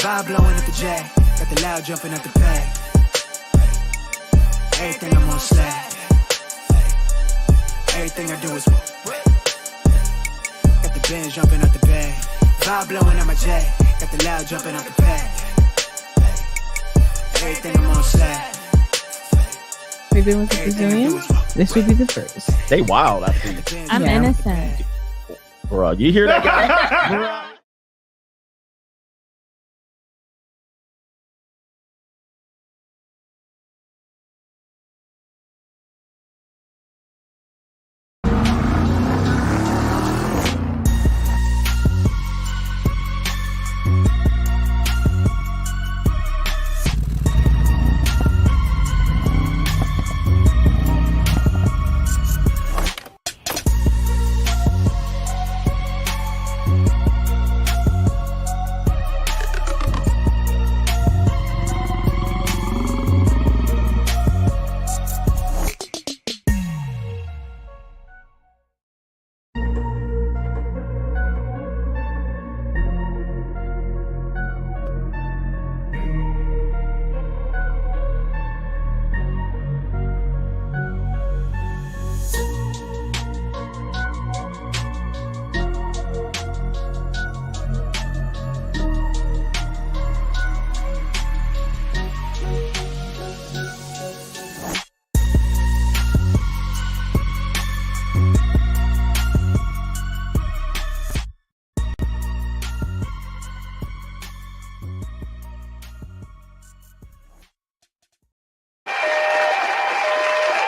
Vibe blowing at the J. Got the loud jumping at the bag. Everything I'm on slack. Everything I do is got the Benz jumping at the bag. Vibe blowing at my J. Got the loud jumping at the bag. Everything I'm on slack. We've been with the Brazilian. This would be the first. They wild. I'm innocent. Bro, you hear that guy?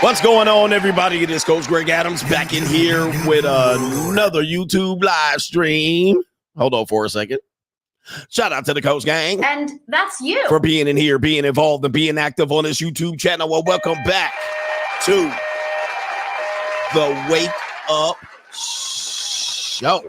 What's going on, everybody? It is Coach Greg Adams back in here with another YouTube live stream. Hold on for a second. Shout out to the Coach Gang. And that's you. For being in here, being involved, and being active on this YouTube channel. Well, welcome back to the Wake Up Show.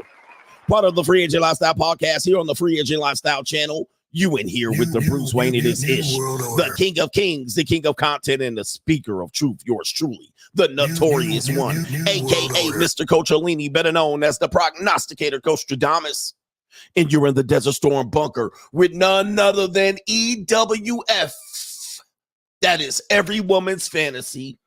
Part of the Free Agent Lifestyle podcast here on the Free Agent Lifestyle channel. You in here with the Bruce Wayne, it is Ish, the King of Kings, the King of Content, and the Speaker of Truth, yours truly, the Notorious One, a.k.a. Mr. Coachellini, better known as the Prognosticator, Coach Stradamus. And you're in the Desert Storm bunker with none other than EWF. That is every woman's fantasy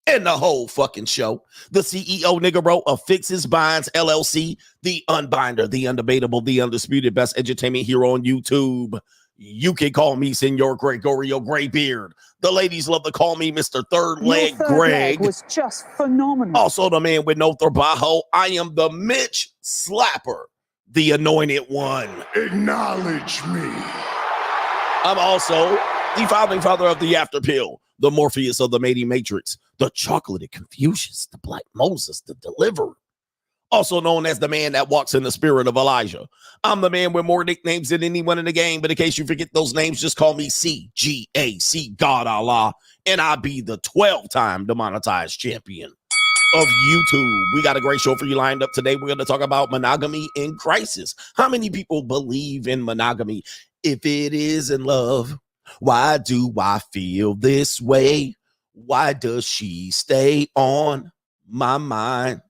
and the whole fucking show. The CEO Niggero of Fixes Binds LLC, the unbinder, the undebatable, the undisputed best entertainment here on YouTube. You can call me Senor Gregorio Graybeard. The ladies love to call me Mr. Third Leg Greg. Was just phenomenal. Also the man with no trabajo. I am the Mitch Slapper, the anointed one. Acknowledge me. I'm also the founding father of the After Pill, the Morpheus of the Mating Matrix, the Chocolate Confucius, the Black Moses, the Deliverer, also known as the man that walks in the spirit of Elijah. I'm the man with more nicknames than anyone in the game, but in case you forget those names, just call me CGA, see God Allah, and I'll be the 12-time demonetized champion of YouTube. We got a great show for you lined up today. We're going to talk about monogamy in crisis. How many people believe in monogamy? If it is in love, why do I feel this way? Why does she stay on my mind?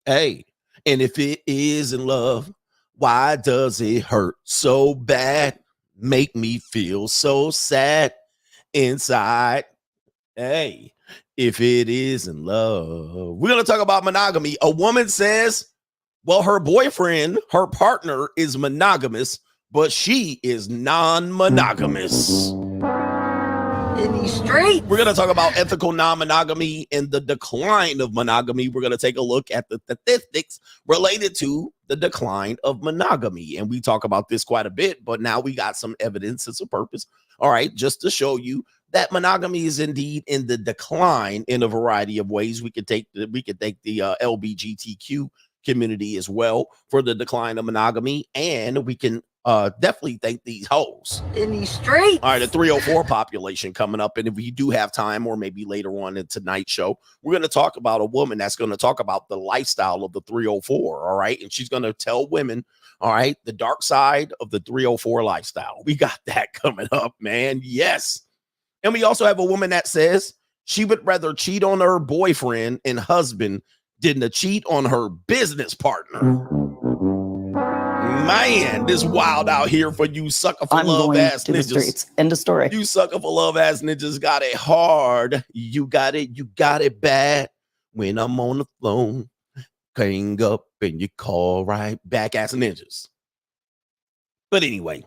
Hey, and if it is in love, why does it hurt so bad? Make me feel so sad inside. Hey, if it is in love, we're going to talk about monogamy. A woman says, well, her boyfriend, her partner is monogamous, but she is non-monogamous. In these streets. We're going to talk about ethical non-monogamy and the decline of monogamy. We're going to take a look at the statistics related to the decline of monogamy. And we talk about this quite a bit, but now we got some evidence and some purpose. All right, just to show you that monogamy is indeed in the decline in a variety of ways. We could take the LGBTQ community as well for the decline of monogamy, and we can definitely thank these hoes In these streets. all right, the 304 population coming up. And if we do have time, or maybe later on in tonight's show, we're going to talk about a woman that's going to talk about the lifestyle of the 304. All right. And she's going to tell women, all right, the dark side of the 304 lifestyle. We got that coming up, man. Yes. And we also have a woman that says she would rather cheat on her boyfriend and husband than to cheat on her business partner. Man, this wild out here for you sucker for love ass to the ninjas. streets. End of story. You sucker for love ass ninjas got it hard. You got it bad. When I'm on the phone, hang up and you call right back ass ninjas. But anyway,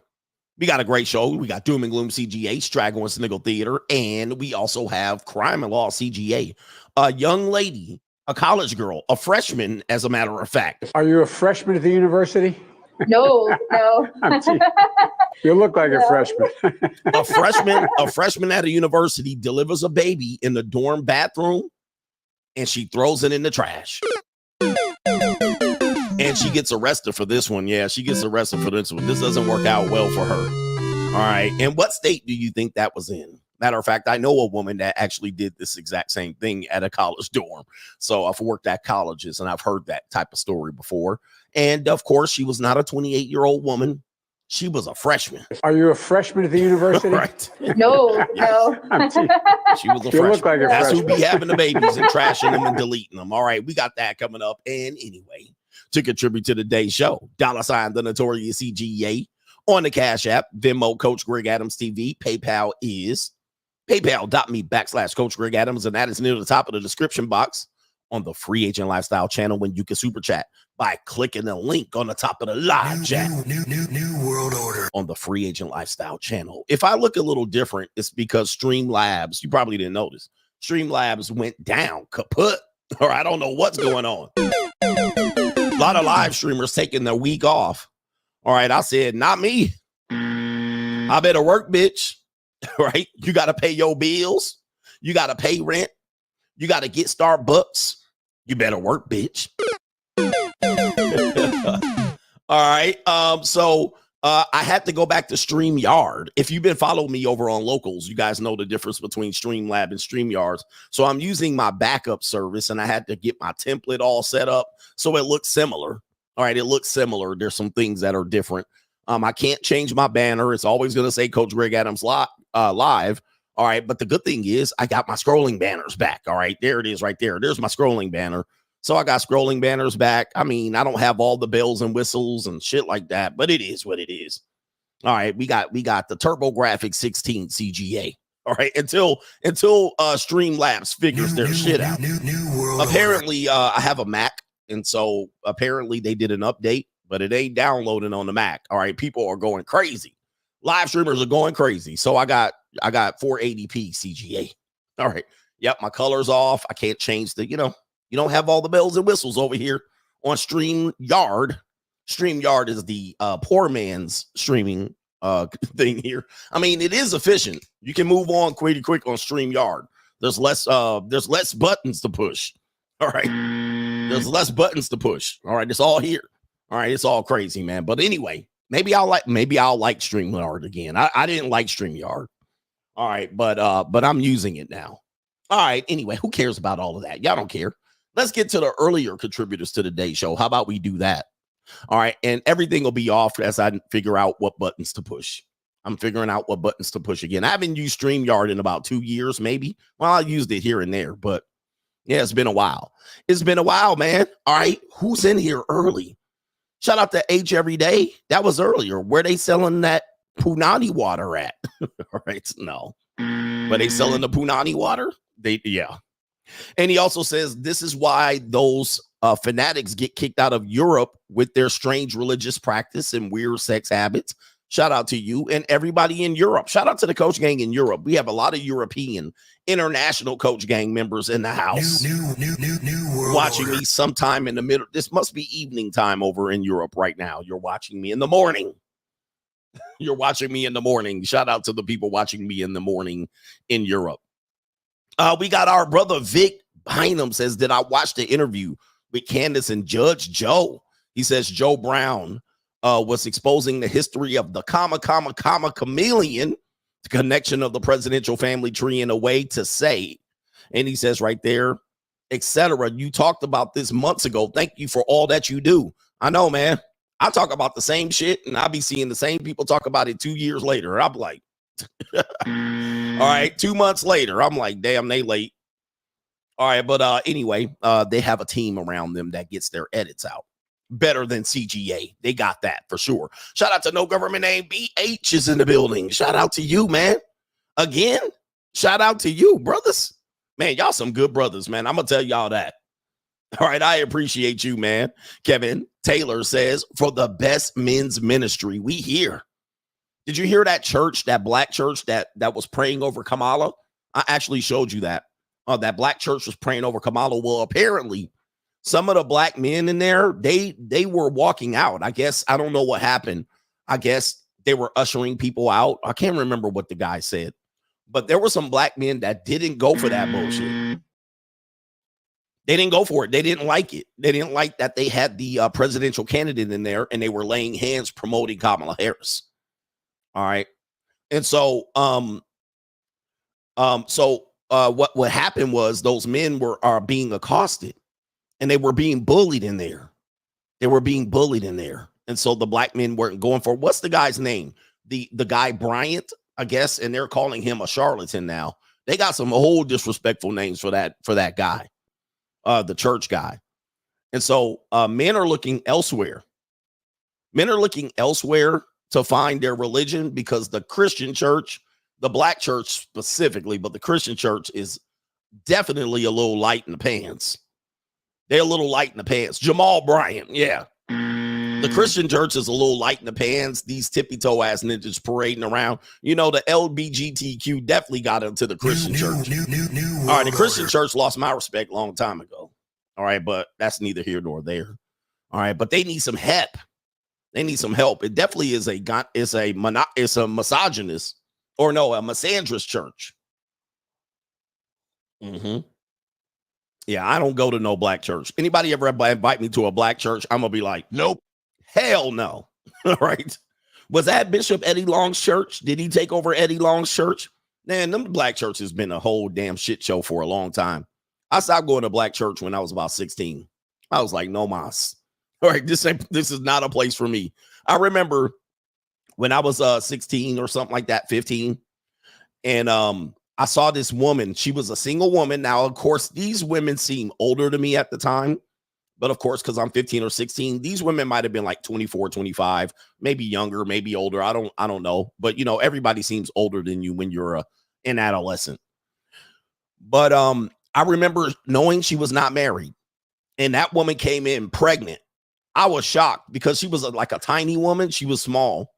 we got a great show. We got Doom and Gloom CGA, Straggle and Sniggle Theater, and we also have Crime and Law CGA. A young lady, a college girl, a freshman, as a matter of fact. Are you a freshman at the university? No. You look like a freshman. A freshman at a university delivers a baby in the dorm bathroom, and she throws it in the trash. And she gets arrested for this one. Yeah, she gets arrested for this one. This doesn't work out well for her. All right. And what state do you think that was in? Matter of fact, I know a woman that actually did this exact same thing at a college dorm. So I've worked at colleges and I've heard that type of story before. And of course, she was not a 28-year-old woman. She was a freshman. Are you a freshman at the university? Right. No. She was a freshman. Look like a That's freshman. who be having the babies and trashing them and deleting them. All right, we got that coming up. And anyway, to contribute to today's show, $ the Notorious CGA on the Cash App, Venmo, Coach Greg Adams TV. PayPal is paypal.me/Coach Greg Adams, and that is near the top of the description box on the Free Agent Lifestyle channel, when you can super chat by clicking the link on the top of the live chat. New world order. On the Free Agent Lifestyle channel. If I look a little different, it's because Streamlabs, you probably didn't notice, Streamlabs went down, kaput, or I don't know what's going on. A lot of live streamers taking their week off. All right, I said, not me. I better work, bitch. Right? You got to pay your bills. You got to pay rent. You got to get Starbucks. You better work, bitch. All right. So I had to go back to StreamYard. If you've been following me over on Locals, you guys know the difference between Streamlab and StreamYards. So I'm using my backup service, and I had to get my template all set up so it looks similar. All right, it looks similar. There's some things that are different. I can't change my banner. It's always going to say Coach Greg Adams live. All right, but the good thing is I got my scrolling banners back. All right, there it is right there. There's my scrolling banner. So I got scrolling banners back. I mean, I don't have all the bells and whistles and shit like that, but it is what it is. All right, we got the TurboGrafx 16 CGA. All right, until Streamlabs figures their shit out. Apparently, I have a Mac, and so apparently they did an update, but it ain't downloading on the Mac. All right, people are going crazy. Live streamers are going crazy. So I got 480p CGA. All right. Yep, my color's off. I can't change the, you don't have all the bells and whistles over here on StreamYard. StreamYard is the poor man's streaming thing here. I mean, it is efficient. You can move on quick on StreamYard. There's less buttons to push. All right. There's less buttons to push. All right. It's all here. All right. It's all crazy, man. But anyway, maybe I'll like StreamYard again. I didn't like StreamYard. All right, but I'm using it now. All right, anyway, who cares about all of that? Y'all don't care. Let's get to the earlier contributors to today's show. How about we do that? All right, and everything will be off as I figure out what buttons to push. I'm figuring out what buttons to push again. I haven't used StreamYard in about 2 years, maybe. Well, I used it here and there, but yeah, it's been a while. It's been a while, man. All right, who's in here early? Shout out to H Every Day. That was earlier. Where they selling that Punani water at? All right, no. But they selling the Punani water? Yeah. And he also says this is why those fanatics get kicked out of Europe with their strange religious practice and weird sex habits. Shout out to you and everybody in Europe. Shout out to the Coach Gang in Europe. We have a lot of European international Coach Gang members in the house. New world watching order. me sometime in the middle. This must be evening time over in Europe right now. You're watching me in the morning. You're watching me in the morning. Shout out to the people watching me in the morning in Europe. We got our brother Vic Bynum says, did I watch the interview with Candace and Judge Joe? He says Joe Brown was exposing the history of the chameleon, the connection of the presidential family tree in a way to say, and he says right there, etc. You talked about this months ago. Thank you for all that you do. I know, man. I talk about the same shit, and I'll be seeing the same people talk about it 2 years later. I'm like, all right, 2 months later, I'm like, damn, they late. All right, but anyway, they have a team around them that gets their edits out. better than CGA. They got that for sure. Shout out to No Government Name. BH is in the building. Shout out to you, man. Again, shout out to you, brothers. Man, y'all some good brothers, man. I'm going to tell y'all that. All right, I appreciate you, man. Kevin Taylor says, for the best men's ministry, we here. Did you hear that church, that black church that was praying over Kamala? I actually showed you that. That black church was praying over Kamala. Well, apparently, some of the black men in there, they were walking out. I guess, I don't know what happened. I guess they were ushering people out. I can't remember what the guy said. But there were some black men that didn't go for that bullshit. They didn't go for it. They didn't like it. They didn't like that they had the presidential candidate in there and they were laying hands promoting Kamala Harris. All right. And so, what happened was those men are being accosted and they were being bullied in there. They were being bullied in there. And so the black men weren't going for, what's the guy's name? The guy Bryant, I guess, and they're calling him a charlatan now. They got some whole disrespectful names for that guy, the church guy. And so men are looking elsewhere. Men are looking elsewhere to find their religion because the Christian church, the black church specifically, but the Christian church is definitely a little light in the pants. They're a little light in the pants. Jamal Bryant, yeah. The Christian church is a little light in the pants. These tippy-toe ass ninjas parading around. You know, the LBGTQ definitely got into the Christian church. All right, the Christian church lost my respect a long time ago. All right, but that's neither here nor there. All right, but they need some help. They need some help. It definitely is a misogynist, or no, a misandrist church. Yeah, I don't go to no black church. Anybody ever invite me to a black church? I'm gonna be like, nope. Hell no. All right. Was that Bishop Eddie Long's church? Did he take over Eddie Long's church? Man, them black church has been a whole damn shit show for a long time. I stopped going to black church when I was about 16. I was like, no mas. All right, this is not a place for me. I remember when I was 16 or something like that, 15, and I saw this woman. She was a single woman. Now, of course, these women seem older to me at the time. But of course, because I'm 15 or 16, these women might have been like 24, 25, maybe younger, maybe older. I don't know. But, you know, everybody seems older than you when you're an adolescent. But I remember knowing she was not married. And that woman came in pregnant. I was shocked because she was like a tiny woman. She was small.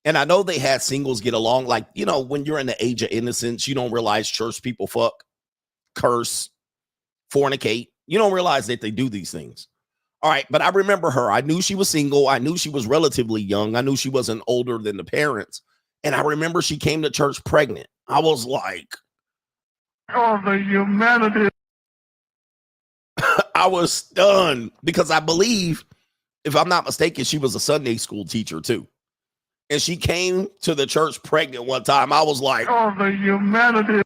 And I know they had singles get along. Like, you know, when you're in the age of innocence, you don't realize church people fuck, curse, fornicate. You don't realize that they do these things. All right. But I remember her. I knew she was single. I knew she was relatively young. I knew she wasn't older than the parents. And I remember she came to church pregnant. I was like, oh, the humanity. I was stunned because I believe, if I'm not mistaken, she was a Sunday school teacher too. And she came to the church pregnant one time. I was like, oh, the humanity.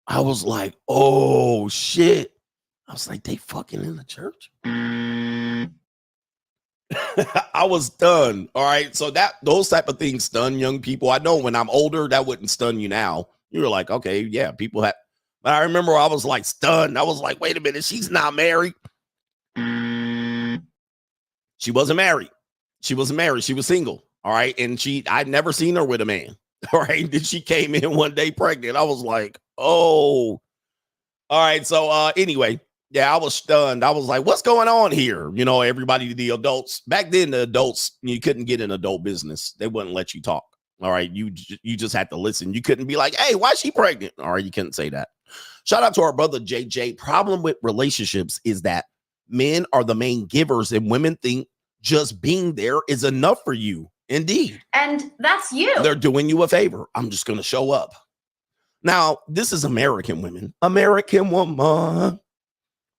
I was like, oh, shit. I was like, they fucking in the church? I was stunned. All right. So those type of things stun young people. I know when I'm older, that wouldn't stun you now. You were like, okay, yeah, people have. But I remember I was like stunned. I was like, wait a minute, she's not married. She wasn't married. She wasn't married. She was single. All right. And I'd never seen her with a man. All right. Then she came in one day pregnant. I was like, oh. All right. So anyway, yeah, I was stunned. I was like, what's going on here? You know, everybody, the adults. Back then, the adults, you couldn't get in adult business. They wouldn't let you talk. All right. You just had to listen. You couldn't be like, hey, why is she pregnant? All right. You couldn't say that. Shout out to our brother, JJ. Problem with relationships is that men are the main givers and women think just being there is enough for you. Indeed. And that's you. They're doing you a favor. I'm just going to show up. Now, this is American women. American woman.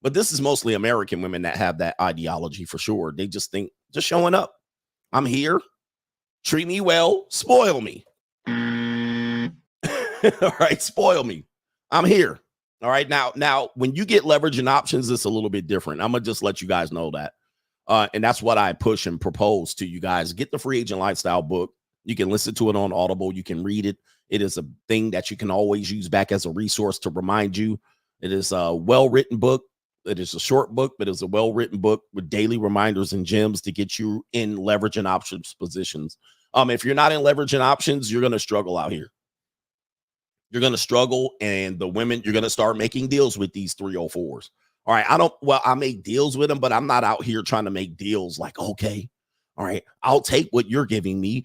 But this is mostly American women that have that ideology for sure. They just think, just showing up. I'm here. Treat me well. Spoil me. All right. Spoil me. I'm here. All right. Now, when you get leverage and options, it's a little bit different. I'm going to just let you guys know that. And that's what I push and propose to you guys. Get the Free Agent Lifestyle book. You can listen to it on Audible. You can read it. It is a thing that you can always use back as a resource to remind you. It is a well-written book. It is a short book, but it's a well-written book with daily reminders and gems to get you in leverage and options positions. If you're not in leverage and options, you're going to struggle out here. You're going to struggle, and the women, you're going to start making deals with these 304s. All right, I make deals with them, but I'm not out here trying to make deals like, okay, all right, I'll take what you're giving me.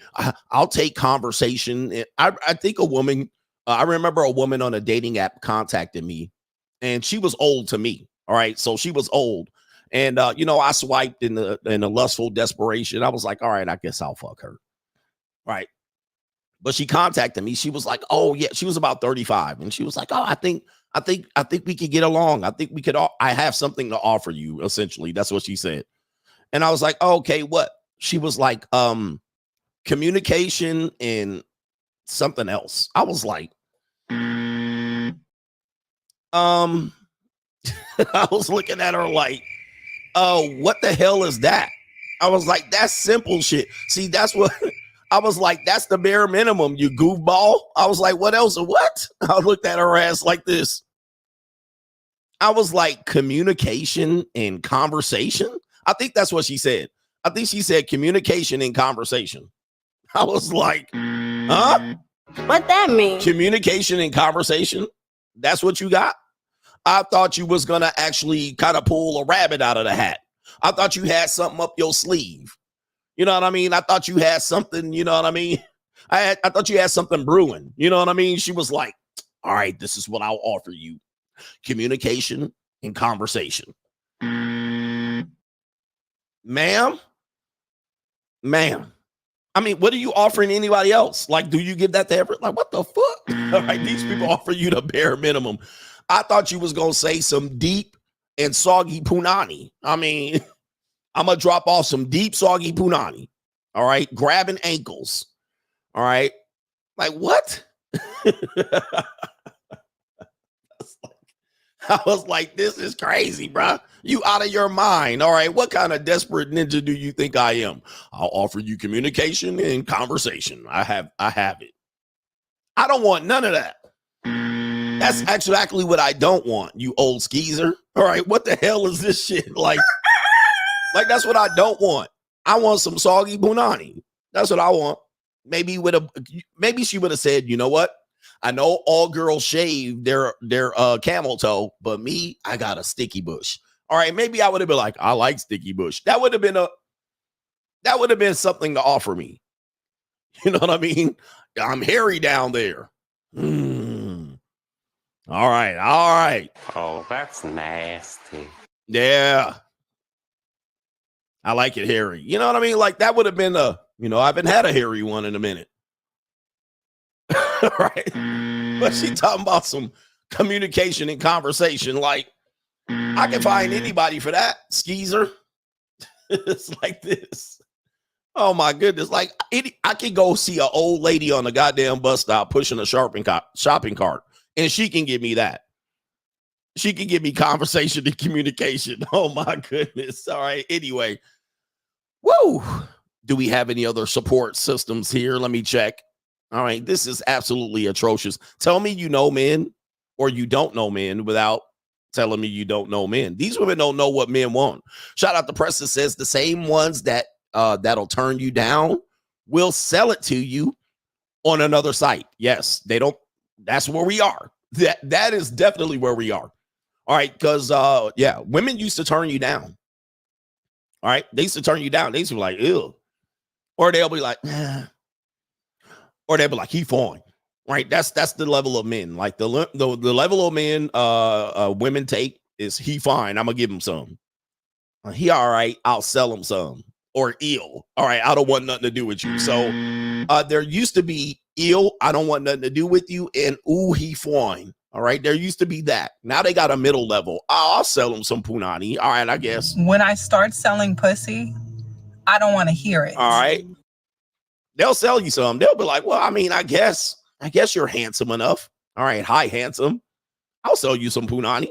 I'll take conversation. I think a woman, I remember a woman on a dating app contacted me, and she was old to me. All right, so she was old, and I swiped in a lustful desperation. I was like, all right, I guess I'll fuck her. Right. But she contacted me. She was like, oh yeah, she was about 35. And she was like, oh, I think we could get along. I think we could I have something to offer you, essentially. That's what she said. And I was like, oh, okay, what? She was like, communication and something else. I was like, I was looking at her like, oh, what the hell is that? I was like, that's simple shit. See, that's what I was like, that's the bare minimum, you goofball. I was like, what else? What? I looked at her ass like this. I was like, communication and conversation. I think that's what she said. I think she said communication and conversation. I was like, huh? What that mean? Communication and conversation? That's what you got? I thought you was going to actually kind of pull a rabbit out of the hat. I thought you had something up your sleeve. You know what I mean? I thought you had something, you know what I mean? I thought you had something brewing. You know what I mean? She was like, all right, this is what I'll offer you. Communication and conversation. Ma'am? I mean, what are you offering anybody else? Like, do you give that to everyone? Like, what the fuck? All right, these people offer you the bare minimum. I thought you was going to say some deep and soggy punani. I mean, I'm going to drop off some deep, soggy punani. All right. Grabbing ankles. All right. Like, what? I was like, this is crazy, bro. You out of your mind. All right. What kind of desperate ninja do you think I am? I'll offer you communication and conversation. I have it. I don't want none of that. That's exactly what I don't want, you old skeezer. All right. What the hell is this shit? Like, that's what I don't want. I want some soggy punani. That's what I want. Maybe she would have said, you know what? I know all girls shave their camel toe, but me, I got a sticky bush. All right, maybe I would have been like, I like sticky bush. That would have been something to offer me. You know what I mean? I'm hairy down there. All right. Oh, that's nasty. Yeah. I like it hairy. You know what I mean? Like, that would have been I haven't had a hairy one in a minute. Right? But she talking about some communication and conversation. Like, I can find anybody for that, skeezer. It's like this. Oh, my goodness. Like, I could go see an old lady on the goddamn bus stop pushing a shopping cart, and she can give me that. She can give me conversation and communication. Oh, my goodness. All right. Anyway. Woo. Do we have any other support systems here? Let me check. All right. This is absolutely atrocious. Tell me you know men or you don't know men without telling me you don't know men. These women don't know what men want. Shout out to Press that says the same ones that that'll turn you down will sell it to you on another site. Yes, they don't. That's where we are. That is definitely where we are. All right. Because, women used to turn you down. All right. They used to turn you down. They used to be like, ew. Or they'll be like, nah. Or they'll be like, he fine. Right. That's the level of men. Like the level of men women take is he fine. I'm going to give him some. He all right. I'll sell him some. Or ill. All right. I don't want nothing to do with you. So there used to be ill. I don't want nothing to do with you. And ooh, he fine. All right. There used to be that. Now they got a middle level. I'll sell them some punani. All right. I guess. When I start selling pussy, I don't want to hear it. All right. They'll sell you some. They'll be like, well, I mean, I guess you're handsome enough. All right. Hi, handsome. I'll sell you some punani.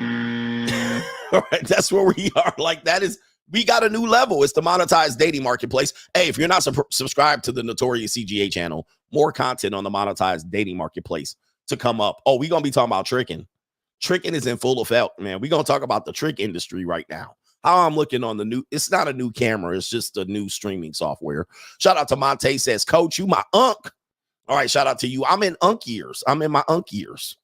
All right. That's where we are. Like, we got a new level. It's the monetized dating marketplace. Hey, if you're not subscribed to the Notorious CGA channel, more content on the monetized dating marketplace to come up. Oh, we're going to be talking about tricking Tricking is in full effect, man. We're going to talk about the trick industry right now. How I'm looking on the new, it's not a new camera, it's just a new streaming software. Shout out to Monte says, Coach, you my unk. All right, shout out to you. I'm in unk years. I'm in my unk years.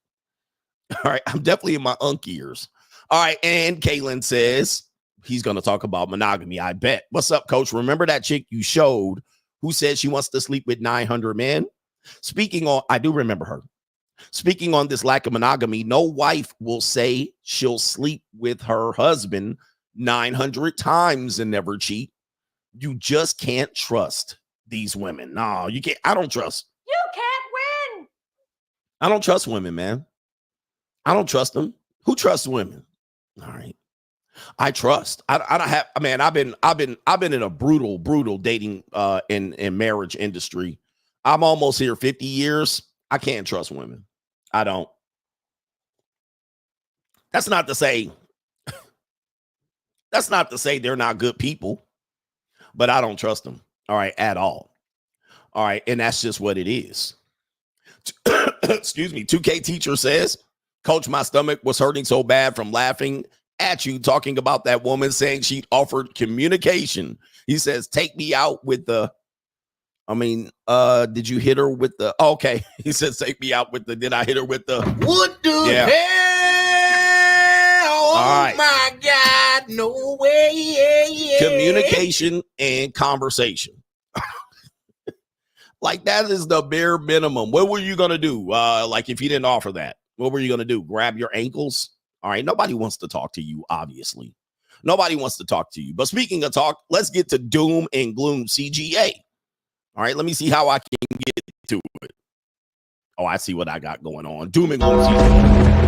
All right, I'm definitely in my unk years. All right, and Kaylin says he's going to talk about monogamy, I bet. What's up, Coach? Remember that chick you showed who said she wants to sleep with 900 men? Speaking on, I do remember her. Speaking on this lack of monogamy, no wife will say she'll sleep with her husband 900 times and never cheat. You just can't trust these women. No, you can't. I don't trust. You can't win. I don't trust women, man. I don't trust them. Who trusts women? All right. I trust. I don't have, man, I've been in a brutal dating in marriage industry. I'm almost here 50 years. I can't trust women. I don't. That's not to say they're not good people, but I don't trust them. All right, at all. All right, and that's just what it is. Excuse me. 2K teacher says, Coach, my stomach was hurting so bad from laughing at you talking about that woman saying she offered communication. He says, take me out with the, did you hit her with the, okay. He says, take me out with the, did I hit her with the, What the hell? Oh right. My God, no way. Communication and conversation. Like that is the bare minimum. What were you going to do? Like if you didn't offer that, what were you going to do? Grab your ankles? All right. Nobody wants to talk to you, obviously. Nobody wants to talk to you. But speaking of talk, let's get to Doom and Gloom CGA. All right. Let me see how I can get to it. Oh, I see what I got going on. Doom and Gloom CGA.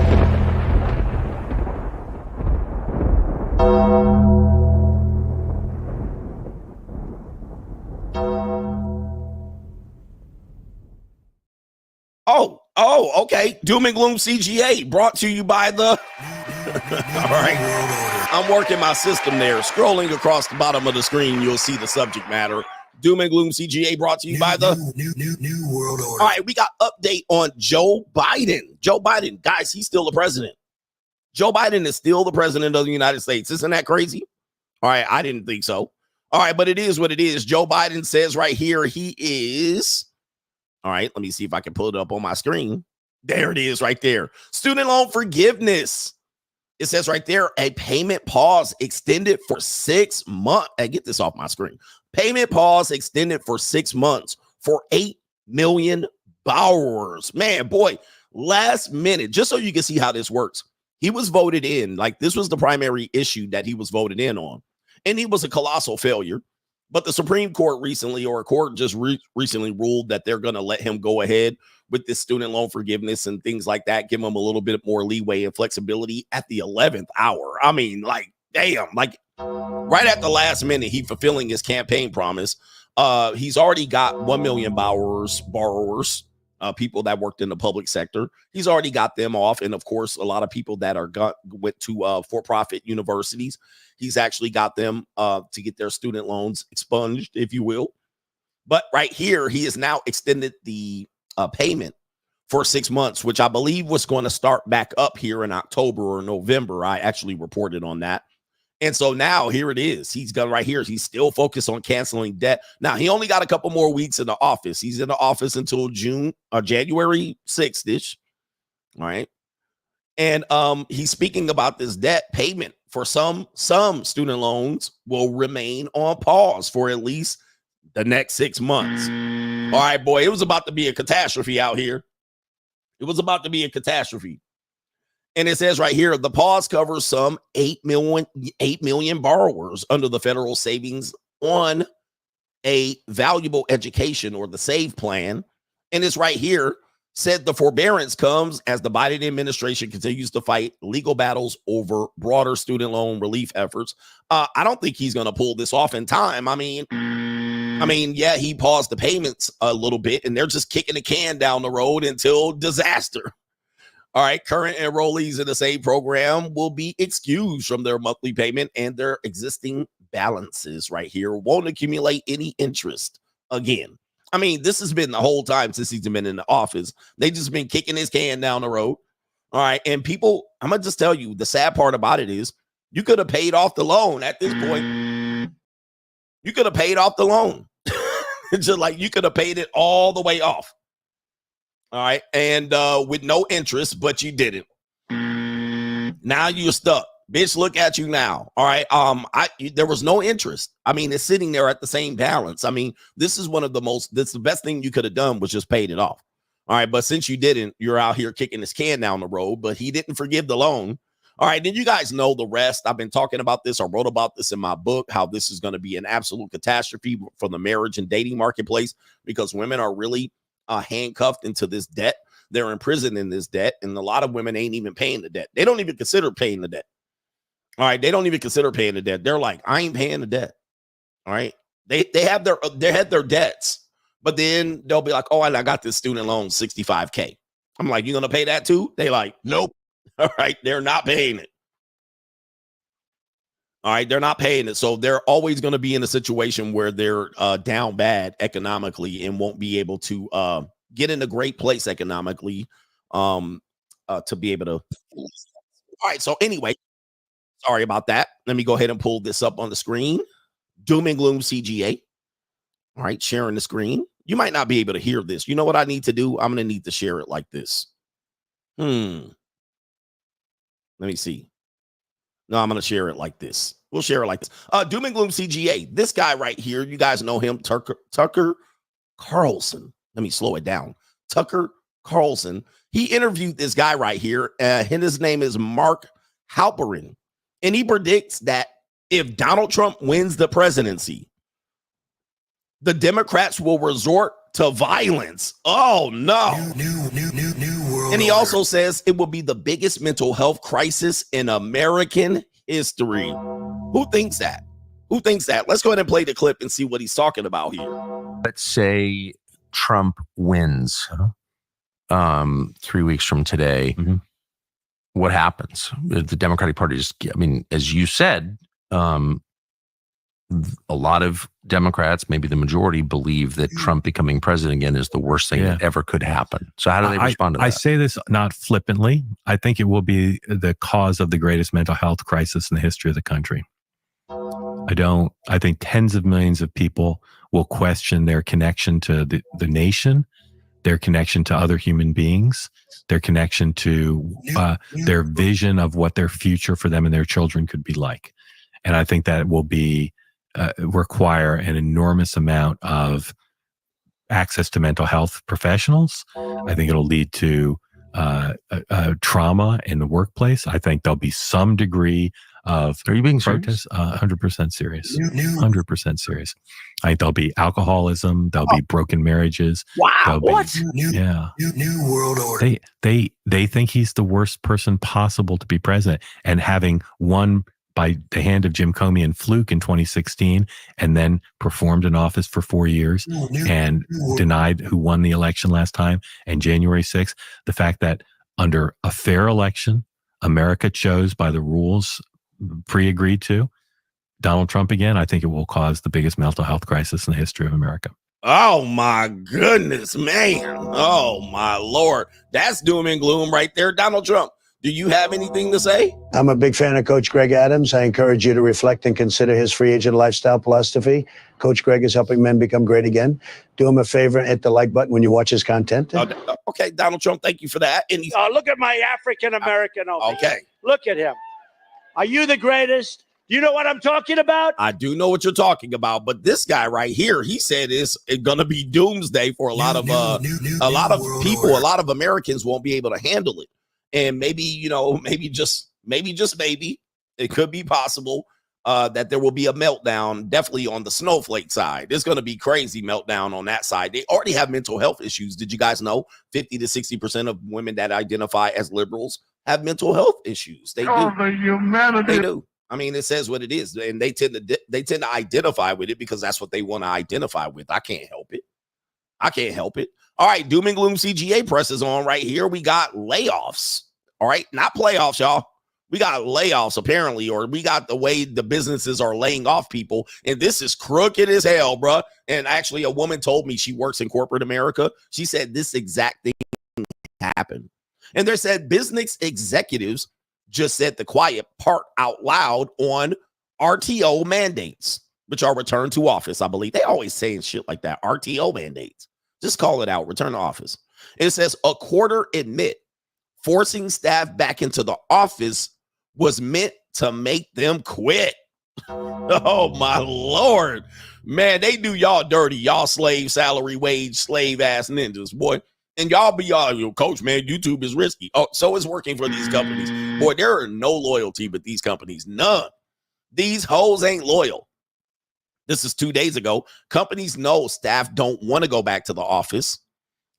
Oh, okay. Doom and Gloom CGA brought to you by the... All right. I'm working my system there. Scrolling across the bottom of the screen, you'll see the subject matter. Doom and Gloom CGA brought to you by the... New world order. All right, we got update on Joe Biden. Joe Biden, guys, he's still the president. Joe Biden is still the president of the United States. Isn't that crazy? All right, I didn't think so. All right, but it is what it is. Joe Biden says right here he is... All right, let me see if I can pull it up on my screen. There it is right there. Student loan forgiveness. It says right there, a payment pause extended for 6 months. Hey, get this off my screen. Payment pause extended for 6 months for 8 million borrowers. Man, boy, last minute, just so you can see how this works. He was voted in. Like this was the primary issue that he was voted in on. And he was a colossal failure. But the Supreme Court recently, or a court just recently ruled that they're going to let him go ahead with this student loan forgiveness and things like that, give him a little bit more leeway and flexibility at the 11th hour. I mean, like, damn, like right at the last minute, he fulfilling his campaign promise. He's already got 1 million borrowers, people that worked in the public sector. He's already got them off. And of course, a lot of people that went to for-profit universities, he's actually got them to get their student loans expunged, if you will. But right here, he has now extended the payment for 6 months, which I believe was going to start back up here in October or November. I actually reported on that. And so now here it is. He's got right here. He's still focused on canceling debt. Now, he only got a couple more weeks in the office. He's in the office until January 6th-ish. All right. And he's speaking about this debt payment for some student loans will remain on pause for at least the next 6 months. All right, boy, it was about to be a catastrophe out here. It was about to be a catastrophe. And it says right here, the pause covers some 8 million borrowers under the federal savings on a valuable education or the SAVE plan. And it's right here, said the forbearance comes as the Biden administration continues to fight legal battles over broader student loan relief efforts. I don't think he's going to pull this off in time. I mean, yeah, he paused the payments a little bit and they're just kicking the can down the road until disaster. All right, current enrollees in the SAVE program will be excused from their monthly payment and their existing balances right here won't accumulate any interest again. I mean, this has been the whole time since he's been in the office. They just been kicking his can down the road. All right. And people, I'm going to just tell you, the sad part about it is you could have paid off the loan at this point. You could have paid off the loan. It's just like you could have paid it all the way off. All right. And with no interest, but you didn't. Now you're stuck. Bitch, look at you now. All right. There was no interest. I mean, it's sitting there at the same balance. I mean, this is the best thing you could have done was just paid it off. All right. But since you didn't, you're out here kicking this can down the road, but he didn't forgive the loan. All right. Then you guys know the rest. I've been talking about this. I wrote about this in my book, how this is going to be an absolute catastrophe for the marriage and dating marketplace because women are really handcuffed into this debt. They're imprisoned in this debt. And a lot of women ain't even paying the debt. They don't even consider paying the debt. All right. They don't even consider paying the debt. They're like, I ain't paying the debt. All right. They have their debts, but then they'll be like, oh, I got this student loan, $65K. I'm like, you going to pay that too? They like, nope. All right. They're not paying it. All right. They're not paying it. So they're always going to be in a situation where they're down bad economically and won't be able to get in a great place economically to be able to. All right. So anyway, sorry about that. Let me go ahead and pull this up on the screen. Doom and Gloom CGA. All right. Sharing the screen. You might not be able to hear this. You know what I need to do? I'm going to need to share it like this. Let me see. No, I'm going to share it like this. We'll share it like this. Doom and Gloom CGA. This guy right here, you guys know him, Tucker Carlson. Let me slow it down. Tucker Carlson. He interviewed this guy right here, and his name is Mark Halperin. And he predicts that if Donald Trump wins the presidency, the Democrats will resort to violence. Oh, no. New world. And he also says it will be the biggest mental health crisis in American history. Who thinks that? Who thinks that? Let's go ahead and play the clip and see what he's talking about here. Let's say Trump wins 3 weeks from today. Mm-hmm. What happens? The Democratic Party as you said, a lot of Democrats, maybe the majority, believe that Trump becoming president again is the worst thing that ever could happen. So how do they respond to that? I say this not flippantly. I think it will be the cause of the greatest mental health crisis in the history of the country. I think tens of millions of people will question their connection to the nation, their connection to other human beings, their connection to their vision of what their future for them and their children could be like. And I think that will be require an enormous amount of access to mental health professionals. I think it'll lead to trauma in the workplace. I think there'll be some degree of Are you being protest. 100% serious. 100% serious. I think there'll be alcoholism. There'll be broken marriages. Wow. What? New world order. They think he's the worst person possible to be president, and having won by the hand of Jim Comey and Fluke in 2016, and then performed in office for 4 years and denied who won the election last time, and January 6th, the fact that under a fair election, America chose by the rules pre-agreed to Donald Trump again, I think it will cause the biggest mental health crisis in the history of America. Oh, my goodness, man. Oh, my Lord. That's doom and gloom right there. Donald Trump, do you have anything to say? I'm a big fan of Coach Greg Adams. I encourage you to reflect and consider his free agent lifestyle philosophy. Coach Greg is helping men become great again. Do him a favor and hit the like button when you watch his content. Okay, Donald Trump, thank you for that. And look at my African-American over Okay. here. Look at him. Are you the greatest? Do you know what I'm talking about? I do know what you're talking about, but this guy right here, he said it's going to be doomsday for a lot of people. A lot of Americans won't be able to handle it. And maybe, maybe it could be possible that there will be a meltdown, definitely on the snowflake side. There's going to be crazy meltdown on that side. They already have mental health issues. Did you guys know 50 to 60% of women that identify as liberals have mental health issues? They do. They do. I mean, it says what it is, and they tend to identify with it because that's what they want to identify with. I can't help it. All right, Doom and Gloom CGA presses on right here. We got layoffs. All right, not playoffs, y'all. We got layoffs apparently, or we got the way the businesses are laying off people, and this is crooked as hell, bruh. And actually, a woman told me she works in corporate America. She said this exact thing happened. And they said business executives just said the quiet part out loud on RTO mandates, which are return to office. I believe they always saying shit like that. RTO mandates. Just call it out. Return to office. It says a quarter admit forcing staff back into the office was meant to make them quit. Oh my Lord, man, they do y'all dirty. Y'all slave, salary, wage, slave ass ninjas, boy. And y'all be y'all, coach, man, YouTube is risky. Oh, so it's working for these companies. Boy, there are no loyalty with these companies. None. These hoes ain't loyal. This is 2 days ago. Companies know staff don't want to go back to the office.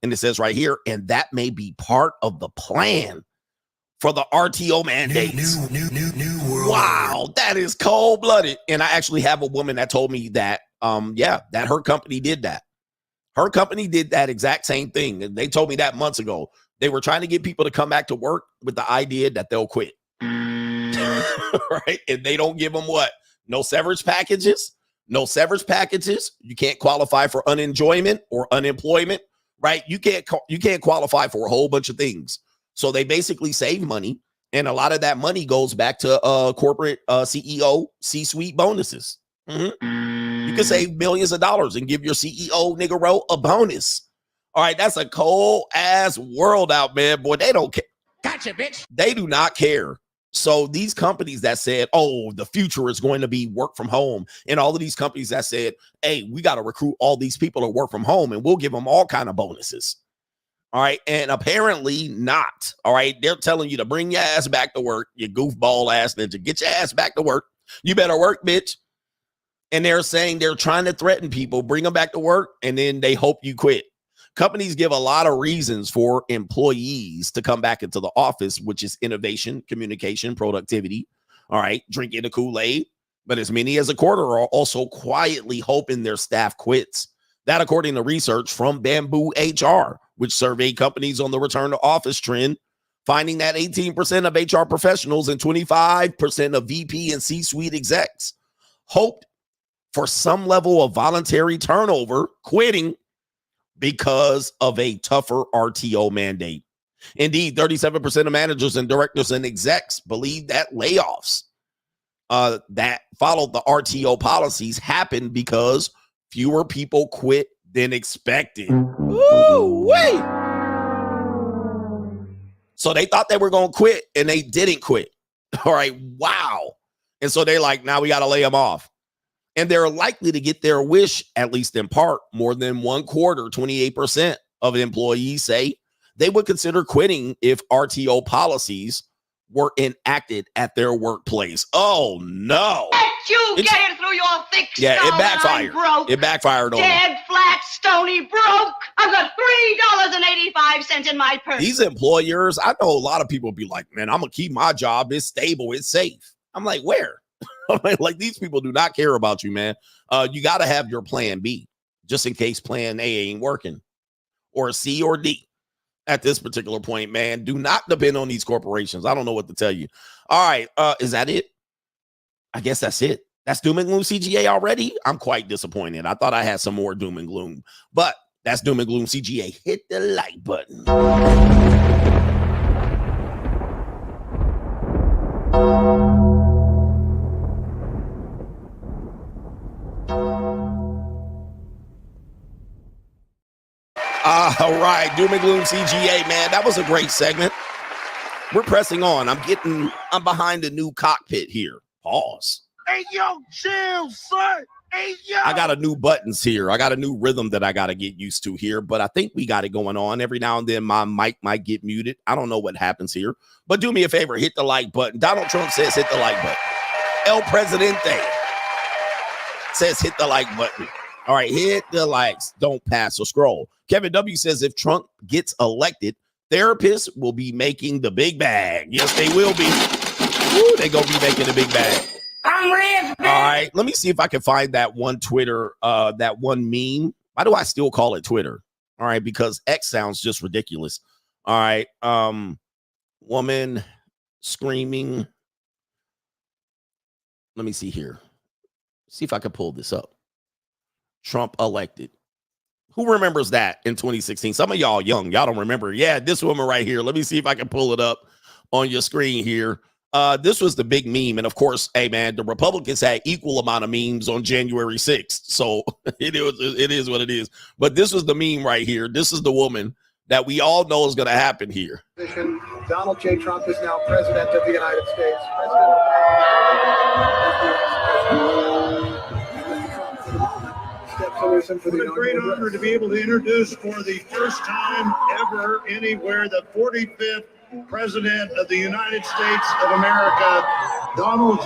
And it says right here, and that may be part of the plan for the RTO mandates. New world. Wow, that is cold-blooded. And I actually have a woman that told me that, that her company did that. Her company did that exact same thing. And they told me that months ago. They were trying to get people to come back to work with the idea that they'll quit. Right? And they don't give them what? No severance packages. No severance packages. You can't qualify for unenjoyment or unemployment, right? You can't qualify for a whole bunch of things. So they basically save money, and a lot of that money goes back to corporate CEO C-suite bonuses. Mm-hmm. You can save millions of dollars and give your CEO nigga a bonus. All right, that's a cold ass world out, man. Boy, they don't care. Gotcha, bitch. They do not care. So these companies that said, oh, the future is going to be work from home, and all of these companies that said, hey, we got to recruit all these people to work from home, and we'll give them all kind of bonuses. All right. And apparently not. All right. They're telling you to bring your ass back to work. You goofball ass ninja. Get your ass back to work. You better work, bitch. And they're saying they're trying to threaten people, bring them back to work, and then they hope you quit. Companies give a lot of reasons for employees to come back into the office, which is innovation, communication, productivity. All right. Drinking the Kool-Aid. But as many as a quarter are also quietly hoping their staff quits. That, according to research from Bamboo HR, which surveyed companies on the return to office trend, finding that 18% of HR professionals and 25% of VP and C-suite execs hoped for some level of voluntary turnover, quitting because of a tougher RTO mandate. Indeed, 37% of managers and directors and execs believe that layoffs that followed the RTO policies happened because fewer people quit than expected. Ooh, wait. So they thought they were going to quit and they didn't quit. All right. Wow. And so they're like, now we got to lay them off. And they're likely to get their wish, at least in part. More than one quarter, 28% of employees say they would consider quitting if RTO policies were enacted at their workplace. Oh, no. You get it through your thick skull. Yeah, it backfired. Broke. It backfired on them. Dead, flat, stony, broke. I've got $3.85 in my purse. These employers, I know a lot of people be like, man, I'm going to keep my job. It's stable. It's safe. I'm like, where? Like, these people do not care about you, man. You got to have your plan B just in case plan A ain't working, or C or D at this particular point, man. Do not depend on these corporations. I don't know what to tell you. All right. Is that it? I guess that's it. That's Doom and Gloom CGA already. I'm quite disappointed. I thought I had some more Doom and Gloom, but that's Doom and Gloom CGA. Hit the like button. All right, Doom and Gloom CGA, man. That was a great segment. We're pressing on. I'm behind the new cockpit here. Pause. Hey, yo, chill, son. Hey, yo. I got a new buttons here. I got a new rhythm that I got to get used to here, but I think we got it going on. Every now and then my mic might get muted. I don't know what happens here, but do me a favor. Hit the like button. Donald Trump says hit the like button. El Presidente says hit the like button. All right, hit the likes. Don't pass or scroll. Kevin W says if Trump gets elected, therapists will be making the big bag. Yes, they will be. Woo, they gonna be making the big bag. I'm rich, man. All right, let me see if I can find that one Twitter, that one meme. Why do I still call it Twitter? All right, because X sounds just ridiculous. All right, woman screaming. Let me see here. See if I can pull this up. Trump elected. Who remembers that in 2016? Some of y'all young. Y'all don't remember. Yeah, this woman right here. Let me see if I can pull it up on your screen here. This was the big meme. And of course, hey, man, the Republicans had equal amount of memes on January 6th. So it is what it is. But this was the meme right here. This is the woman that we all know is going to happen here. Donald J. Trump is now president of the United States. It's a great honor to be able to introduce for the first time ever anywhere the 45th President of the United States of America, Donald.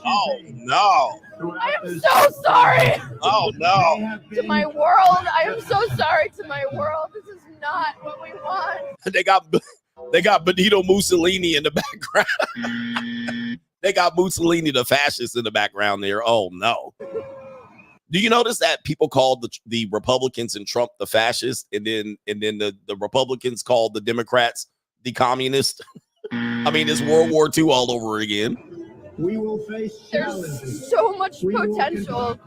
Oh, no. I am so sorry. Oh, no. To my world. I am so sorry to my world. This is not what we want. They got Benito Mussolini in the background. They got Mussolini, the fascist, in the background there. Oh, no. Do you notice that people called the Republicans and Trump the fascist, and then the Republicans called the Democrats the communist? I mean, it's World War II all over again. We will face challenges. There's so much potential.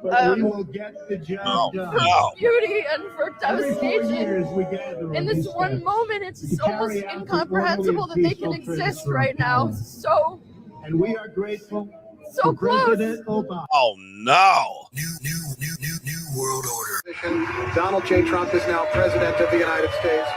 But we will get the job done. For beauty and for devastation. In this one moment, it's just almost incomprehensible that they can exist right now. So, and we are grateful. So close. Oh no! New world order. Donald J. Trump is now president of the United States.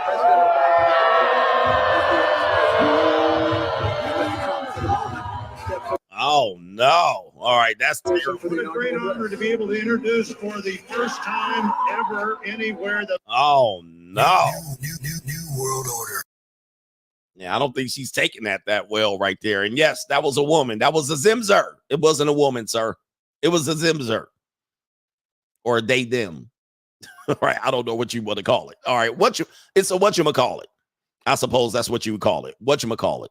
Oh no! All right, that's terrible. What a great honor to be able to introduce for the first time ever anywhere the. Oh no! New world order. Yeah, I don't think she's taking that well right there. And yes, that was a woman. That was a Zimzer. It wasn't a woman, sir. It was a Zimzer. Or a they, them. All right, I don't know what you want to call it. All right, it's a whatchamacallit. I suppose that's what you would call it. Whatchamacallit.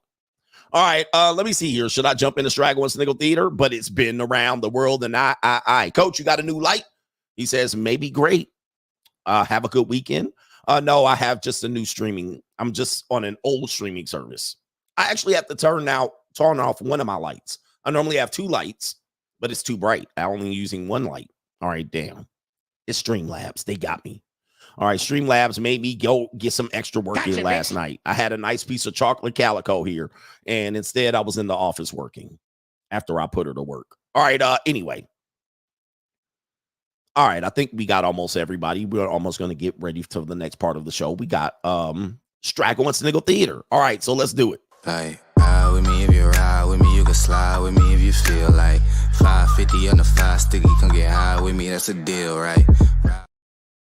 All right, let me see here. Should I jump into Straggle and Sniggle Theater? But it's been around the world, and I. Coach, you got a new light? He says, maybe great. Have a good weekend. No, I have just a new streaming. I'm just on an old streaming service. I actually have to turn off one of my lights. I normally have 2 lights, but it's too bright. I'm only using 1 light. All right, damn. It's Streamlabs. They got me. All right, Streamlabs made me go get some extra work in last night. I had a nice piece of chocolate calico here, and instead I was in the office working after I put her to work. All right, anyway. All right, I think we got almost everybody. We're almost going to get ready for the next part of the show. We got Straggle and Sniggle Theater. All right, so let's do it. Like, ride with me if you ride with me. You can slide with me if you feel like 550 on the 5 sticky. Come get high with me. That's a deal, right?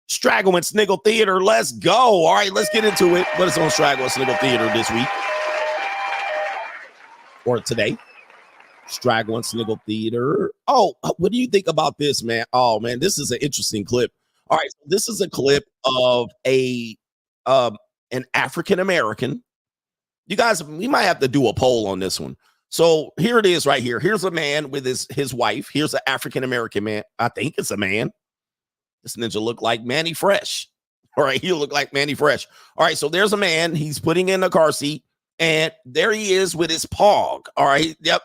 Straggle and Sniggle Theater. Let's go. All right, let's get into it. What is on Straggle and Sniggle Theater this week? Or today? Straggle and Sniggle Theater. Oh, what do you think about this, man? Oh, man, this is an interesting clip. All right, so this is a clip of an African-American. You guys, we might have to do a poll on this one. So here it is right here. Here's a man with his wife. Here's an African-American man. I think it's a man. This ninja look like Manny Fresh. All right, he'll look like Manny Fresh. All right, so there's a man. He's putting in a car seat, and there he is with his PAWG. All right, yep.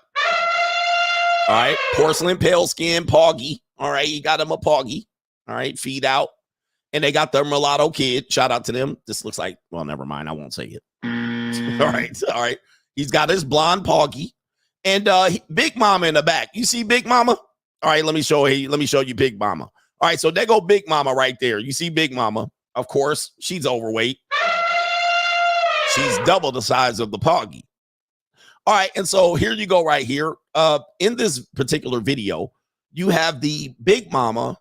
All right, porcelain pale skin PAWG. All right, he got him a PAWG. All right, feed out. And they got their mulatto kid. Shout out to them. This looks like, well, never mind. I won't say it. All right. He's got his blonde PAWG. And Big Mama in the back. You see Big Mama? All right, let me show you Big Mama. All right, so there go Big Mama right there. You see Big Mama. Of course, she's overweight. She's double the size of the PAWG. All right, and so here you go right here. In this particular video, you have the Big Mama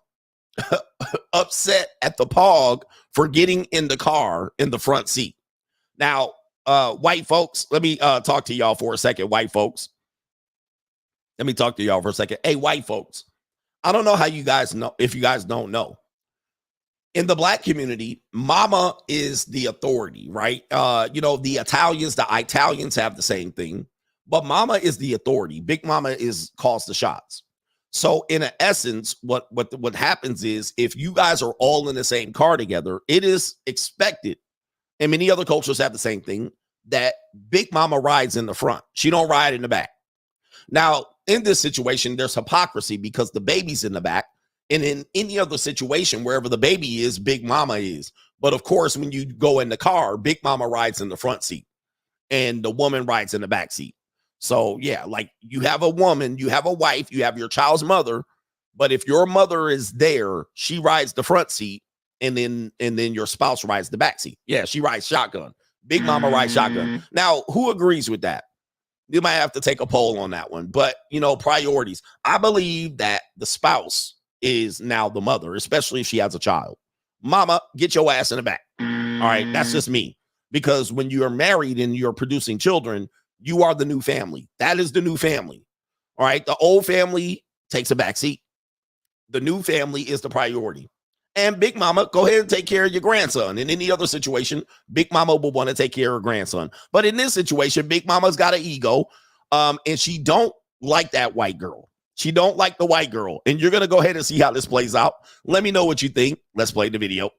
upset at the PAWG for getting in the car in the front seat. Now, white folks, let me talk to y'all for a second, white folks. Let me talk to y'all for a second. Hey, white folks, I don't know how you guys know, if you guys don't know. In the black community, mama is the authority, right? The Italians have the same thing, but mama is the authority. Big Mama calls the shots. So in essence, what happens is if you guys are all in the same car together, it is expected, and many other cultures have the same thing, that Big Mama rides in the front. She don't ride in the back. Now, in this situation, there's hypocrisy because the baby's in the back. And in any other situation, wherever the baby is, Big Mama is. But of course, when you go in the car, Big Mama rides in the front seat and the woman rides in the back seat. So yeah, like you have a woman, you have a wife, you have your child's mother. But if your mother is there, she rides the front seat and then your spouse rides the back seat. Yeah, she rides shotgun. Big Mama rides shotgun. Now, who agrees with that? You might have to take a poll on that one. But, you know, priorities. I believe that the spouse is now the mother, especially if she has a child. Mama, get your ass in the back. All right, that's just me. Because when you are married and you're producing children, you are the new family. That is the new family. All right, the old family takes a back seat. The new family is the priority. And Big Mama, go ahead and take care of your grandson. In any other situation, Big Mama will want to take care of her grandson. But in this situation, Big Mama's got an ego, and she don't like that white girl. She don't like the white girl. And you're going to go ahead and see how this plays out. Let me know what you think. Let's play the video.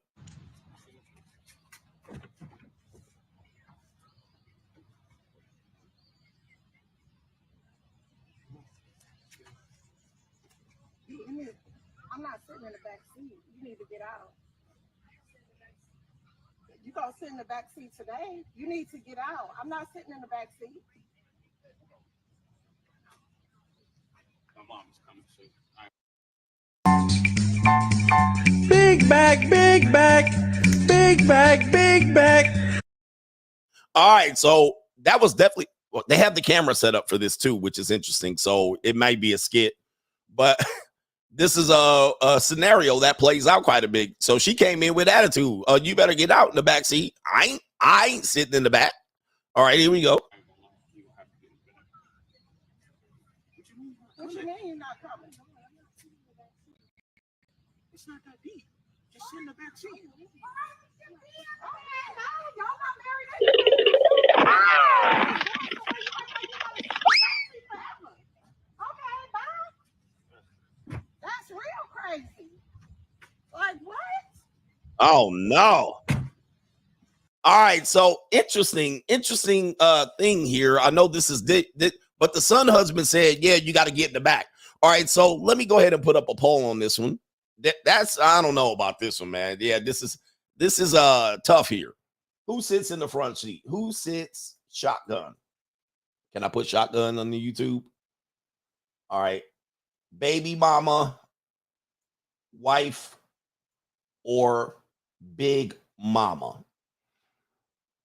I'm not sitting in the back seat. You need to get out. You gonna sit in the back seat today? You need to get out. I'm not sitting in the back seat. My mom's coming soon. Big back, big back, big back, big back. All right, so that was definitely, well, they have the camera set up for this too, which is interesting. So it might be a skit, but this is a scenario that plays out quite a bit. So she came in with attitude. You better get out in the back seat. I ain't sitting in the back. All right, here we go. What you mean you're not coming? It's not that deep. Just sit in the back seat. That's real crazy. Like what? Oh no. All right, so interesting thing here. I know this is but the son husband said, yeah, you got to get in the back. All right, so let me go ahead and put up a poll on this one. That's I don't know about this one, man. Yeah, this is tough here. Who sits in the front seat? Who sits shotgun? Can I put shotgun on the YouTube? All right. Baby mama, wife, or Big Mama?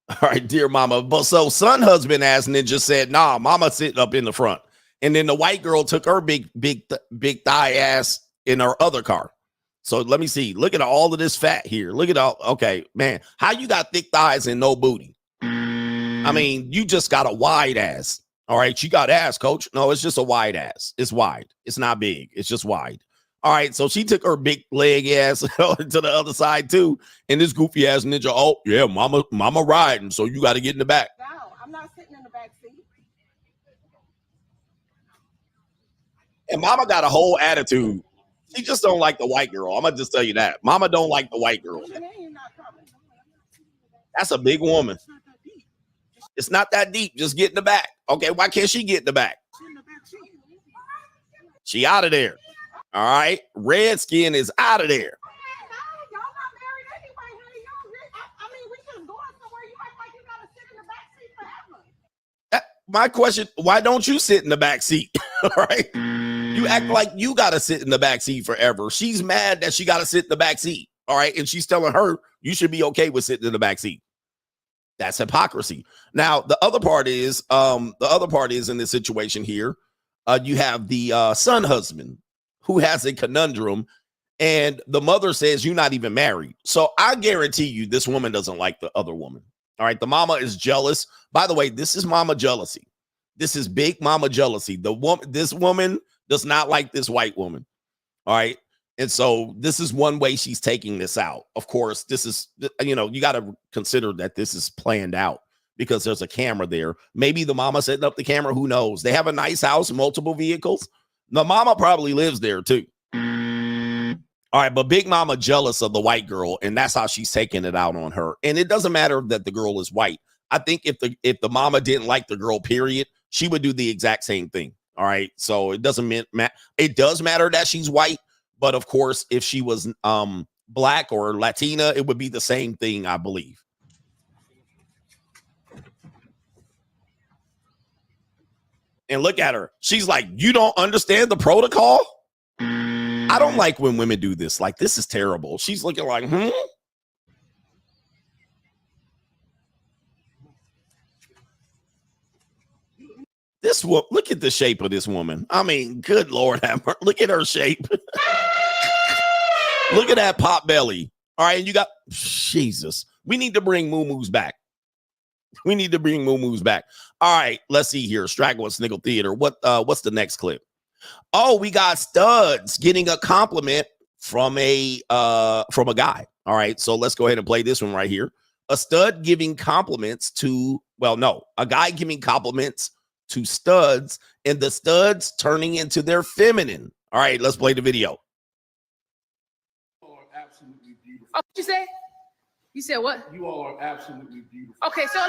All right, dear mama. But so son husband asked and then just said, nah, mama sitting up in the front. And then the white girl took her big thigh ass in her other car. So let me see. Look at all of this fat here. Look at all. Okay, man, how you got thick thighs and no booty? I mean, you just got a wide ass. All right, you got ass, coach. No, it's just a wide ass. It's wide. It's not big. It's just wide. All right, so she took her big leg ass to the other side too. And this goofy ass ninja, oh yeah, mama riding. So you got to get in the back. No, I'm not sitting in the back seat. And mama got a whole attitude. She just don't like the white girl. I'm gonna just tell you that. Mama don't like the white girl. That's a big woman. It's not that deep. Just get in the back. Okay, why can't she get in the back? She out of there. All right. Redskin is out of there. My question, why don't you sit in the back seat? All right. You act like you got to sit in the back seat forever. She's mad that she got to sit in the back seat. All right. And she's telling her you should be okay with sitting in the back seat. That's hypocrisy. Now, the other part is in this situation here, you have the son husband who has a conundrum, and the mother says you're not even married. So I guarantee you this woman doesn't like the other woman. All right. The mama is jealous. By the way, this is mama jealousy. This is big mama jealousy. This woman does not like this white woman. All right. And so this is one way she's taking this out. Of course, this is, you got to consider that this is planned out because there's a camera there. Maybe the mama setting up the camera. Who knows? They have a nice house, multiple vehicles. The mama probably lives there too. All right. But big mama jealous of the white girl. And that's how she's taking it out on her. And it doesn't matter that the girl is white. I think if the mama didn't like the girl, period, she would do the exact same thing. All right. So it doesn't matter. It does matter that she's white, but of course, if she was black or Latina, it would be the same thing, I believe. And look at her. She's like, you don't understand the protocol? I don't like when women do this. Like, this is terrible. She's looking like, This look at the shape of this woman. I mean, good Lord, look at her shape. Look at that pop belly. All right, and you got Jesus. We need to bring moo-moos back. We need to bring moo-moos back. All right, let's see here. Straggle and Sniggle Theater. What's the next clip? Oh, we got studs getting a compliment from a guy. All right, so let's go ahead and play this one right here. A stud giving compliments to, a guy giving compliments to studs, and the studs turning into their feminine. All right, let's play the video. Absolutely beautiful. Oh, what you say? You said what? You all are absolutely beautiful. Okay, so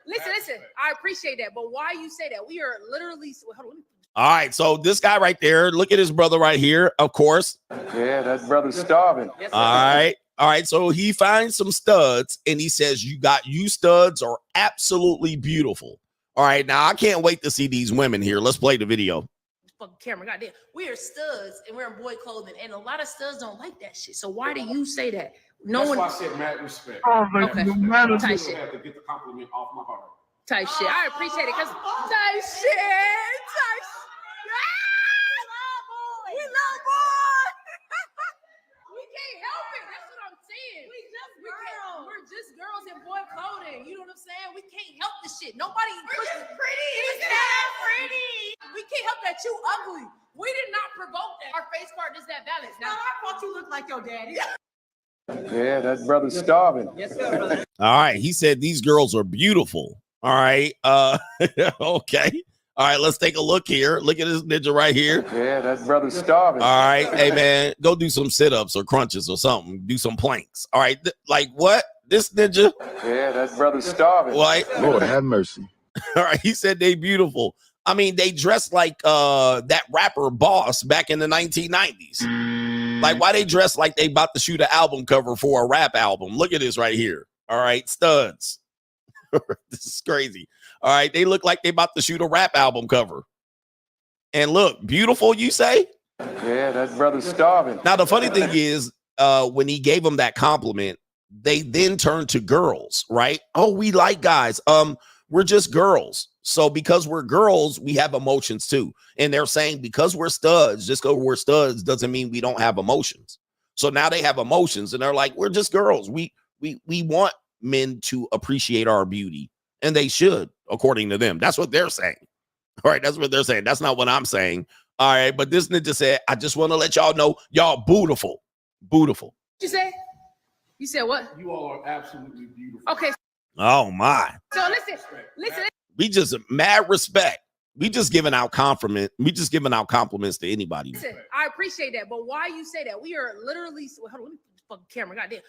listen. I appreciate that, but why you say that? We are literally. Hold on. All right, so this guy right there, look at his brother right here, of course. Yeah, that brother's starving. Yes, All right. So he finds some studs, and he says, you studs are absolutely beautiful. All right, now I can't wait to see these women here. Let's play the video. Fucking camera, goddamn. We are studs and wearing boy clothing, and a lot of studs don't like that shit. So why do you say that? That's why I said mad respect. Okay. Type shit. Have to get the compliment off my heart. Type shit. I appreciate it because type shit. We love boys. We can't help it. That's what I'm saying. We're just girls in boy clothing. You know what I'm saying? We can't help the shit. Nobody. We're just pretty. It's not pretty. We can't help that you ugly. We did not provoke that. Our face card is that balance. Now I thought you looked like your daddy. Yeah, that brother's starving. Yes, sir, brother. All right, he said these girls are beautiful. All right, okay. All right, let's take a look here. Look at this ninja right here. Yeah, that brother's starving. All right, hey man, go do some sit-ups or crunches or something. Do some planks. All right, like what? This ninja? Yeah, that brother's starving. What? Lord have mercy. All right, he said they beautiful. I mean, they dress like that rapper Boss back in the 1990s. Like, why they dress like they about to shoot an album cover for a rap album? Look at this right here. All right, studs. This is crazy. All right, they look like they about to shoot a rap album cover. And look, beautiful, you say? Yeah, that brother's starving. Now, the funny thing is, when he gave them that compliment, they then turned to girls, right? Oh, we like guys. We're just girls. So because we're girls, we have emotions too. And they're saying because we're studs, just because we're studs doesn't mean we don't have emotions. So now they have emotions and they're like, we're just girls. We want men to appreciate our beauty, and they should, according to them. That's what they're saying. All right, that's what they're saying. That's not what I'm saying. All right, but this ninja said, I just want to let y'all know y'all beautiful. Beautiful. What you say? You said what? You all are absolutely beautiful. Okay. Oh my. So listen. We just mad respect. We just giving out compliments to anybody. Listen, I appreciate that, but why you say that? We are literally. Hold on, let me fucking camera. Goddamn.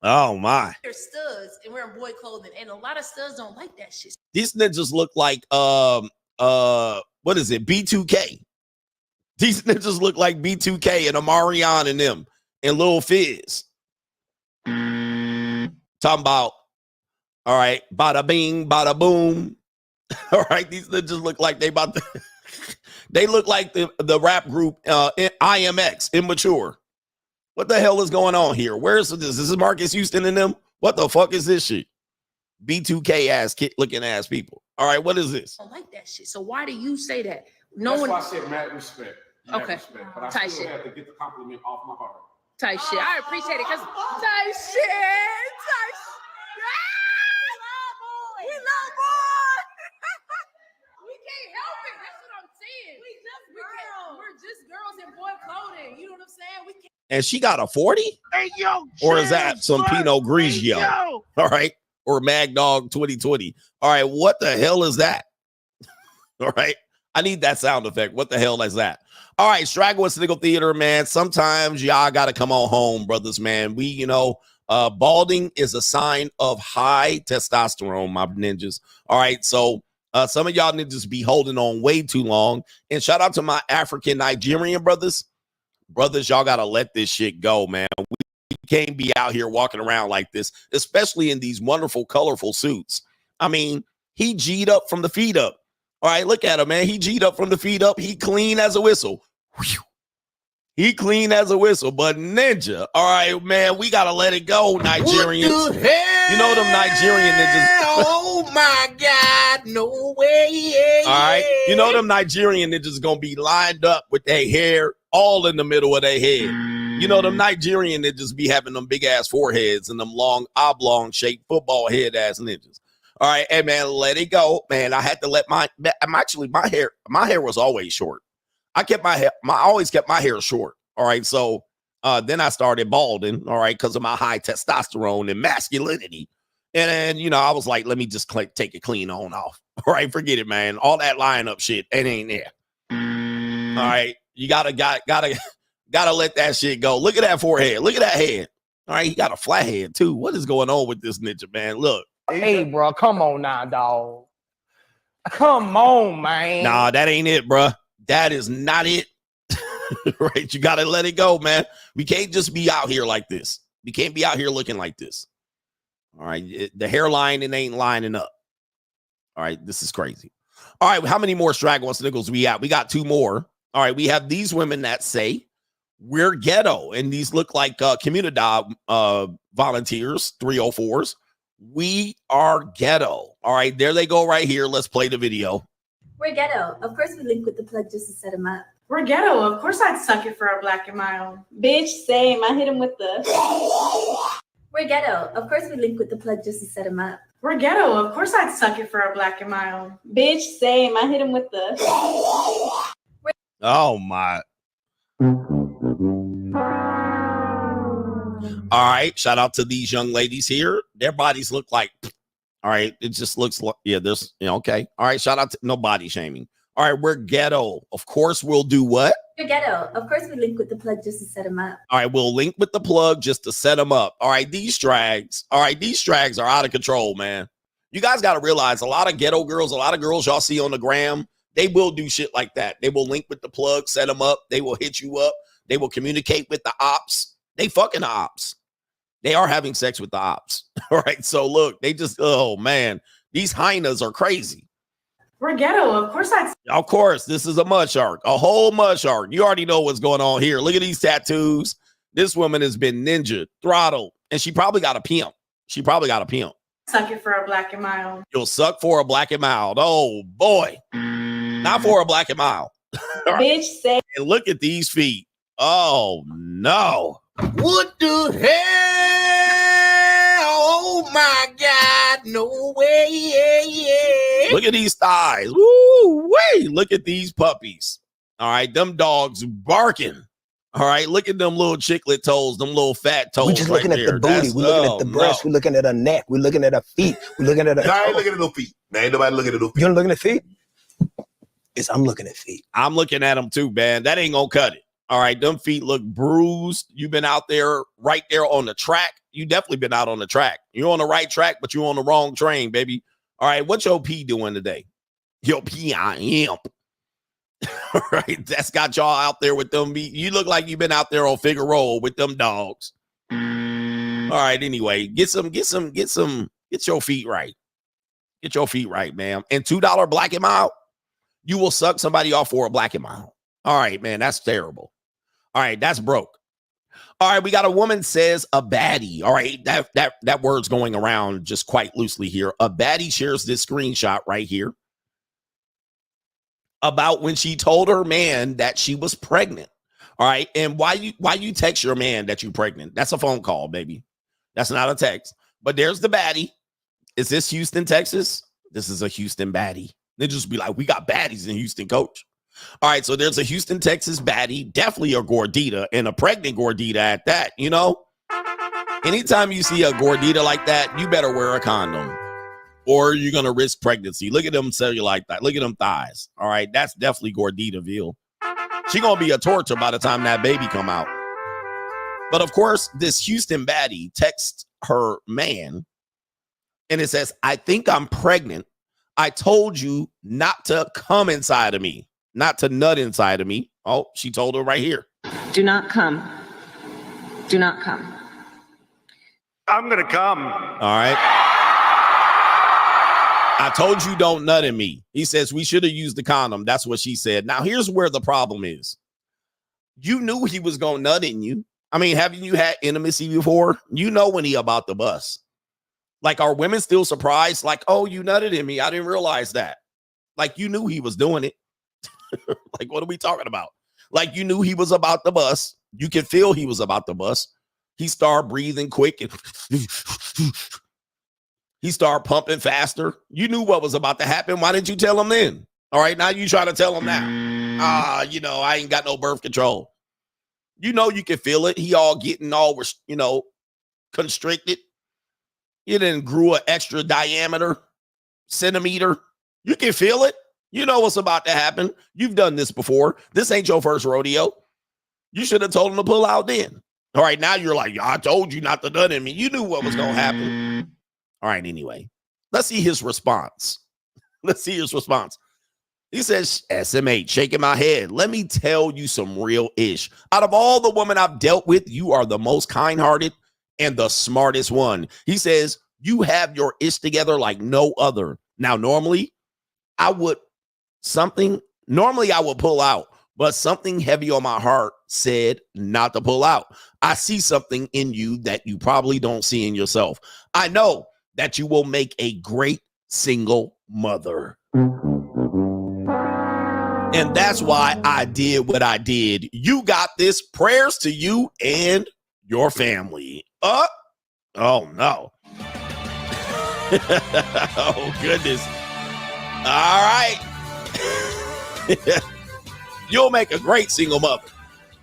Oh my. We're studs and wearing boy clothing, and a lot of studs don't like that shit. These ninjas look like what is it? B2K. These ninjas look like B2K and Amarion and them and Lil Fizz. Talking about, all right, bada bing, bada boom. All right, these ninjas look like they about to, they look like the rap group IMX, Immature. What the hell is going on here? Where's this? This is Marcus Houston and them? What the fuck is this shit? B2K ass looking ass people. All right, what is this? I don't like that shit. So why do you say that? That's why I said mad respect. Okay. Respect, but I Type still shit. have to get the compliment off my heart. Type shit. I appreciate it because type shit. We love boys. We can't help it. That's what I'm saying. We're just girls in boy clothing. You know what I'm saying? We can't. And she got a 40? Hey, yo. Or is that some Pinot Grigio? All right. Or Mag Dog 2020. All right. What the hell is that? All right. I need that sound effect. What the hell is that? All right. Straggle and Sniggle Theater, man. Sometimes y'all got to come on home, brothers, man. We, Balding is a sign of high testosterone, my ninjas. All right, so some of y'all ninjas be holding on way too long. And shout out to my African Nigerian brothers. Brothers, y'all got to let this shit go, man. We can't be out here walking around like this, especially in these wonderful, colorful suits. I mean, he G'd up from the feet up. All right, look at him, man. He G'd up from the feet up. He clean as a whistle. Whew. He clean as a whistle, but ninja. All right, man, we got to let it go, Nigerians. What the hell? You know them Nigerian ninjas. Oh, my God. No way. All right. You know them Nigerian ninjas going to be lined up with their hair all in the middle of their head. You know them Nigerian ninjas be having them big-ass foreheads and them long, oblong-shaped football head-ass ninjas. All right, hey, man, let it go. Man, I had to let my hair was always short. I always kept my hair short. All right. So then I started balding. All right. Because of my high testosterone and masculinity. And then, you know, I was like, let me just take it clean on off. All right. Forget it, man. All that lying up shit. It ain't there. All right. You gotta let that shit go. Look at that forehead. Look at that head. All right. He got a flat head too. What is going on with this ninja, man? Look. Hey, bro. Come on now, dog. Come on, man. Nah, that ain't it, bro. That is not it. Right? You got to let it go, man. We can't just be out here like this. We can't be out here looking like this. All right. The hairline, it ain't lining up. All right. This is crazy. All right. How many more Straggle and Sniggles we got? We got 2 more. All right. We have these women that say we're ghetto. And these look like community volunteers, 304s. We are ghetto. All right. There they go right here. Let's play the video. We're ghetto. Of course we link with the plug just to set him up. We're ghetto. Of course I'd suck it for a black and mild. Bitch, same. I hit him with the... We're ghetto. Of course we link with the plug just to set him up. We're ghetto. Of course I'd suck it for a black and mild. Bitch, same. I hit him with the... Oh, my. All right. Shout out to these young ladies here. Their bodies look like... All right. It just looks like, yeah, there's, you know, okay. All right. Shout out to no body shaming. All right. We're ghetto. Of course, we'll do what? We're ghetto. Of course, we link with the plug just to set him up. All right. We'll link with the plug just to set them up. All right. These strags. All right. These strags are out of control, man. You guys got to realize a lot of ghetto girls, a lot of girls y'all see on the gram, they will do shit like that. They will link with the plug, set them up. They will hit you up. They will communicate with the ops. They fucking the ops. They are having sex with the ops. All right. So look, they just, oh man, these hyenas are crazy. We're ghetto. Of course, this is a mud shark, a whole mud shark. You already know what's going on here. Look at these tattoos. This woman has been ninja, throttled, and she probably got a pimp. Suck it for a black and mild. You'll suck for a black and mild. Oh boy. Not for a black and mild. Right. Bitch, say. And look at these feet. Oh no. What the hell? Oh my God. No way. Look at these thighs. Woo, wait. Look at these puppies. All right. Them dogs barking. All right. Look at them little chicklet toes, them little fat toes. We're just looking at the booty. We're looking at the breast. We're looking at her neck. We're looking at her feet. We're looking at her. I ain't looking at no feet. Man, ain't nobody looking at no feet. You don't looking at feet? I'm looking at feet. I'm looking at them too, man. That ain't gonna cut it. All right, them feet look bruised. You've been out there, right there on the track. You definitely been out on the track. You're on the right track, but you're on the wrong train, baby. All right, what's your P doing today? Your P, I am. All right, that's got y'all out there with them. You look like you've been out there on Figueroa with them dogs. All right, anyway, get your feet right. Get your feet right, ma'am. And $2 black and mild, you will suck somebody off for a black and mild. All right, man, that's terrible. All right, that's broke. All right, we got a woman says a baddie. All right, that word's going around just quite loosely here. A baddie shares this screenshot right here about when she told her man that she was pregnant. All right, and why you text your man that you're pregnant? That's a phone call, baby. That's not a text. But there's the baddie. Is this Houston, Texas? This is a Houston baddie. They just be like, we got baddies in Houston, coach. All right, so there's a Houston, Texas baddie, definitely a gordita, and a pregnant gordita at that, you know? Anytime you see a gordita like that, you better wear a condom or you're going to risk pregnancy. Look at them cellulite thighs. Look at them thighs. All right, that's definitely gorditaville. She going to be a torture by the time that baby come out. But of course, this Houston baddie texts her man and it says, I think I'm pregnant. I told you not to come inside of me, not to nut inside of me. Oh, she told her right here. Do not come. Do not come. I'm going to come. All right. I told you don't nut in me. He says we should have used the condom. That's what she said. Now, here's where the problem is. You knew he was going to nut in you. I mean, haven't you had intimacy before? You know when he about to bust. Like, are women still surprised? Like, oh, you nutted in me. I didn't realize that. Like, you knew he was doing it. Like, what are we talking about? Like, you knew he was about to bust. You could feel he was about to bust. He started breathing quick and he started pumping faster. You knew what was about to happen. Why didn't you tell him then? All right, now you try to tell him now. You know, I ain't got no birth control. You know, you can feel it. He all getting all, you know, constricted. You didn't grew an extra diameter, centimeter. You can feel it. You know what's about to happen. You've done this before. This ain't your first rodeo. You should have told him to pull out then. All right, now you're like, I told you not to nut in me. You knew what was going to happen. All right, anyway, let's see his response. Let's see his response. He says, SMH, shaking my head. Let me tell you some real ish. Out of all the women I've dealt with, you are the most kind-hearted and the smartest one. He says, you have your ish together like no other. Now, normally I would pull out, but something heavy on my heart said not to pull out. I see something in you that you probably don't see in yourself. I know that you will make a great single mother. And that's why I did what I did. You got this. Prayers to you and your family. Oh, no. Oh, goodness. All right. You'll make a great single mother.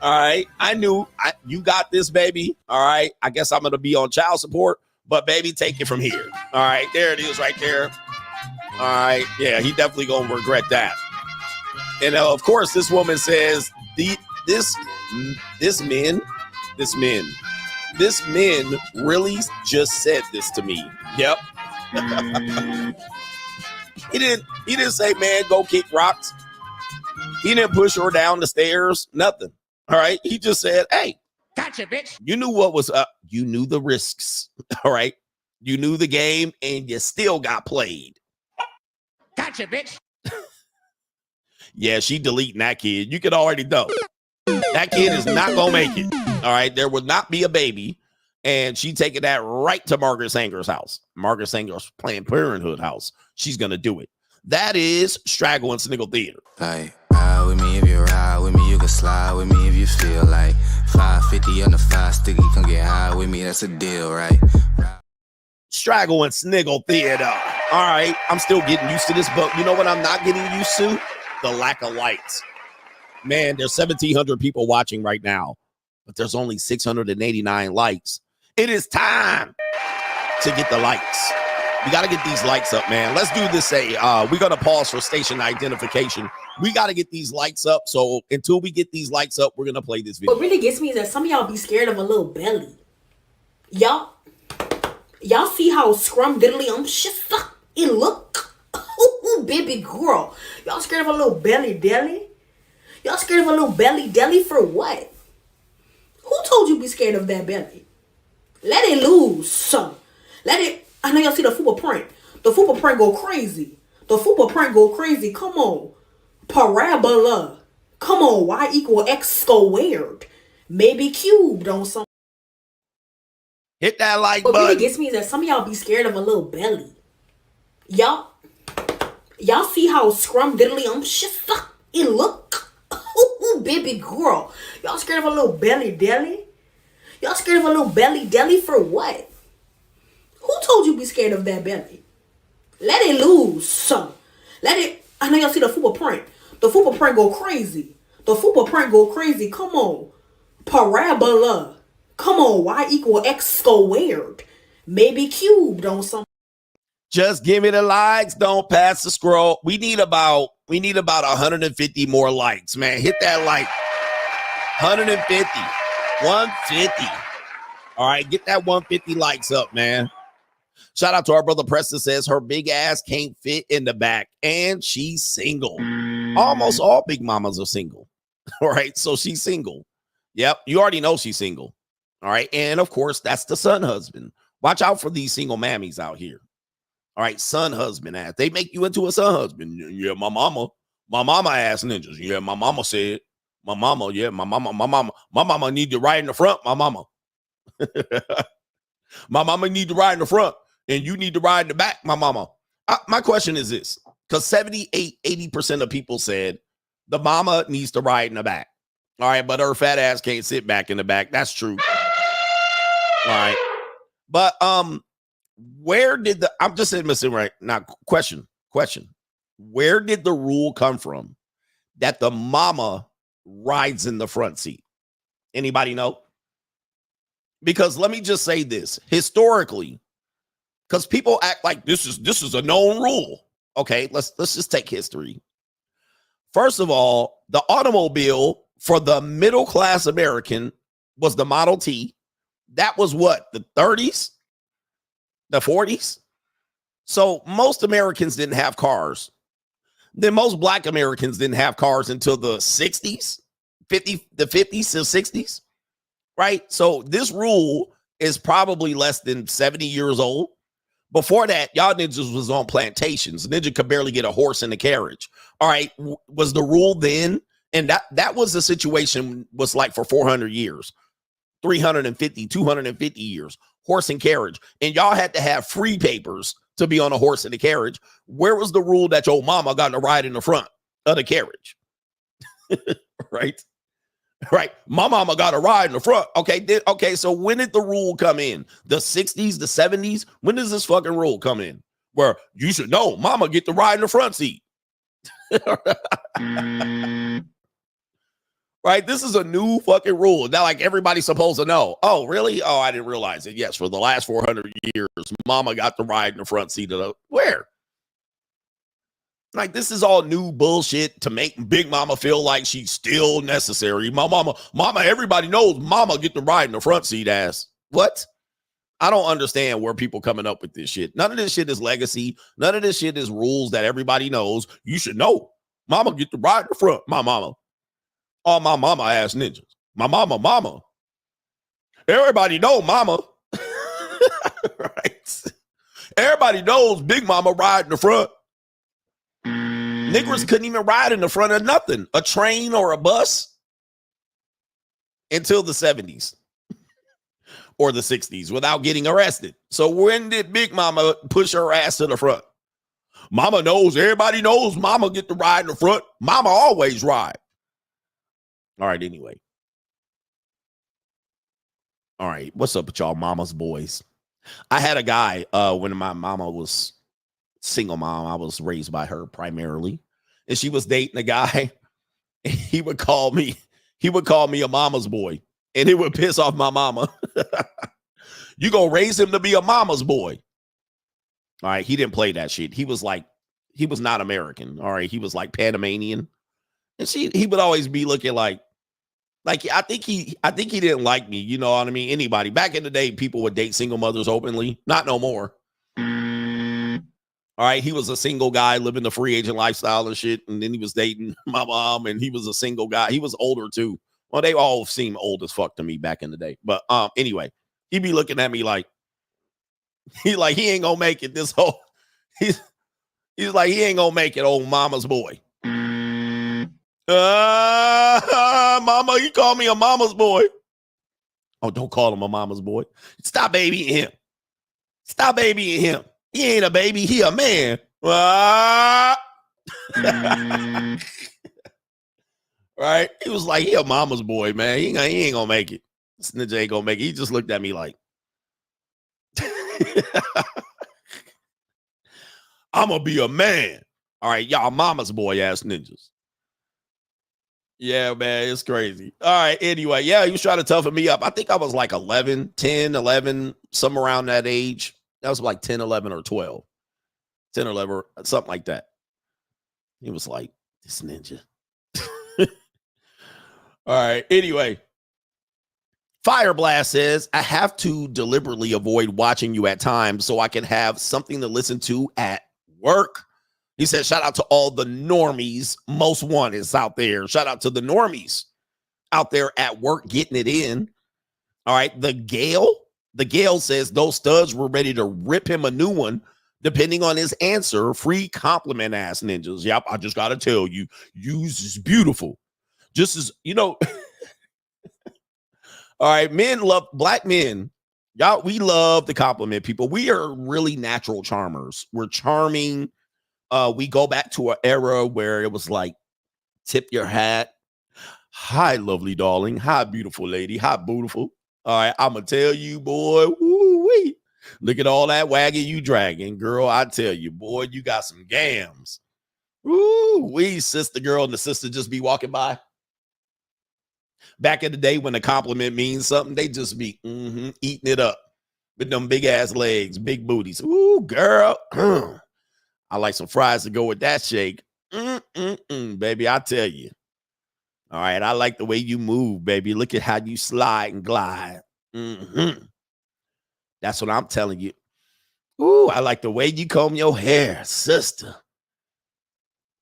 All right. I knew you got this, baby. All right. I guess I'm going to be on child support, but baby, take it from here. All right. There it is right there. All right. Yeah, he definitely going to regret that. And of course, this woman says, this men really just said this to me. Yep. He didn't say, man, go kick rocks. He didn't push her down the stairs. Nothing. All right. He just said, hey, gotcha, bitch. You knew what was up. You knew the risks. All right. You knew the game and you still got played. Gotcha, bitch. Yeah, she deleting that kid. You can already know. That kid is not going to make it. All right. There will not be a baby. And she taking that right to Margaret Sanger's house. Margaret Sanger's Planned Parenthood house. She's going to do it. That is Straggle and Sniggle Theater. Like, ride with me if you ride with me. You can slide with me if you feel like 550 on the 5 sticky. Come get high with me. That's a deal, right? Straggle and Sniggle Theater. All right. I'm still getting used to this, but you know what I'm not getting used to? The lack of likes. Man, there's 1,700 people watching right now, but there's only 689 likes. It is time to get the likes. We got to get these likes up, man. Let's do this. We're going to pause for station identification. We got to get these likes up. So until we get these likes up, we're going to play this video. What really gets me is that some of y'all be scared of a little belly. Y'all see how scrum diddly Sista it look? Ooh, baby girl. Y'all scared of a little belly deli? Y'all scared of a little belly deli for what? Who told you be scared of that belly? Let it loose. Let it. I know y'all see the fupa print. The fupa print go crazy. The fupa print go crazy. Come on. Parabola. Come on. Y equal X squared. Maybe cubed on some. Hit that like button. What really gets me is that some of y'all be scared of a little belly. Y'all see how scrum diddly Sista it look? Ooh, baby girl. Y'all scared of a little belly deli? Y'all scared of a little belly deli for what? Who told you be scared of that belly? Let it loose. Let it. I know y'all see the fupa print. The fupa print go crazy. The fupa print go crazy. Come on. Parabola. Come on. Y equal X squared. Maybe cubed on some. Just give me the likes. Don't pass the scroll. We need about 150 more likes, man. Hit that like. 150. 150. All right, get that 150 likes up, man. Shout out to our brother Preston says her big ass can't fit in the back and she's single. Almost all big mamas are single. All right, so she's single. Yep, you already know she's single. All right, and of course, that's the son husband. Watch out for these single mammies out here. All right, son husband ass. They make you into a son husband. Yeah, my mama ass ninjas. Yeah, my mama said. My mama need to ride in the front. My mama. My mama need to ride in the front, and you need to ride in the back. My mama. My question is this, because 80% of people said the mama needs to ride in the back. All right, but her fat ass can't sit back in the back. That's true. All right, but where did the I'm just saying right now? Question. Where did the rule come from that the mama rides in the front seat? Anybody know? Because let me just say this historically, because people act like this is a known rule. Okay, let's just take history. First of all, the automobile for the middle class American was the Model T. That was what, the 30s, the 40s. So most Americans didn't have cars. Then most Black Americans didn't have cars until the 60s, the 50s to 60s. Right? So this rule is probably less than 70 years old. Before that, y'all ninjas was on plantations. Ninja could barely get a horse in the carriage. All right. Was the rule then? And that was the situation was like for 400 years, 350, 250 years, horse and carriage. And y'all had to have free papers to be on a horse and a carriage. Where was the rule that your mama got to ride in the front of the carriage? Right? Right. My mama got a ride in the front. Okay. So when did the rule come in? The 60s, the 70s? When does this fucking rule come in? Where you should know mama get to ride in the front seat. Right. This is a new fucking rule. Now, like everybody's supposed to know. Oh, really? Oh, I didn't realize it. Yes. For the last 400 years, mama got to ride in the front seat of the where? Like, this is all new bullshit to make Big Mama feel like she's still necessary. My mama, everybody knows mama get to ride in the front seat ass. What? I don't understand where people coming up with this shit. None of this shit is legacy. None of this shit is rules that everybody knows. You should know. Mama get to ride in the front. My mama. All my mama ass ninjas. My mama. Everybody know mama. Right? Everybody knows Big Mama ride in the front. Niggers couldn't even ride in the front of nothing, a train or a bus, until the 70s or the 60s without getting arrested. So when did Big Mama push her ass to the front? Mama knows, everybody knows mama get to ride in the front. Mama always ride. All right, anyway. All right, what's up with y'all mama's boys? I had a guy when my mama was single mom. I was raised by her primarily, and she was dating a guy. And he would call me a mama's boy, and it would piss off my mama. You gonna raise him to be a mama's boy? All right, he didn't play that shit. He was not American. All right, he was like Panamanian, and he would always be looking like I think he didn't like me. You know what I mean? Anybody back in the day, people would date single mothers openly. Not no more. All right, he was a single guy living the free agent lifestyle and shit, and then he was dating my mom, and he was a single guy. He was older too. Well, they all seem old as fuck to me back in the day. But anyway, he'd be looking at me like he ain't gonna make it. This whole he's like he ain't gonna make it, old mama's boy. Mama, you call me a mama's boy. Oh, don't call him a mama's boy. Stop babying him. Stop babying him. He ain't a baby. He a man. Right? He was like, he a mama's boy, man. He ain't gonna make it. This ninja ain't gonna make it. He just looked at me like, I'm gonna be a man. All right, y'all mama's boy ass ninjas. Yeah, man, it's crazy. All right, anyway, yeah, he was trying to toughen me up. I think I was like 10, 11, somewhere around that age. That was like 10, 11, or 12. 10, 11, something like that. He was like, this ninja. All right, anyway. Fireblast says, I have to deliberately avoid watching you at times so I can have something to listen to at work. He said, shout out to all the normies, most wanted out there. Shout out to the normies out there at work getting it in. All right. The Gale says those studs were ready to rip him a new one depending on his answer. Free compliment ass ninjas. Yep. I just got to tell you, yours is beautiful. Just as, you know, all right. Men love black men. Y'all, we love to compliment people. We are really natural charmers. We're charming. We go back to an era where it was like, tip your hat. Hi, lovely darling. Hi, beautiful lady. Hi, beautiful. All right, I'm going to tell you, boy, woo-wee. Look at all that wagon you dragging. Girl, I tell you, boy, you got some gams. Woo-wee, sister girl and the sister just be walking by. Back in the day when a compliment means something, they just be eating it up with them big-ass legs, big booties. Ooh, girl. I like some fries to go with that shake. Baby, I tell you. All right, I like the way you move, baby. Look at how you slide and glide. That's what I'm telling you. Ooh, I like the way you comb your hair, sister.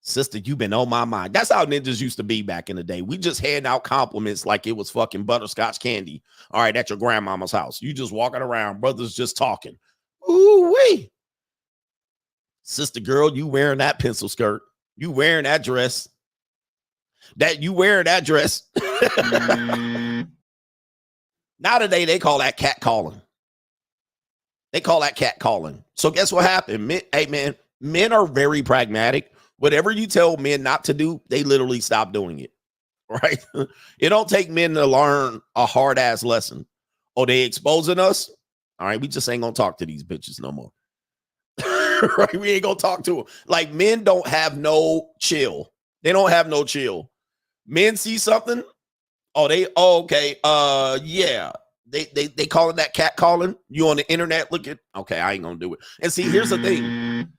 Sister, you've been on my mind. That's how ninjas used to be back in the day. We just hand out compliments like it was fucking butterscotch candy. All right, at your grandmama's house. You just walking around, brothers just talking. Ooh-wee. Sister girl, you wearing that pencil skirt. You wearing that dress. You wearing that dress. Now today, they call that cat calling. They call that cat calling. So guess what happened? Men are very pragmatic. Whatever you tell men not to do, they literally stop doing it. Right? It don't take men to learn a hard-ass lesson. Oh, they exposing us? All right, we just ain't going to talk to these bitches no more. Right? We ain't going to talk to them. Like, men don't have no chill. They don't have no chill. Men see something. Okay. Yeah. They calling that cat calling. You on the internet looking. Okay, I ain't gonna do it. And see, here's the thing.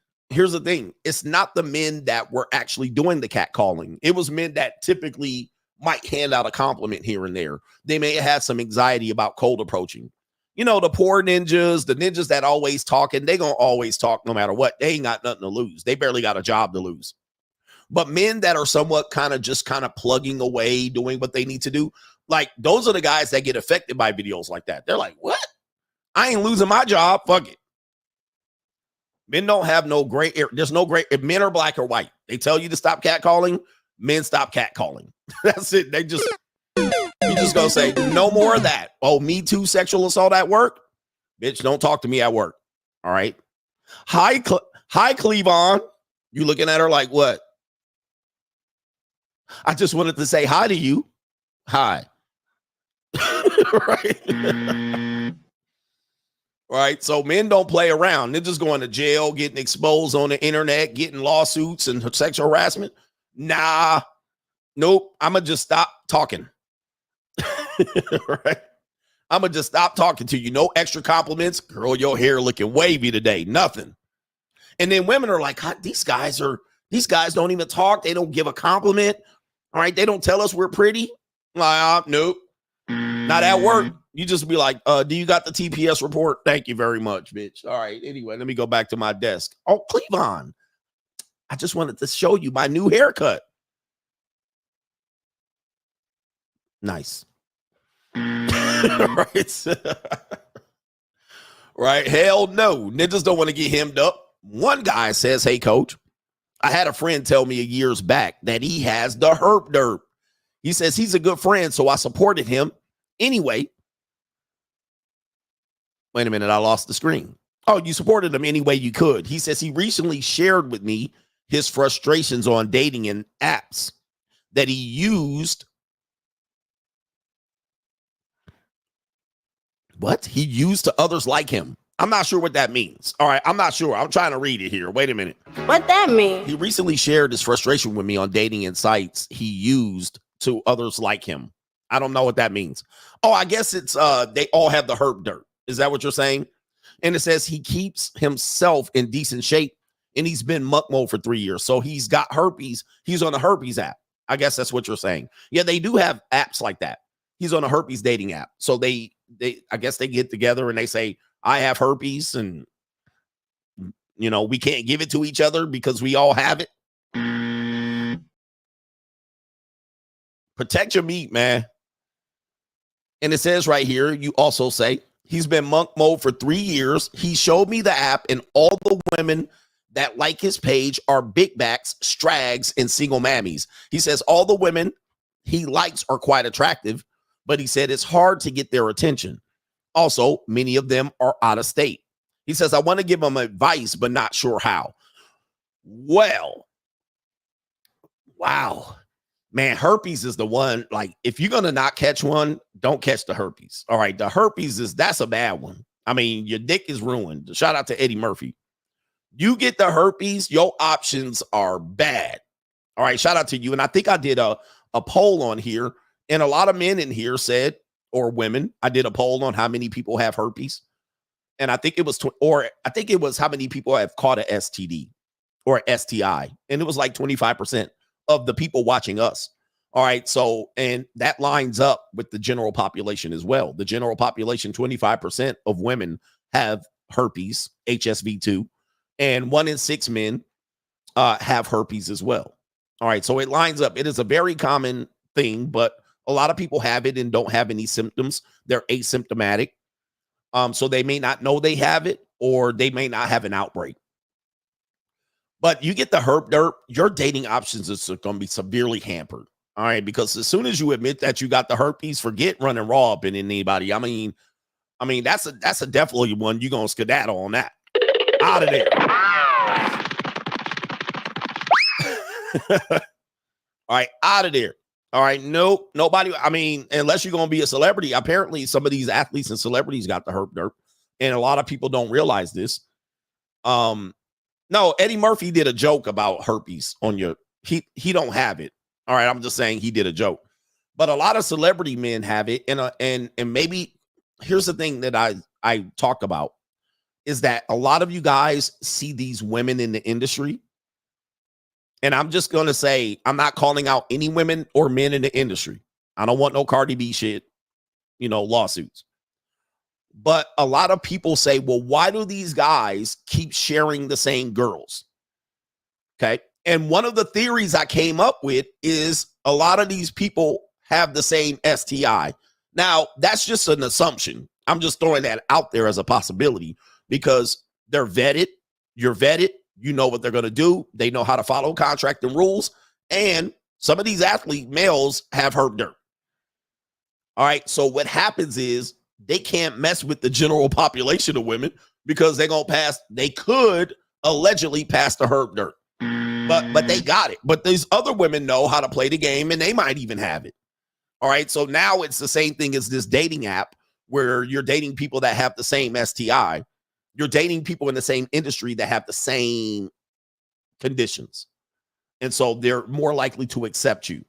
It's not the men that were actually doing the cat calling. It was men that typically might hand out a compliment here and there. They may have had some anxiety about cold approaching. You know, the poor ninjas, the ninjas that always talking, they gonna always talk no matter what. They ain't got nothing to lose. They barely got a job to lose. But men that are somewhat kind of plugging away, doing what they need to do, like those are the guys that get affected by videos like that. They're like, what? I ain't losing my job. Fuck it. Men don't have no gray area. There's no gray. If men are black or white, they tell you to stop catcalling. Men stop catcalling. That's it. You just gonna say no more of that. Oh, Me Too sexual assault at work? Bitch, don't talk to me at work. All right. Hi, Cleavon. You looking at her like what? I just wanted to say hi to you. Hi. Right. Right. So men don't play around. They're just going to jail, getting exposed on the internet, getting lawsuits and sexual harassment. Nah. Nope. I'm going to just stop talking. Right. I'm going to just stop talking to you. No extra compliments. Girl, your hair looking wavy today. Nothing. And then women are like, these guys don't even talk. They don't give a compliment. All right. They don't tell us we're pretty. Like, nope. Not at work. You just be like, do you got the TPS report? Thank you very much, bitch. All right. Anyway, let me go back to my desk. Oh, Cleavon. I just wanted to show you my new haircut. Nice. Right. Right. Hell no. Ninjas don't want to get hemmed up. One guy says, hey, coach, I had a friend tell me years back that he has the Herp-Derp. He says he's a good friend, so I supported him. Anyway, wait a minute, I lost the screen. Oh, you supported him any way you could. He says he recently shared with me his frustrations on dating and apps that he used. What? He used to others like him. I'm not sure what that means. All right, I'm not sure. I'm trying to read it here. Wait a minute. What that mean? He recently shared his frustration with me on dating and sites he used to others like him. I don't know what that means. Oh, I guess it's they all have the Herp-Derp. Is that what you're saying? And it says he keeps himself in decent shape and he's been muck mode for 3 years. So he's got herpes. He's on the herpes app. I guess that's what you're saying. Yeah, they do have apps like that. He's on a herpes dating app. So I guess they get together and they say, I have herpes and, you know, we can't give it to each other because we all have it. Protect your meat, man. And it says right here, you also say, he's been monk mode for 3 years. He showed me the app, and all the women that like his page are big backs, strags, and single mammies. He says all the women he likes are quite attractive, but he said it's hard to get their attention. Also, many of them are out of state. He says, I want to give them advice, but not sure how. Well, wow. Man, herpes is the one, like, if you're going to not catch one, don't catch the herpes. All right, the herpes that's a bad one. I mean, your dick is ruined. Shout out to Eddie Murphy. You get the herpes, your options are bad. All right, shout out to you. And I think I did a poll on here, and a lot of men in here said, or women, I did a poll on how many people have herpes. And I think it was, how many people have caught a STD or STI. And it was like 25% of the people watching us. All right. So, and that lines up with the general population as well. The general population, 25% of women have herpes, HSV2, and 1 in 6 men have herpes as well. All right. So it lines up. It is a very common thing, but a lot of people have it and don't have any symptoms. They're asymptomatic. So they may not know they have it, or they may not have an outbreak. But you get the Herp-Derp, your dating options are going to be severely hampered. All right, because as soon as you admit that you got the herpes, forget running raw up in anybody. I mean, that's a definitely one you're going to skedaddle on that. Out of there. All right, out of there. All right, nope, nobody. I mean, unless you're going to be a celebrity. Apparently, some of these athletes and celebrities got the Herp-Derp, and a lot of people don't realize this. No, Eddie Murphy did a joke about herpes on your. He don't have it. All right, I'm just saying he did a joke, but a lot of celebrity men have it, and maybe here's the thing that I talk about is that a lot of you guys see these women in the industry. And I'm just going to say, I'm not calling out any women or men in the industry. I don't want no Cardi B shit, lawsuits. But a lot of people say, well, why do these guys keep sharing the same girls? Okay. And one of the theories I came up with is a lot of these people have the same STI. Now, that's just an assumption. I'm just throwing that out there as a possibility because they're vetted. You're vetted. You know what they're going to do. They know how to follow contract and rules. And some of these athlete males have Herp-Derp. All right. So what happens is they can't mess with the general population of women because they're going to pass. They could allegedly pass the Herp-Derp, but they got it. But these other women know how to play the game and they might even have it. All right. So now it's the same thing as this dating app where you're dating people that have the same STI. You're dating people in the same industry that have the same conditions. And so they're more likely to accept you.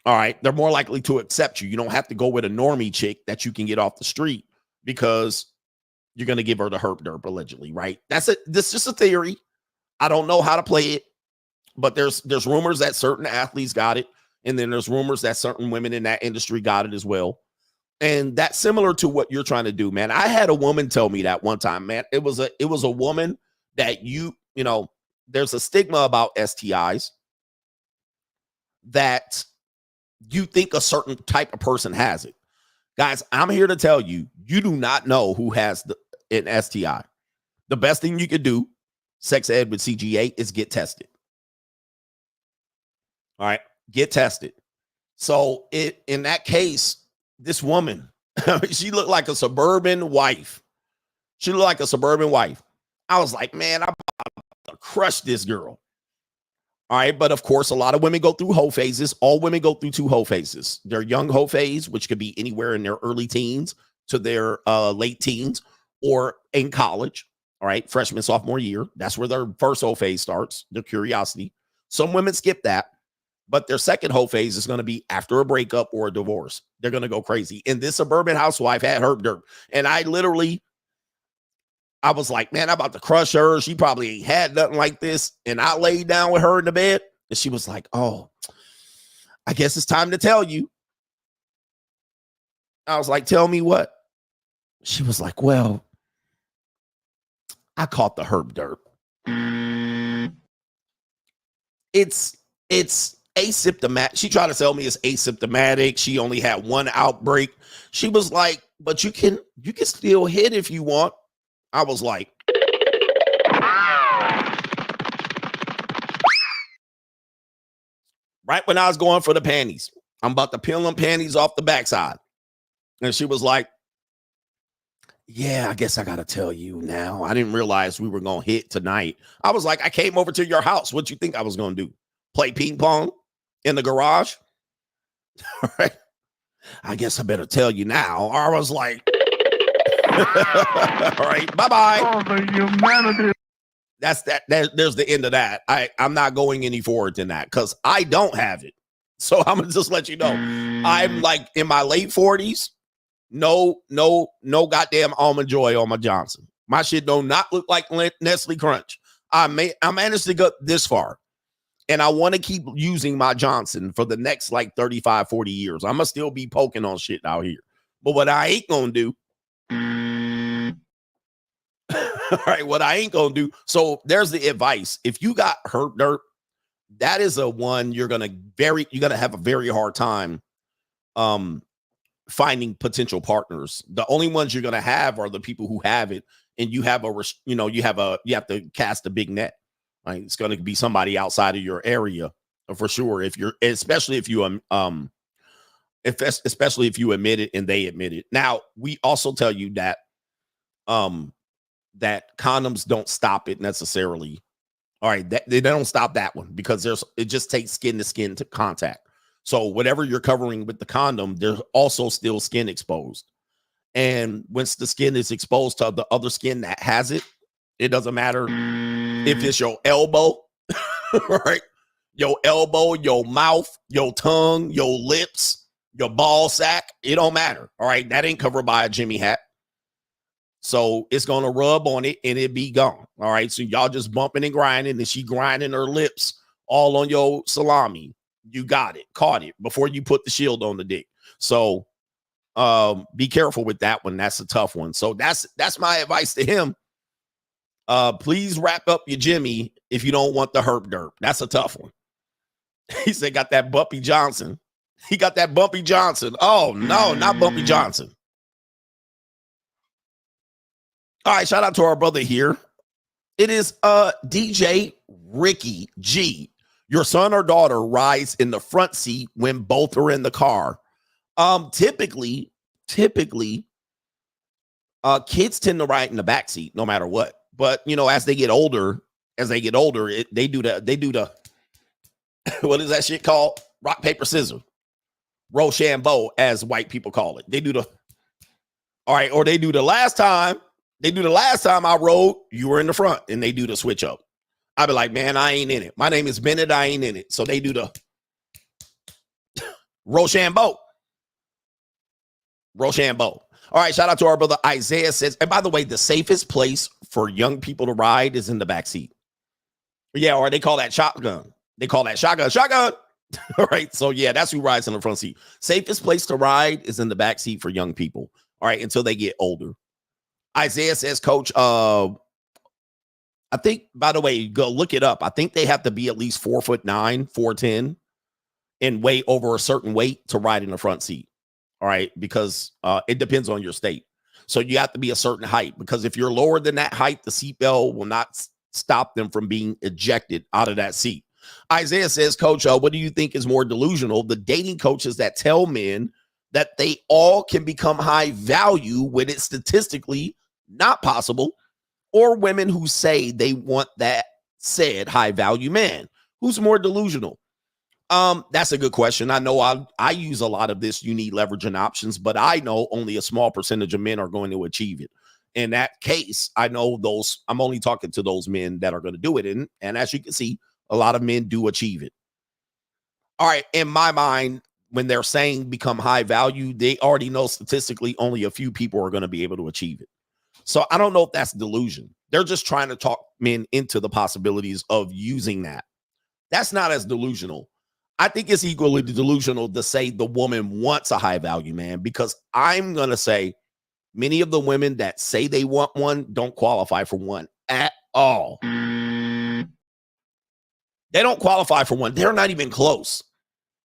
All right. They're more likely to accept you. You don't have to go with a normie chick that you can get off the street because you're going to give her the Herp-Derp allegedly, right? That's it. This is just a theory. I don't know how to play it, but there's rumors that certain athletes got it. And then there's rumors that certain women in that industry got it as well. And that's similar to what you're trying to do, man. I had a woman tell me that one time, man. It was a woman that there's a stigma about STIs that you think a certain type of person has it. Guys, I'm here to tell you, you do not know who has an STI. The best thing you could do, sex ed with CGA, is get tested. All right, get tested. So in that case, this woman, she looked like a suburban wife. She looked like a suburban wife. I was like, man, I'm about to crush this girl. All right. But of course, a lot of women go through hoe phases. All women go through 2 hoe phases. Their young hoe phase, which could be anywhere in their early teens to their late teens or in college. All right. Freshman, sophomore year. That's where their first hoe phase starts, their curiosity. Some women skip that. But their second hoe phase is going to be after a breakup or a divorce. They're going to go crazy. And this suburban housewife had Herp-Derp. And I was like, man, I'm about to crush her. She probably ain't had nothing like this. And I laid down with her in the bed. And she was like, oh, I guess it's time to tell you. I was like, tell me what? She was like, well, I caught the Herp-Derp. It's asymptomatic. She tried to tell me it's asymptomatic. She only had one outbreak. She was like, but you can still hit if you want. I was like, right when I was going for the panties, I'm about to peel them panties off the backside. And she was like, yeah, I guess I got to tell you now. I didn't realize we were going to hit tonight. I was like, I came over to your house. What you think I was going to do? Play ping pong in the garage? All right. I guess I better tell you now. I was like, all right, bye-bye. Oh, the humanity. That's that. There's the end of that. I'm not going any forward than that because I don't have it. So I'm going to just let you know. I'm like in my late 40s. No goddamn Almond Joy on my Johnson. My shit do not look like Nestle Crunch. I managed to get this far. And I want to keep using my Johnson for the next like 35, 40 years. I'm going to still be poking on shit out here. But what I ain't going to do. All right, what I ain't going to do. So there's the advice. If you got Herp-Derp, that is a one you're going to have a very hard time finding potential partners. The only ones you're going to have are the people who have it. And you have you have to cast a big net. Right? It's going to be somebody outside of your area for sure. Especially if you admit it and they admit it. Now, we also tell you that that condoms don't stop it necessarily. All right, they don't stop that one because it just takes skin to skin to contact. So whatever you're covering with the condom, there's also still skin exposed. And once the skin is exposed to the other skin that has it, it doesn't matter if it's your elbow, right? Your elbow, your mouth, your tongue, your lips, your ball sack. It don't matter. All right. That ain't covered by a Jimmy hat. So it's going to rub on it and it be gone. All right. So y'all just bumping and grinding and she grinding her lips all on your salami. You got it. Caught it before you put the shield on the dick. So be careful with that one. That's a tough one. So that's my advice to him. Please wrap up your Jimmy if you don't want the Herp-Derp. That's a tough one. He said, got that Bumpy Johnson. He got that Bumpy Johnson. Oh, no, not Bumpy Johnson. All right, shout out to our brother here. It is DJ Ricky G. Your son or daughter rides in the front seat when both are in the car. Typically, kids tend to ride in the back seat no matter what. But as they get older, they do the what is that shit called? Rock, paper, scissors. Rochambeau, as white people call it. They do the all right, or they do the last time. They do the last time I rode, you were in the front, and they do the switch up. I'd be like, man, I ain't in it. My name is Bennett, I ain't in it. So they do the Rochambeau. All right, shout out to our brother Isaiah says, and by the way, the safest place for young people to ride is in the back seat. Yeah, or they call that shotgun. They call that shotgun. All right, so yeah, that's who rides in the front seat. Safest place to ride is in the back seat for young people. All right, until they get older. Isaiah says, Coach, I think, by the way, go look it up. I think they have to be at least 4'9", 4'10", and weigh over a certain weight to ride in the front seat. All right, because it depends on your state. So you have to be a certain height, because if you're lower than that height, the seatbelt will not stop them from being ejected out of that seat. Isaiah says, Coach, what do you think is more delusional? The dating coaches that tell men that they all can become high value when it's statistically not possible, or women who say they want that said high value man? Who's more delusional? That's a good question. I know I use a lot of this. You need leverage and options, but I know only a small percentage of men are going to achieve it. In that case, I know I'm only talking to those men that are going to do it. And as you can see, a lot of men do achieve it. All right. In my mind, when they're saying become high value, they already know statistically only a few people are going to be able to achieve it. So I don't know if that's delusion. They're just trying to talk men into the possibilities of using that. That's not as delusional. I think it's equally delusional to say the woman wants a high value man, because I'm going to say many of the women that say they want one don't qualify for one at all. They don't qualify for one. They're not even close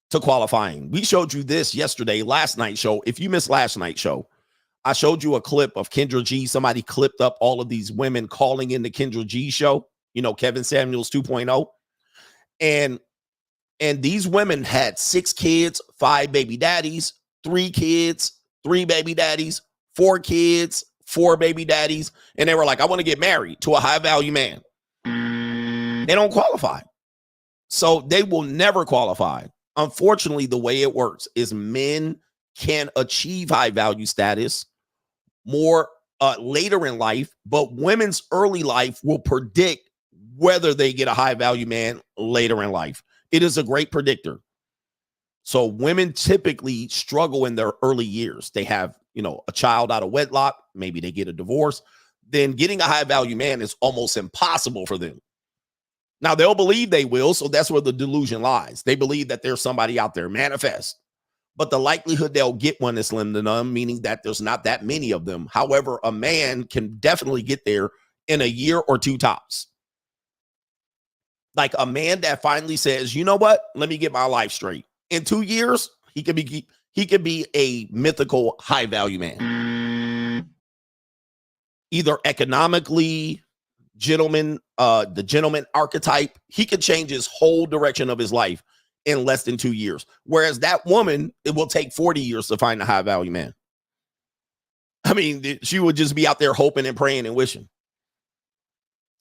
to qualifying. We showed you this yesterday, last night's show. If you missed last night's show, I showed you a clip of Kendra G. Somebody clipped up all of these women calling in the Kendra G show, you know, Kevin Samuels 2.0. And these women had 6 kids, 5 baby daddies, 3 kids, 3 baby daddies, 4 kids, 4 baby daddies. And they were like, I want to get married to a high value man. They don't qualify. So they will never qualify. Unfortunately, the way it works is men can achieve high value status more later in life, but women's early life will predict whether they get a high value man later in life. It is a great predictor. So women typically struggle in their early years. They have, you know, a child out of wedlock. Maybe they get a divorce. Then getting a high value man is almost impossible for them. Now, they'll believe they will, so that's where the delusion lies. They believe that there's somebody out there, manifest. But the likelihood they'll get one is slim to none, meaning that there's not that many of them. However, a man can definitely get there in a year or 2 tops. Like a man that finally says, you know what? Let me get my life straight. In 2 years, he could be a mythical high value man. Either economically, the gentleman archetype, he could change his whole direction of his life in less than 2 years. Whereas that woman, it will take 40 years to find a high value man. I mean, she would just be out there hoping and praying and wishing.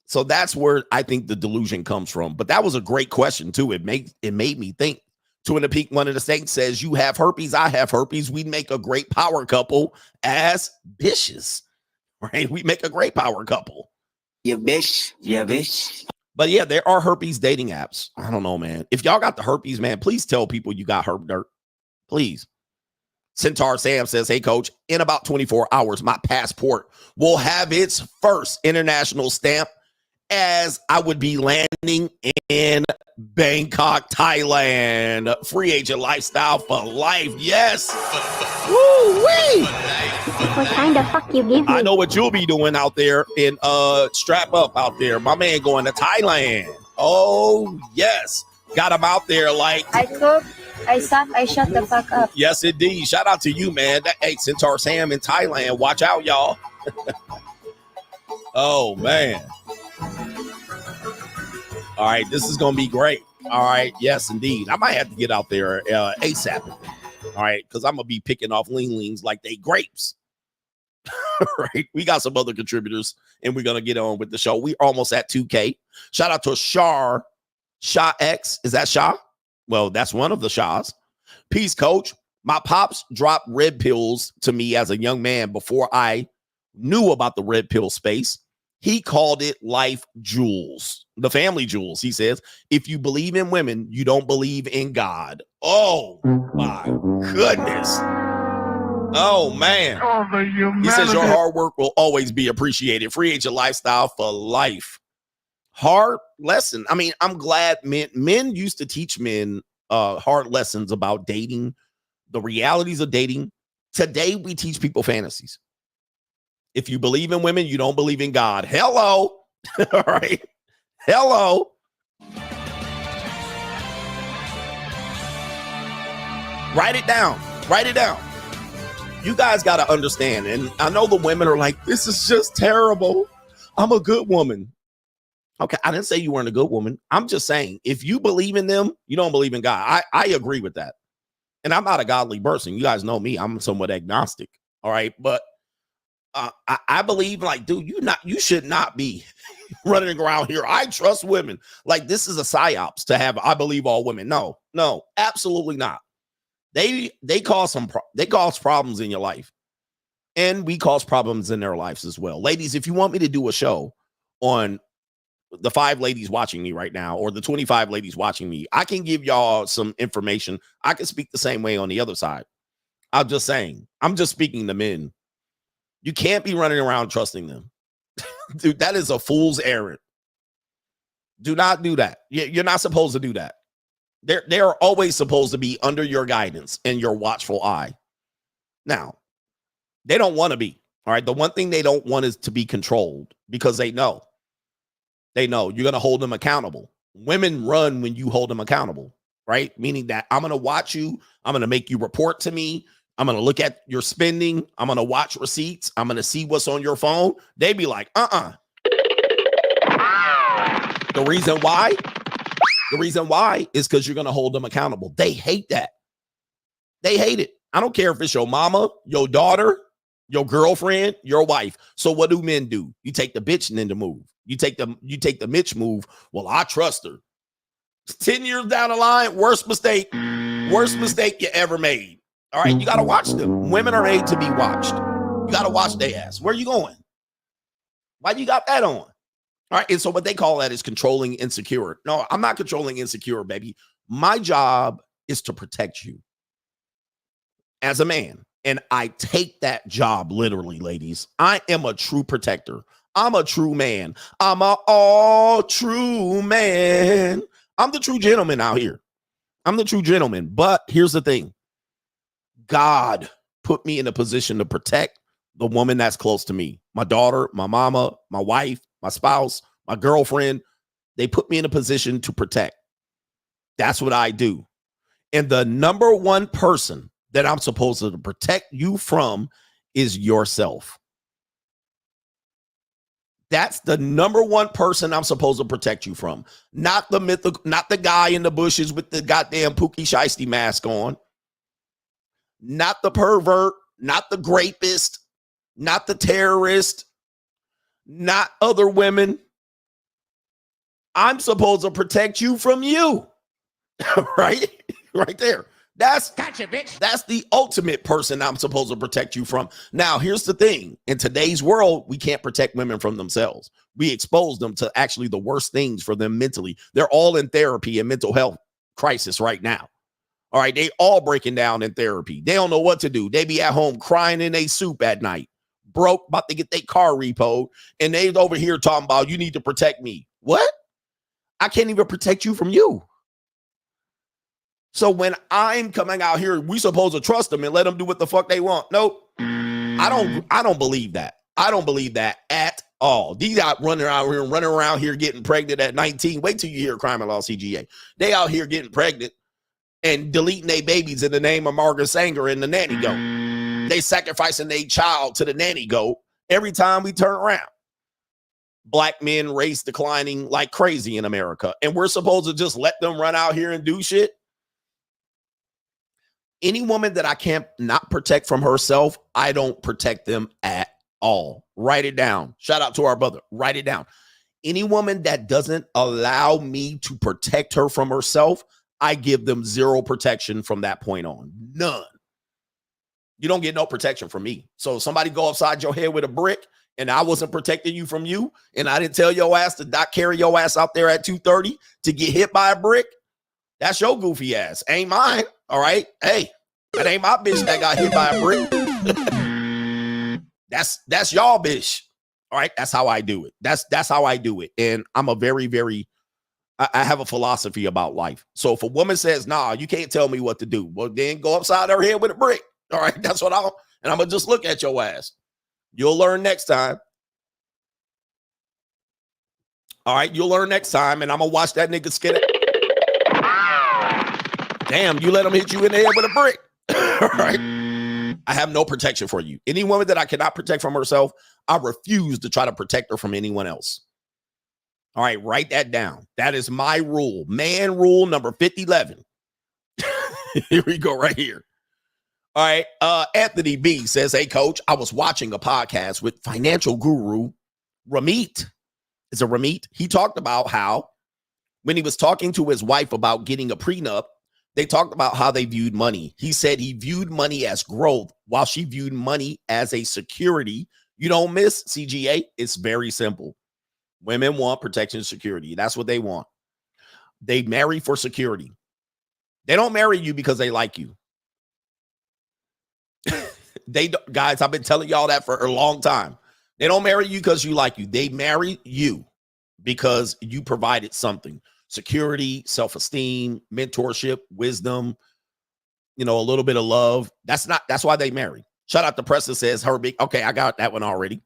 So that's where I think the delusion comes from. But that was a great question too. It made me think. Two in the Peak, one of the Saints says, you have herpes, I have herpes. We'd make a great power couple as bitches, right? We make a great power couple. Yeah, bitch. Yeah, bitch. But yeah, there are herpes dating apps. I don't know, man. If y'all got the herpes, man, please tell people you got Herp-Derp. Please. Centaur Sam says, hey, coach, in about 24 hours, my passport will have its first international stamp, as I would be landing in Bangkok, Thailand. Free agent lifestyle for life. Yes. Woo-wee. What kind of fuck you give me? I know what you'll be doing out there in strap up out there. My man going to Thailand. Oh, yes. Got him out there like. I cook, I suck, I shut the fuck up. Yes, indeed. Shout out to you, man. Hey, Centaur Sam in Thailand. Watch out, y'all. Oh, man. All right, this is going to be great. All right, yes, indeed. I might have to get out there ASAP. All right, because I'm going to be picking off lean-leans like they grapes. Right, we got some other contributors, and we're going to get on with the show. We're almost at 2K. Shout out to Shah X. Is that Shah? Well, that's one of the Shahs. Peace, coach. My pops dropped red pills to me as a young man before I knew about the red pill space. He called it life jewels, the family jewels. He says, if you believe in women, you don't believe in God. Oh, my goodness. Oh, man. He says your hard work will always be appreciated. Free agent lifestyle for life. Hard lesson. I mean, I'm glad men used to teach men hard lessons about dating, the realities of dating. Today, we teach people fantasies. If you believe in women, you don't believe in God. Hello. All right. Hello. Write it down. Write it down. You guys got to understand. And I know the women are like, this is just terrible. I'm a good woman. Okay. I didn't say you weren't a good woman. I'm just saying, if you believe in them, you don't believe in God. I agree with that. And I'm not a godly person. You guys know me. I'm somewhat agnostic. All right. But I believe, like, dude, you should not be running around here. I trust women. Like, this is a psyops to have. I believe all women. No, absolutely not. They cause problems in your life, and we cause problems in their lives as well. Ladies, if you want me to do a show on the 5 ladies watching me right now, or the 25 ladies watching me, I can give y'all some information. I can speak the same way on the other side. I'm just saying. I'm just speaking to men. You can't be running around trusting them. Dude, that is a fool's errand. Do not do that. You're not supposed to do that. They're always supposed to be under your guidance and your watchful eye. Now, they don't want to be. All right. The one thing they don't want is to be controlled, because they know you're going to hold them accountable. Women run when you hold them accountable, right? Meaning that I'm going to watch you. I'm going to make you report to me. I'm going to look at your spending. I'm going to watch receipts. I'm going to see what's on your phone. They be like, The reason why is because you're going to hold them accountable. They hate that. They hate it. I don't care if it's your mama, your daughter, your girlfriend, your wife. So what do men do? You take the bitch and then the move. You take the Mitch move. Well, I trust her. 10 years down the line, worst mistake you ever made. All right, you got to watch them. Women are made to be watched. You got to watch their ass. Where you going? Why you got that on? All right, and so what they call that is controlling insecure. No, I'm not controlling insecure, baby. My job is to protect you as a man. And I take that job literally, ladies. I am a true protector. I'm a true man. I'm a all true man. I'm the true gentleman out here. I'm the true gentleman. But here's the thing. God put me in a position to protect the woman that's close to me. My daughter, my mama, my wife, my spouse, my girlfriend. They put me in a position to protect. That's what I do. And the number one person that I'm supposed to protect you from is yourself. That's the number one person I'm supposed to protect you from. Not the guy in the bushes with the goddamn Pookie Shiesty mask on. Not the pervert, not the rapist, not the terrorist, not other women. I'm supposed to protect you from you. Right? Right there. Gotcha, bitch. That's the ultimate person I'm supposed to protect you from. Now, here's the thing. In today's world, we can't protect women from themselves. We expose them to actually the worst things for them mentally. They're all in therapy and mental health crisis right now. All right, they all breaking down in therapy. They don't know what to do. They be at home crying in a soup at night, broke, about to get their car repoed, and they over here talking about, you need to protect me. What? I can't even protect you from you. So when I'm coming out here, we supposed to trust them and let them do what the fuck they want. Nope. I don't believe that. I don't believe that at all. These out running around here getting pregnant at 19. Wait till you hear crime and law CGA. They out here getting pregnant and deleting their babies in the name of Margaret Sanger and the nanny goat. They sacrificing their child to the nanny goat every time we turn around. Black men race declining like crazy in America. And we're supposed to just let them run out here and do shit. Any woman that I can't not protect from herself, I don't protect them at all. Write it down. Shout out to our brother. Write it down. Any woman that doesn't allow me to protect her from herself, I give them zero protection from that point on. None. You don't get no protection from me. So if somebody go upside your head with a brick and I wasn't protecting you from you, and I didn't tell your ass to not carry your ass out there at 2:30 to get hit by a brick, that's your goofy ass. Ain't mine. All right. Hey, that ain't my bitch that got hit by a brick. That's y'all bitch. All right. That's how I do it. That's how I do it. And I'm a I have a philosophy about life. So if a woman says, nah, you can't tell me what to do, well, then go upside her head with a brick. All right. That's what I'm going to just look at your ass. You'll learn next time. All right. You'll learn next time. And I'm going to watch that nigga skin it. Damn, you let him hit you in the head with a brick. All right. I have no protection for you. Any woman that I cannot protect from herself, I refuse to try to protect her from anyone else. All right, write that down. That is my rule. Man rule number 5011. Here we go right here. All right. Anthony B says, hey, coach, I was watching a podcast with financial guru Ramit. Is it Ramit? He talked about how when he was talking to his wife about getting a prenup, they talked about how they viewed money. He said he viewed money as growth while she viewed money as a security. You don't miss CGA. It's very simple. Women want protection and security. That's what they want. They marry for security. They don't marry you because they like you. Guys, I've been telling y'all that for a long time. They don't marry you because you like you. They marry you because you provided something. security, self-esteem, mentorship, wisdom, you know, a little bit of love. That's why they marry. Shout out to Preston says her big. Okay, I got that one already.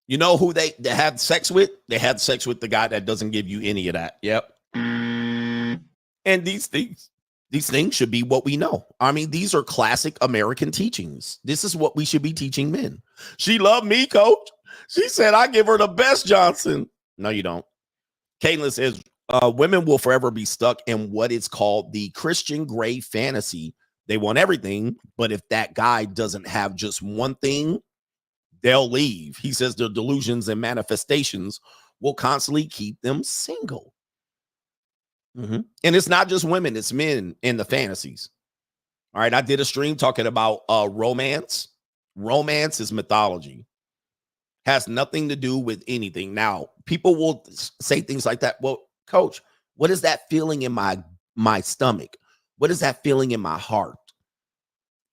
You know who they had sex with? They had sex with the guy that doesn't give you any of that. Yep. And these things should be what we know. I mean, these are classic American teachings. This is what we should be teaching men. She loved me, coach. She said, I give her the best, Johnson. No, you don't. Caitlin says, women will forever be stuck in what is called the Christian gray fantasy. They want everything, but if that guy doesn't have just one thing, they'll leave. He says their delusions and manifestations will constantly keep them single. And it's not just women, it's men in the fantasies. All right, I did a stream talking about romance. Romance is mythology. Has nothing to do with anything. Now, people will say things like that. Well, coach, what is that feeling in my stomach? What is that feeling in my heart?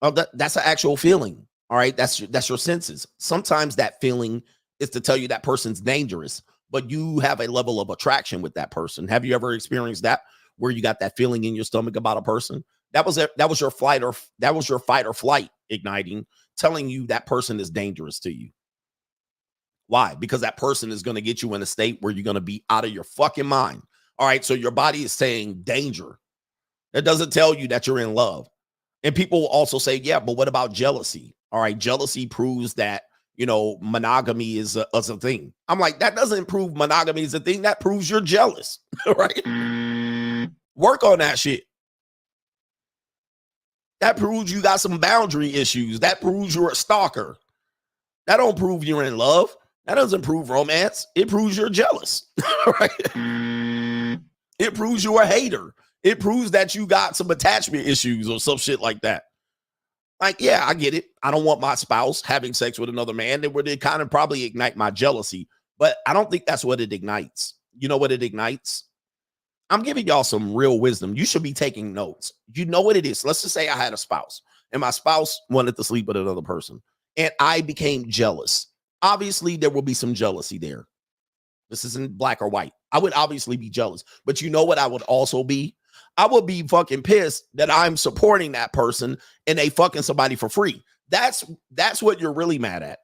Oh, that's an actual feeling. All right, that's your senses. Sometimes that feeling is to tell you that person's dangerous, but you have a level of attraction with that person. Have you ever experienced that where you got that feeling in your stomach about a person? That was your fight or flight igniting, telling you that person is dangerous to you. Why? Because that person is going to get you in a state where you're going to be out of your fucking mind. All right, so your body is saying danger. That doesn't tell you that you're in love. And people will also say, yeah, but what about jealousy? All right, jealousy proves that, you know, monogamy is a thing. I'm like, that doesn't prove monogamy is a thing. That proves you're jealous, right? Work on that shit. That proves you got some boundary issues. That proves you're a stalker. That don't prove you're in love. That doesn't prove romance. It proves you're jealous, right? It proves you're a hater. It proves that you got some attachment issues or some shit like that. Like, yeah, I get it. I don't want my spouse having sex with another man. It would kind of probably ignite my jealousy, but I don't think that's what it ignites. You know what it ignites? I'm giving y'all some real wisdom. You should be taking notes. You know what it is. Let's just say I had a spouse and my spouse wanted to sleep with another person and I became jealous. Obviously, there will be some jealousy there. This isn't black or white. I would obviously be jealous, but you know what I would also be? I would be fucking pissed that I'm supporting that person and they fucking somebody for free. That's what you're really mad at.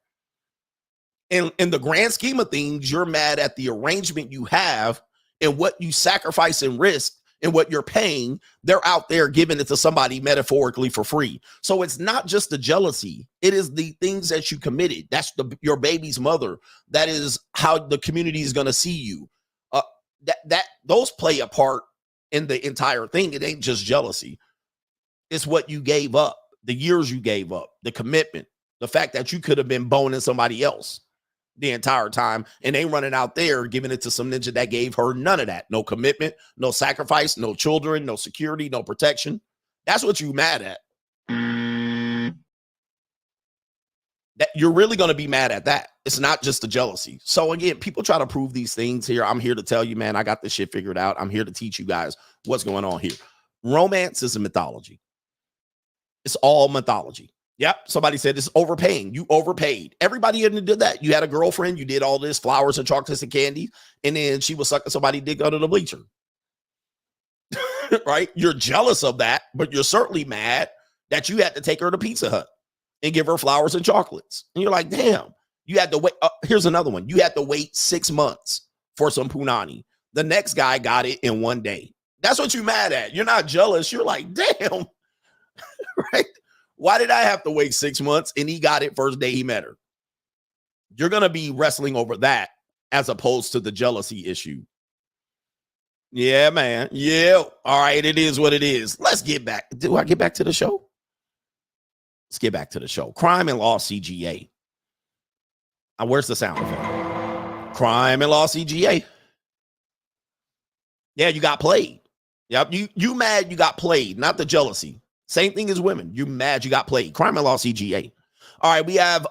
And in the grand scheme of things, you're mad at the arrangement you have and what you sacrifice and risk and what you're paying. They're out there giving it to somebody metaphorically for free. So it's not just the jealousy. It is the things that you committed. That's your baby's mother. That is how the community is going to see you. Those play a part in the entire thing. It ain't just jealousy. It's what you gave up, the years you gave up, the commitment, the fact that you could have been boning somebody else the entire time and they running out there giving it to some ninja that gave her none of that. No commitment, no sacrifice, no children, no security, no protection. That's what you mad at. That you're really going to be mad at that. It's not just the jealousy. So again, people try to prove these things here. I'm here to tell you, man, I got this shit figured out. I'm here to teach you guys what's going on here. Romance is a mythology. It's all mythology. Yep. Somebody said it's overpaying. You overpaid. Everybody did that. You had a girlfriend. You did all this flowers and chocolates and candy. And then she was sucking somebody's dick under the bleacher. Right? You're jealous of that, but you're certainly mad that you had to take her to Pizza Hut and give her flowers and chocolates. And you're like, damn, you had to wait. Here's another one. You had to wait 6 months for some punani. The next guy got it in 1 day. That's what you're mad at. You're not jealous. You're like, damn, right? Why did I have to wait 6 months and he got it first day he met her? You're going to be wrestling over that as opposed to the jealousy issue. Yeah, man. Yeah. All right. It is what it is. Let's get back. Do I get back to the show? Let's get back to the show. Crime and Law CGA. Where's the sound effect? Crime and Law CGA. Yeah, you got played. Yep, you mad you got played, not the jealousy. Same thing as women. You mad you got played. Crime and Law CGA. All right, we have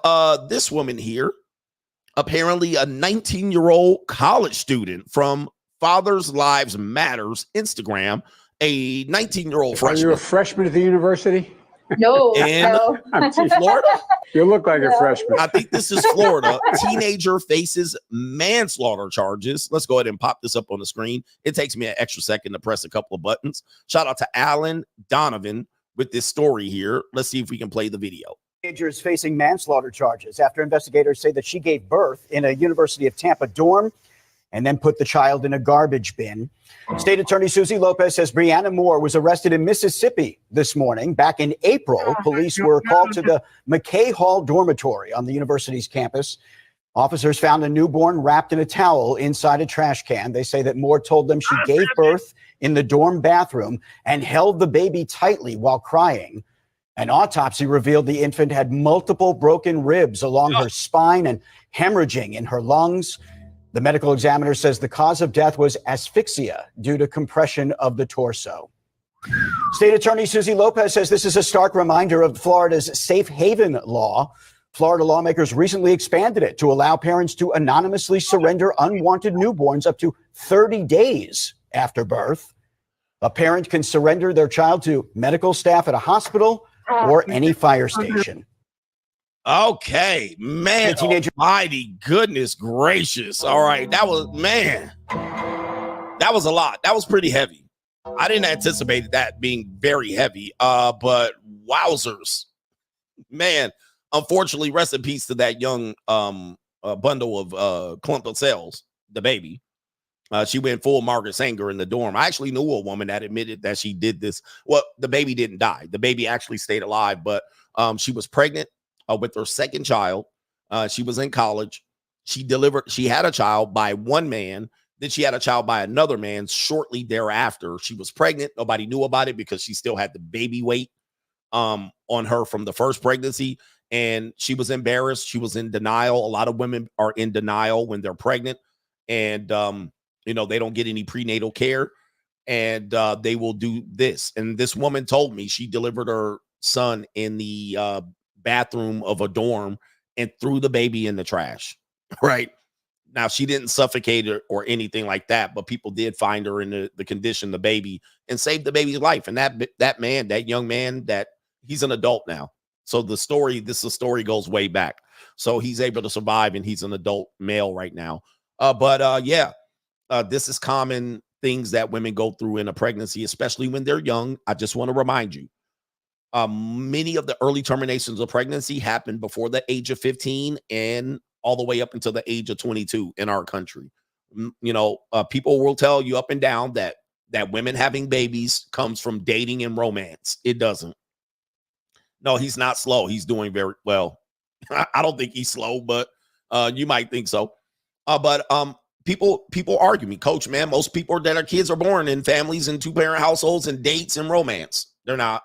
this woman here. Apparently a 19-year-old college student from Fathers Lives Matters Instagram. A 19-year-old freshman. Are you a freshman at the university? No, in no. Florida. You look like a freshman. I think this is Florida. Teenager faces manslaughter charges. Let's go ahead and pop this up on the screen. It takes me an extra second to press a couple of buttons. Shout out to Alan Donovan with this story here. Let's see if we can play the video. Teenager is facing manslaughter charges after investigators say that she gave birth in a University of Tampa dorm and then put the child in a garbage bin. State Attorney Susie Lopez says Brianna Moore was arrested in Mississippi this morning. Back in April, police were called to the McKay Hall dormitory on the university's campus. Officers found a newborn wrapped in a towel inside a trash can. They say that Moore told them she gave birth in the dorm bathroom and held the baby tightly while crying. An autopsy revealed the infant had multiple broken ribs along her spine and hemorrhaging in her lungs. The medical examiner says the cause of death was asphyxia due to compression of the torso. State Attorney Susie Lopez says this is a stark reminder of Florida's safe haven law. Florida lawmakers recently expanded it to allow parents to anonymously surrender unwanted newborns up to 30 days after birth. A parent can surrender their child to medical staff at a hospital or any fire station. Okay, man. Teenager. Almighty goodness gracious. All right. That was, man. That was a lot. That was pretty heavy. I didn't anticipate that being very heavy. But wowzers. Man, unfortunately, rest in peace to that young bundle of clump of cells, the baby. She went full Margaret Sanger in the dorm. I actually knew a woman that admitted that she did this. Well, the baby didn't die. The baby actually stayed alive, but she was pregnant with her second child. She was in college. She had a child by one man. Then she had a child by another man shortly thereafter. She was pregnant. Nobody knew about it because she still had the baby weight on her from the first pregnancy. And she was embarrassed. She was in denial. A lot of women are in denial when they're pregnant. And, they don't get any prenatal care. And they will do this. And this woman told me she delivered her son in the bathroom of a dorm and threw the baby in the trash. Right now, she didn't suffocate her or anything like that, but people did find her in the condition, the baby, and saved the baby's life. And that young man, that he's an adult now. So the story goes way back. So he's able to survive, and he's an adult male right now. This is common things that women go through in a pregnancy, especially when they're young. I just want to remind you. Many of the early terminations of pregnancy happen before the age of 15 and all the way up until the age of 22 in our country. People will tell you up and down that women having babies comes from dating and romance. It doesn't. No, he's not slow. He's doing very well. I don't think he's slow, but you might think so. People argue me, Coach, man, most people that are kids are born in families and two-parent households and dates and romance. They're not.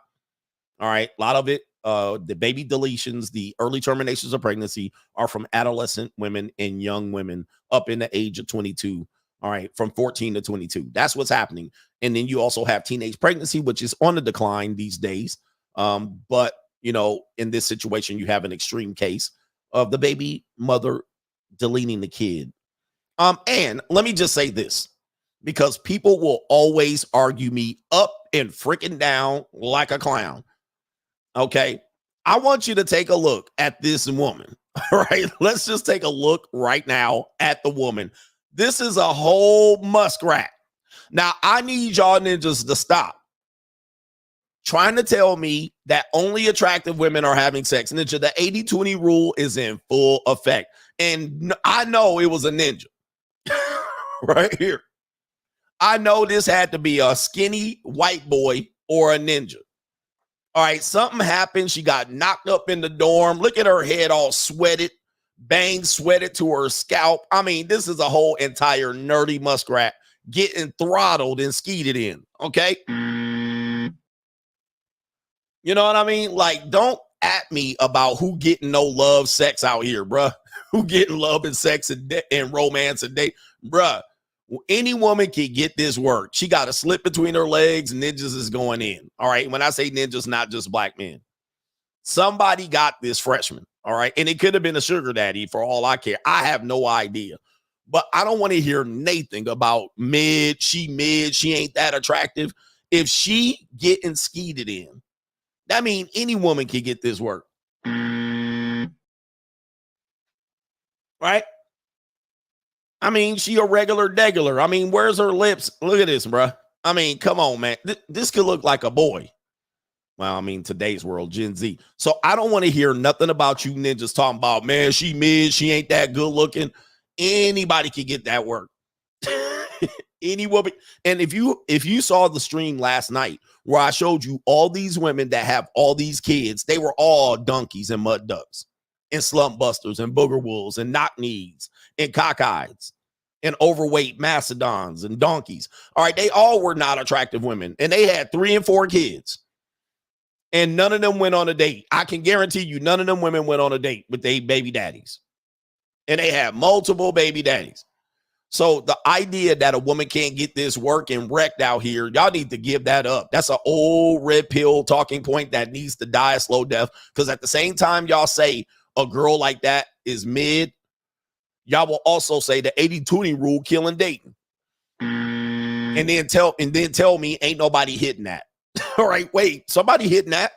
All right. A lot of it, the baby deletions, the early terminations of pregnancy are from adolescent women and young women up in the age of 22. All right. From 14 to 22. That's what's happening. And then you also have teenage pregnancy, which is on the decline these days. But in this situation, you have an extreme case of the baby mother deleting the kid. And let me just say this, because people will always argue me up and freaking down like a clown. Okay, I want you to take a look at this woman. All right, let's just take a look right now at the woman. This is a whole muskrat. Now, I need y'all ninjas to stop trying to tell me that only attractive women are having sex. Ninja, the 80-20 rule is in full effect. And I know it was a ninja right here. I know this had to be a skinny white boy or a ninja. All right, something happened. She got knocked up in the dorm. Look at her head all sweated, bangs sweated to her scalp. I mean, this is a whole entire nerdy muskrat getting throttled and skeeted in, okay? You know what I mean? Like, don't at me about who getting no love sex out here, bruh. Who getting love and sex and romance and date, bruh. Any woman can get this work. She got a slip between her legs. Ninjas is going in. All right. When I say ninjas, not just black men. Somebody got this freshman. All right. And it could have been a sugar daddy for all I care. I have no idea. But I don't want to hear Nathan about she ain't that attractive. If she getting skeeted in That means any woman can get this work. Right? I mean, she a regular degular. I mean, where's her lips? Look at this, bruh. I mean, come on, man. This could look like a boy. Well, I mean, today's world, Gen Z. So I don't want to hear nothing about you ninjas talking about, man, she mid, she ain't that good looking. Anybody can get that work. Any woman. And if you saw the stream last night where I showed you all these women that have all these kids, they were all donkeys and mud ducks and slump busters and booger wolves and knock knees and cockeyes and overweight mastodons and donkeys. All right, they all were not attractive women, and they had 3 and 4 kids. And none of them went on a date. I can guarantee you none of them women went on a date with their baby daddies. And they had multiple baby daddies. So the idea that a woman can't get this work and wrecked out here, y'all need to give that up. That's an old red pill talking point that needs to die a slow death. Because at the same time y'all say a girl like that is mid, y'all will also say the 80-20 rule killing dating. And then tell me ain't nobody hitting that. All right, wait, somebody hitting that?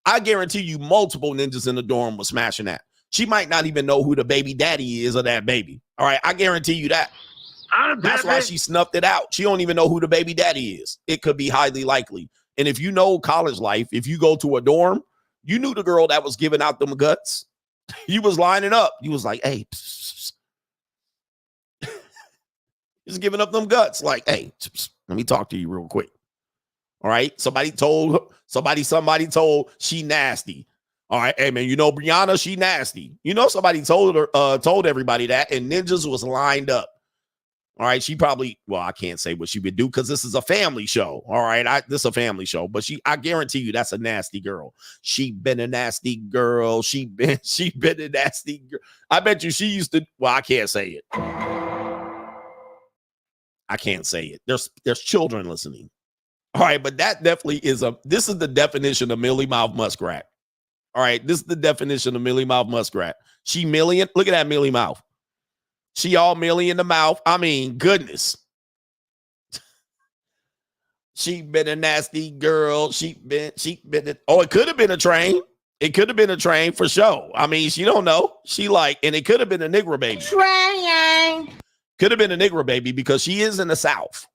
I guarantee you multiple ninjas in the dorm was smashing that. She might not even know who the baby daddy is of that baby. All right, I guarantee you that. That's why she snuffed it out. She don't even know who the baby daddy is. It could be highly likely. And if you know college life, if you go to a dorm, you knew the girl that was giving out them guts. You was lining up. You was like, hey, just giving up them guts. Like, hey, let me talk to you real quick. All right. Somebody told she nasty. All right. Hey, man, you know, Brianna, she nasty. You know, somebody told her, told everybody that, and ninjas was lined up. All right. She probably, well, I can't say what she would do because this is a family show. All right. This is a family show, but I guarantee you that's a nasty girl. She been a nasty girl. She been a nasty girl. I bet you she used to, well, I can't say it. I can't say it. There's children listening. All right, but that definitely this is the definition of Millie Mouth Muskrat. All right, this is the definition of Millie Mouth Muskrat. She million, look at that Millie Mouth. She all Millie in the mouth. I mean, goodness. She been a nasty girl. She been it could have been a train. It could have been a train for sure. I mean, she don't know. She like, and it could have been a Negro baby. Train. Could have been a Negro baby because she is in the South.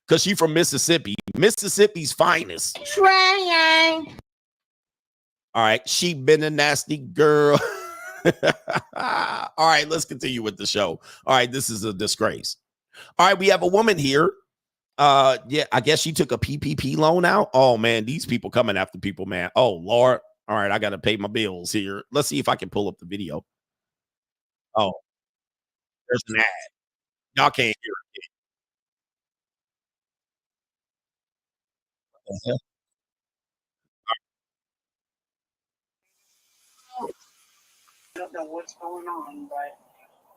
Because she from Mississippi. Mississippi's finest. Train. All right. She been a nasty girl. All right. Let's continue with the show. All right. This is a disgrace. All right. We have a woman here. Yeah, I guess she took a PPP loan out. Oh, man. These people coming after people, man. Oh, Lord. All right. I got to pay my bills here. Let's see if I can pull up the video. Oh, there's an ad. Y'all can't hear it. Uh-huh. I don't know what's going on, but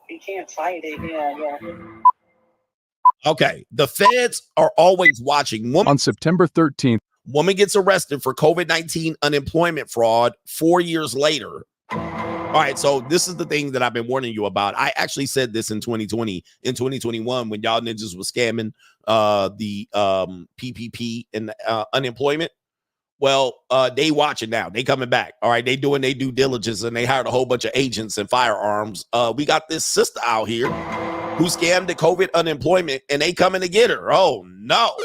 you can't fight it. Yeah. Okay. The feds are always watching. On September 13th, woman gets arrested for COVID-19 unemployment fraud 4 years later. All right. So this is the thing that I've been warning you about. I actually said this in 2020, in 2021, when y'all ninjas was scamming the PPP and unemployment. Well, they watching now. They coming back. All right. They doing their due diligence and they hired a whole bunch of agents and firearms. We got this sister out here who scammed the COVID unemployment and they coming to get her. Oh, no.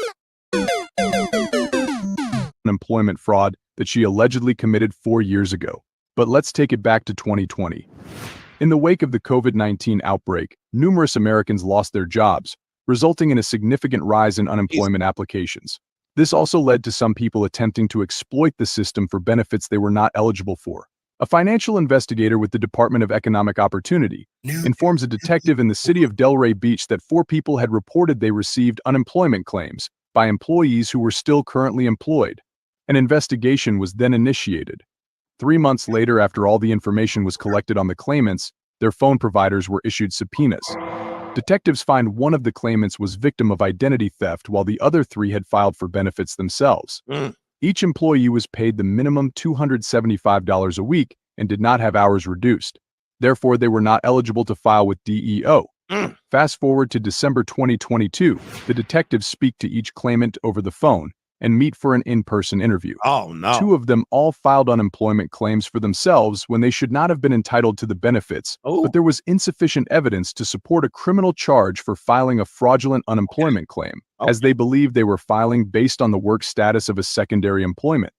Unemployment fraud that she allegedly committed 4 years ago. But let's take it back to 2020. In the wake of the COVID-19 outbreak, numerous Americans lost their jobs, resulting in a significant rise in unemployment applications. This also led to some people attempting to exploit the system for benefits they were not eligible for. A financial investigator with the Department of Economic Opportunity informs a detective in the city of Delray Beach that 4 people had reported they received unemployment claims by employees who were still currently employed. An investigation was then initiated. 3 months later, after all the information was collected on the claimants, their phone providers were issued subpoenas. Detectives find one of the claimants was victim of identity theft while the other 3 had filed for benefits themselves. Each employee was paid the minimum $275 a week and did not have hours reduced. Therefore, they were not eligible to file with DEO. Fast forward to December 2022, the detectives speak to each claimant over the phone and meet for an in-person interview. Oh, no. 2 of them all filed unemployment claims for themselves when they should not have been entitled to the benefits, but there was insufficient evidence to support a criminal charge for filing a fraudulent unemployment claim, as they believed they were filing based on the work status of a secondary employment.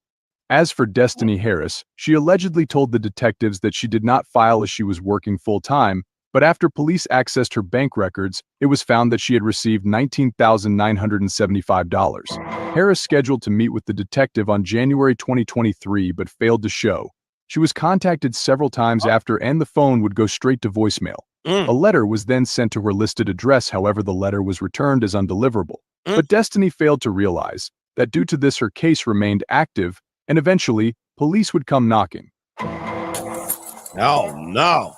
As for Destiny Harris, she allegedly told the detectives that she did not file as she was working full-time, but after police accessed her bank records, it was found that she had received $19,975. Harris scheduled to meet with the detective on January 2023 but failed to show. She was contacted several times after and the phone would go straight to voicemail. A letter was then sent to her listed address, however the letter was returned as undeliverable. But Destiny failed to realize that due to this her case remained active, and eventually, police would come knocking. Oh, no.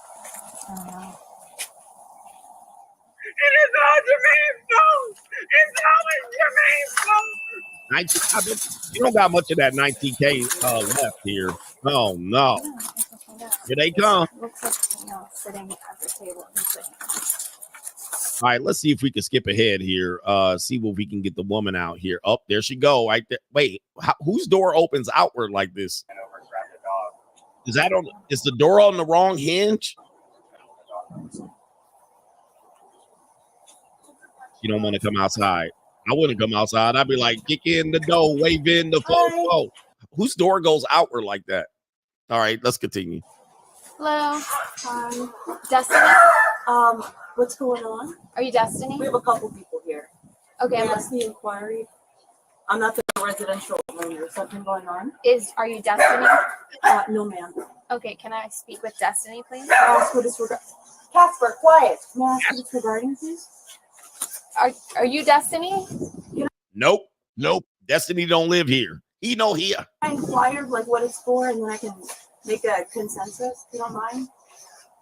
It is all Jermaine's fault. It's always Jermaine's fault. 19, you don't got much of that 19K left here. Oh, no. Here they come. Sitting at the table. All right, let's see if we can skip ahead here. See if we can get the woman out here. Oh, there she go. Right there. Wait, whose door opens outward like this? Is that on? Is the door on the wrong hinge? You don't want to come outside. I wouldn't come outside. I'd be like, kick in the door, wave in the phone. Whose door goes outward like that? All right, let's continue. Hello. Destiny? What's going on? Are you Destiny? We have a couple people here. Okay, I'm That's the inquiry. I'm not the residential owner. Something going on? Are you Destiny? No, ma'am. Okay, can I speak with Destiny, please? What is Casper, quiet. May I ask what it's regarding, please? Are you Destiny? Nope. Destiny don't live here. He know here. I inquired like what it's for, and then I can make a consensus. If you don't mind.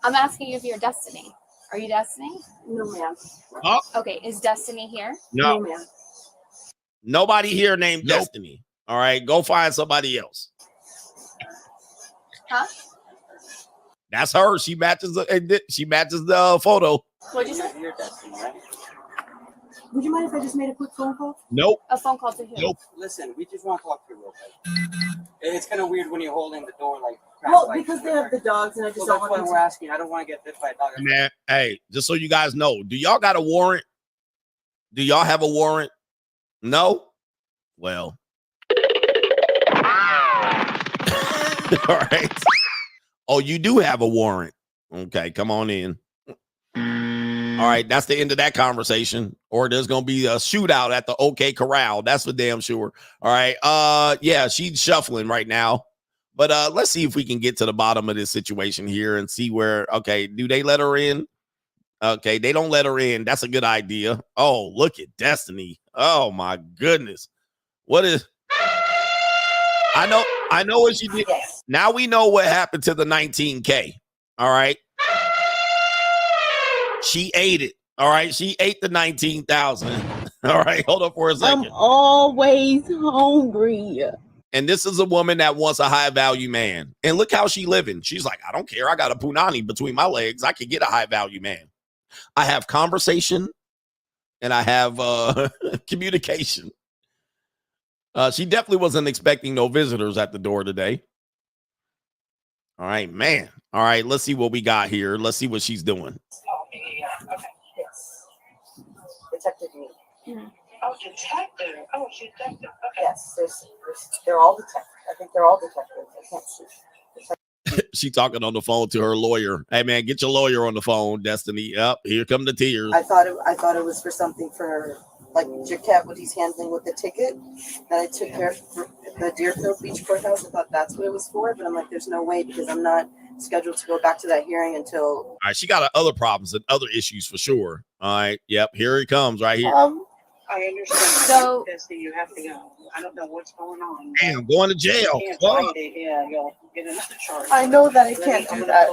I'm asking you if you're Destiny. Are you Destiny? No, ma'am. Oh. Okay, is Destiny here? No, ma'am. Nobody here named Destiny. All right, go find somebody else. Huh? That's her. She matches the photo. What'd you say? You're Destiny, right? Would you mind if I just made a quick phone call? Nope. A phone call to who? Nope. Listen, we just want to talk to you real quick. It's kind of weird when you're holding the door like. Well, because they have the dogs, and I just well, don't that's want why them we're asking. I don't want to get bit by a dog. Man, hey, just so you guys know, do y'all got a warrant? Do y'all have a warrant? No? Well. All right. Oh, you do have a warrant. Okay, come on in. All right, that's the end of that conversation. Or there's gonna be a shootout at the OK Corral. That's for damn sure. All right. Yeah, she's shuffling right now. But let's see if we can get to the bottom of this situation here and see where. Okay, do they let her in? Okay, they don't let her in. That's a good idea. Oh, look at Destiny. Oh my goodness. What is? I know what she did. Now we know what happened to the 19K. All right. She ate it. All right. She ate the 19,000. All right. Hold up for a second. I'm always hungry. And this is a woman that wants a high value man. And look how she living. She's like, I don't care. I got a punani between my legs. I can get a high value man. I have conversation and I have communication. She definitely wasn't expecting no visitors at the door today. All right, man. All right, let's see what we got here. Let's see what she's doing. Okay. Yes. Detective me. Oh, detective. Oh, detective. Okay. Yes, they're all detectives. I think they're all detectives. I can't see. She talking on the phone to her lawyer. Hey man, get your lawyer on the phone, Destiny. Up, here come the tears. I thought it was for something for like Jaquette, what he's handling with the ticket that I took care of for the Deerfield Beach Courthouse. I thought that's what it was for, but I'm like, there's no way because I'm not scheduled to go back to that hearing until. All right, she got other problems and other issues for sure. All right, yep, here he comes right here. I understand. So you have to go. I don't know what's going on. Damn, going to jail. You can't fight it. Yeah, you'll get another charge. I know that I can't do that.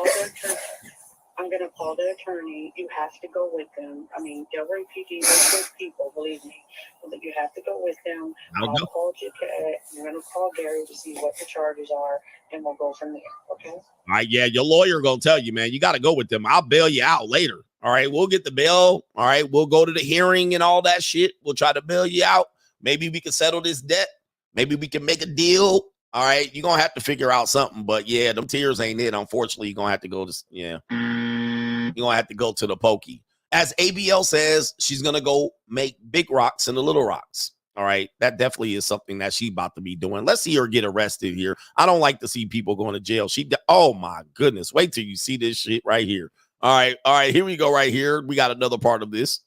I'm going to call the attorney. You have to go with them. I mean, Delray PD is good people, believe me. But you have to go with them. I'll call Jaquette. You're going to call Gary to see what the charges are, and we'll go from there, okay? All right, yeah, your lawyer going to tell you, man, you got to go with them. I'll bail you out later. All right, we'll get the bail. All right, we'll go to the hearing and all that shit. We'll try to bail you out. Maybe we can settle this debt. Maybe we can make a deal. All right, you're gonna have to figure out something, but yeah, them tears ain't it. Unfortunately, you're gonna have to go to you're gonna have to go to the pokey. As ABL says, she's gonna go make big rocks and the little rocks. All right, that definitely is something that she's about to be doing. Let's see her get arrested here. I don't like to see people going to jail. Oh my goodness, wait till you see this shit right here. All right, here we go right here. We got another part of this.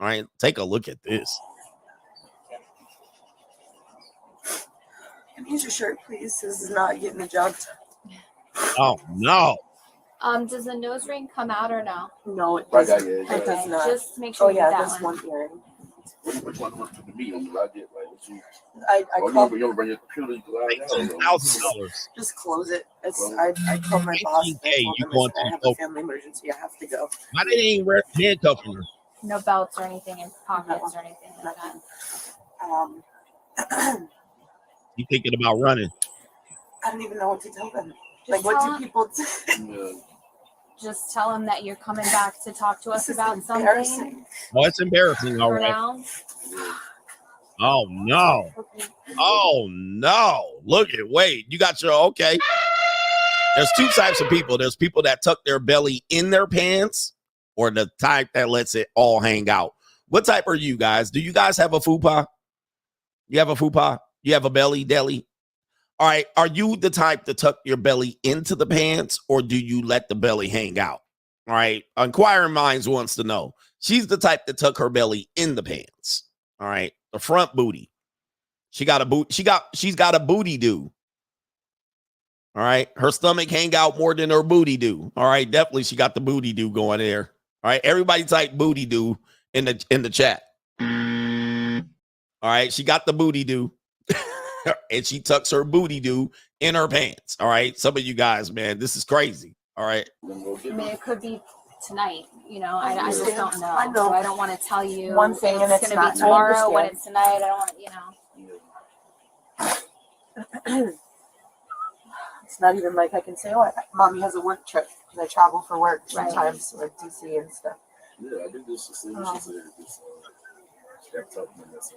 All right, take a look at this. Can you use your shirt, please? This is not getting the job done. Oh no. Does the nose ring come out or no? No, it doesn't. It does not. Just make sure Oh you yeah, get there's that one. one earring. Which one went to the meat? I did like I called. you bring your computer. $18,000. Just close it. I called my boss. And I told him, listen, I have a family emergency. I have to go. Why they ain't handcuffing her? No belts or anything in pockets or anything like that. You thinking about running? I don't even know what to tell them. Just What tell do people do? Just tell them that you're coming back to talk to us This is about embarrassing. something. Oh, it's embarrassing. All For right. now. Oh no. Oh no. Look at wait. You got your okay. There's two types of people. There's people that tuck their belly in their pants, or the type that lets it all hang out. What type are you guys? Do you guys have a fupa? You have a fupa? You have a belly deli? All right. Are you the type to tuck your belly into the pants, or do you let the belly hang out? All right. Inquiring Minds wants to know. She's the type to tuck her belly in the pants. All right. The front booty. She's got a booty do. All right. Her stomach hang out more than her booty do. All right. Definitely she got the booty do going there. All right. Everybody type booty do in the chat. All right. She got the booty do. And she tucks her booty do in her pants. All right. Some of you guys, man, this is crazy. All right. I mean, it could be tonight. You know, I just don't know. I know. So I don't want to tell you One thing, and it's going to not. be tomorrow I when understand. it's tonight. I don't want, you know. It's not even like I can say, oh, mommy has a work trip because I travel for work sometimes, like DC and stuff. Yeah, I did this. She said this. She got tough in this.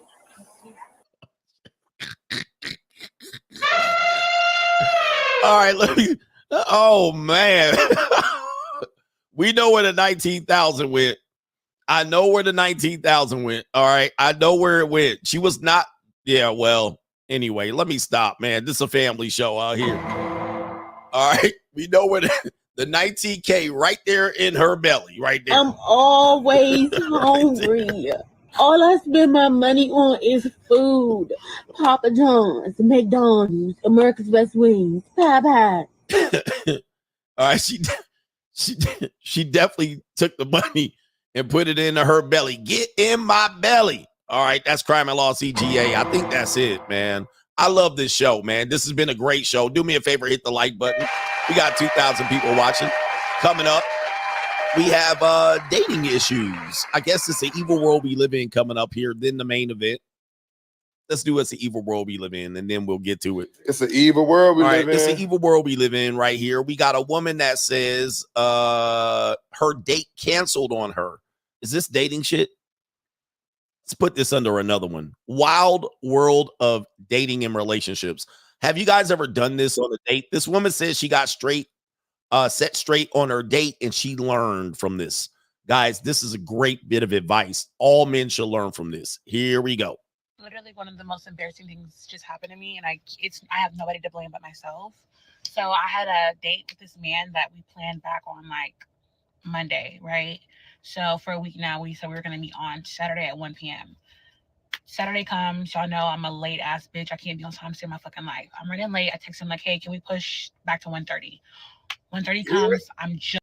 All right, let me. Oh man, we know where the 19,000 went. I know where the 19,000 went. All right, I know where it went. She was not. Yeah, well, anyway, let me stop, man. This is a family show out here. All right, we know where the 19K right there in her belly, right there. I'm always hungry. All I spend my money on is food. Papa John's, McDonald's, America's Best Wings, Popeye. All right, she definitely took the money and put it into her belly. Get in my belly. All right, that's Crime and Law CGA. I think that's it, man. I love this show, man. This has been a great show. Do me a favor, hit the like button. We got 2,000 people watching. Coming up, we have dating issues. I guess it's the evil world we live in coming up here. Then the main event. Let's do It's the Evil World We Live In, and then we'll get to it. It's an evil world we live in. It's the evil world we live in right here. We got a woman that says her date canceled on her. Is this dating shit? Let's put this under another one. Wild world of dating and relationships. Have you guys ever done this on a date? This woman says she got set straight on her date, and she learned from this. Guys, this is a great bit of advice. All men should learn from this. Here we go. Literally one of the most embarrassing things just happened to me, and I have nobody to blame but myself. So I had a date with this man that we planned back on like Monday, right? So for a week now, we said we were gonna meet on Saturday at 1 p.m. Saturday comes, y'all know I'm a late ass bitch. I can't be on time to save my fucking life. I'm running late. I text him like, hey, can we push back to 1:30? 1:30 comes, I'm just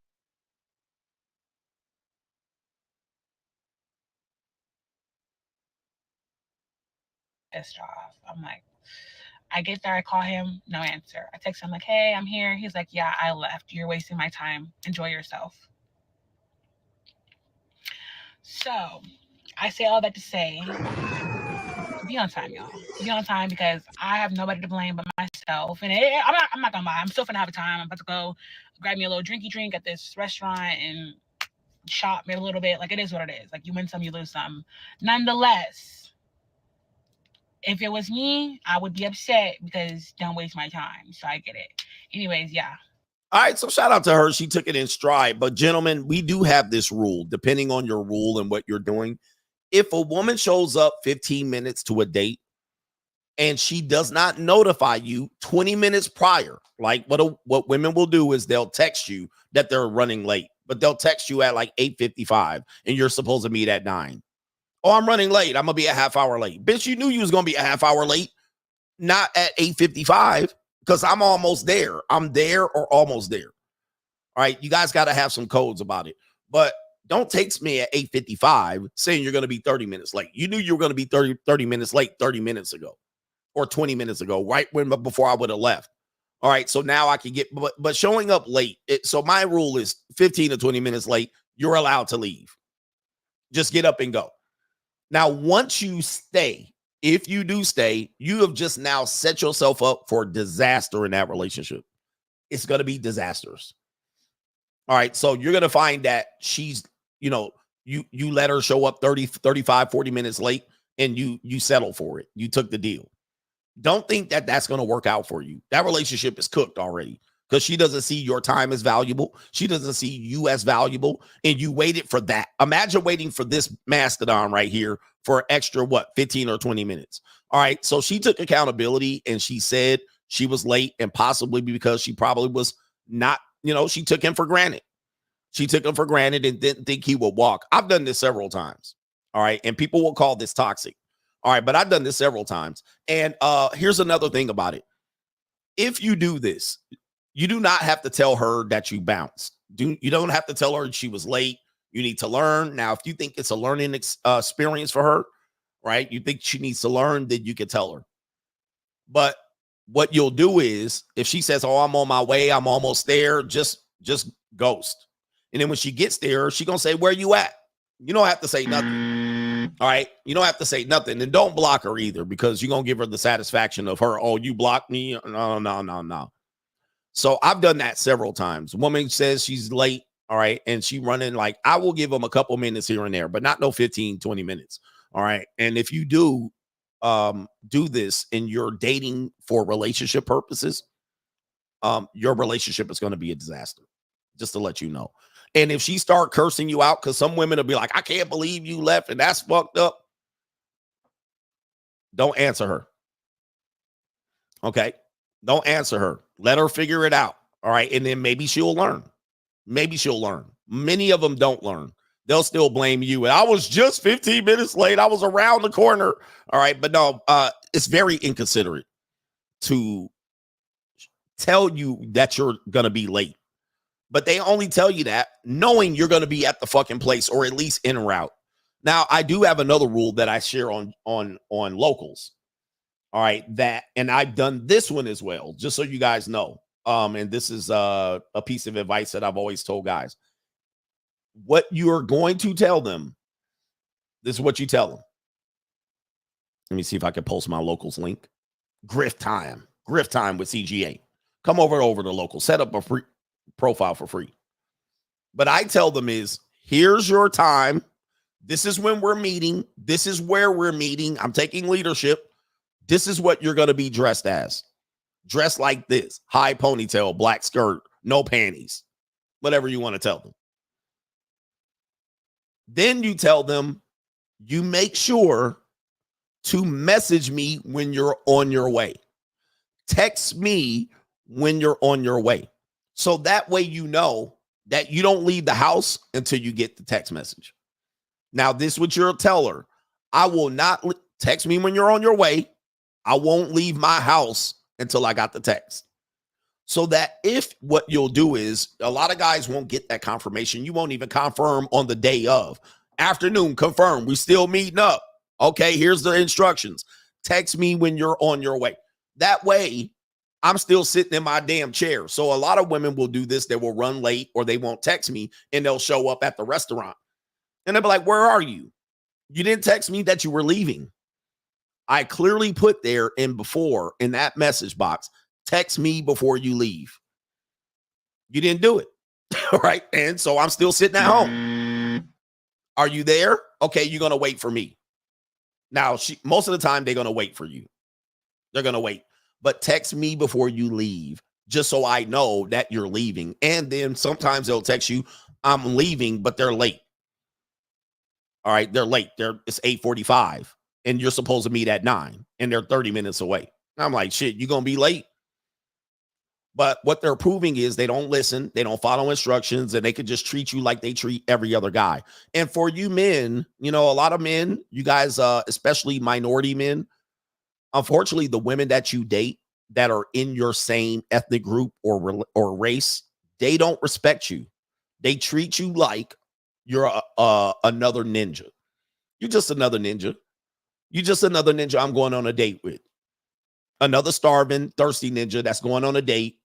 pissed off. I'm like, I get there, I call him, no answer. I text him like, hey, I'm here. He's like, yeah, I left. You're wasting my time. Enjoy yourself. So I say all that to say, be on time, y'all. Be on time because I have nobody to blame but myself. And I'm not gonna lie, I'm still finna have a time. I'm about to go grab me a little drinky drink at this restaurant and shop me a little bit. Like, it is what it is. Like, you win some, you lose some. Nonetheless, If it was me, I would be upset because don't waste my time. So I get it. Anyways, yeah. All right, so shout out to her. She took it in stride. But gentlemen, we do have this rule, depending on your rule and what you're doing. If a woman shows up 15 minutes to a date and she does not notify you 20 minutes prior, like what women will do is they'll text you that they're running late, but they'll text you at like 8:55 and you're supposed to meet at 9. Oh, I'm running late. I'm going to be a half hour late. Bitch, you knew you was going to be a half hour late, not at 8:55, because I'm almost there. I'm there or almost there. All right, you guys got to have some codes about it. But don't text me at 8:55 saying you're going to be 30 minutes late. You knew you were going to be 30 minutes late 30 minutes ago or 20 minutes ago, right before I would have left. All right, so now I can get, but showing up late. So my rule is 15 to 20 minutes late, you're allowed to leave. Just get up and go. Now, once you stay, if you do stay, you have just now set yourself up for disaster in that relationship. It's going to be disastrous. All right, so you're going to find that she's, you let her show up 30, 35, 40 minutes late and you settle for it. You took the deal. Don't think that that's going to work out for you. That relationship is cooked already because she doesn't see your time as valuable. She doesn't see you as valuable, and you waited for that. Imagine waiting for this mastodon right here for extra, 15 or 20 minutes. All right, so she took accountability, and she said she was late, and possibly because she probably was not, she took him for granted. She took him for granted and didn't think he would walk. I've done this several times, all right, and people will call this toxic. All right, but I've done this several times. And here's another thing about it. If you do this, you do not have to tell her that you bounced. You don't have to tell her she was late. You need to learn. Now, if you think it's a learning experience for her, right, you think she needs to learn, then you can tell her. But what you'll do is, if she says, oh, I'm on my way, I'm almost there, just ghost. And then when she gets there, she's going to say, where you at? You don't have to say nothing. All right. You don't have to say nothing. And don't block her either, because you're going to give her the satisfaction of her. Oh, you blocked me. No. So I've done that several times. Woman says she's late. All right. And she running, like, I will give them a couple minutes here and there, but not no 15, 20 minutes. All right. And if you do this and you're dating for relationship purposes, your relationship is going to be a disaster, just to let you know. And if she start cursing you out, because some women will be like, I can't believe you left and that's fucked up, don't answer her. Okay? Don't answer her. Let her figure it out. All right? And then maybe she'll learn. Maybe she'll learn. Many of them don't learn. They'll still blame you. And I was just 15 minutes late. I was around the corner. All right? But no, it's very inconsiderate to tell you that you're going to be late. But they only tell you that knowing you're going to be at the fucking place or at least en route. Now, I do have another rule that I share on locals. All right, and I've done this one as well, just so you guys know. And this is a piece of advice that I've always told guys. What you're going to tell them, this is what you tell them. Let me see if I can post my locals link. Grift time with CGA. Come over to local. Set up a free profile for free. But I tell them is, here's your time. This is when we're meeting. This is where we're meeting. I'm taking leadership. This is what you're going to be dressed as. Dress like this. High ponytail, black skirt, no panties. Whatever you want to tell them. Then you tell them, you make sure to message me when you're on your way. Text me when you're on your way. So that way you know that you don't leave the house until you get the text message. Now, this is what you'll tell her. I will not text me when you're on your way. I won't leave my house until I got the text. So that if what you'll do is, a lot of guys won't get that confirmation. You won't even confirm on the day of. Afternoon, confirm. We still meeting up. Okay, here's the instructions. Text me when you're on your way. That way, I'm still sitting in my damn chair. So a lot of women will do this. They will run late or they won't text me and they'll show up at the restaurant. And they'll be like, where are you? You didn't text me that you were leaving. I clearly put there in that message box, text me before you leave. You didn't do it. All right. And so I'm still sitting at home. Are you there? Okay. You're going to wait for me. Now, most of the time they're gonna wait for you. They're gonna wait, but text me before you leave, just so I know that you're leaving. And then sometimes they'll text you, "I'm leaving," but they're late. All right, they're late. It's 8:45, and you're supposed to meet at 9, and they're 30 minutes away. I'm like, shit, you gonna be late? But what they're proving is they don't listen, they don't follow instructions, and they could just treat you like they treat every other guy. And for you men, a lot of men, you guys, especially minority men, unfortunately, the women that you date that are in your same ethnic group or race, they don't respect you. They treat you like you're another ninja. You're just another ninja. You're just another ninja I'm going on a date with. Another starving, thirsty ninja that's going on a date.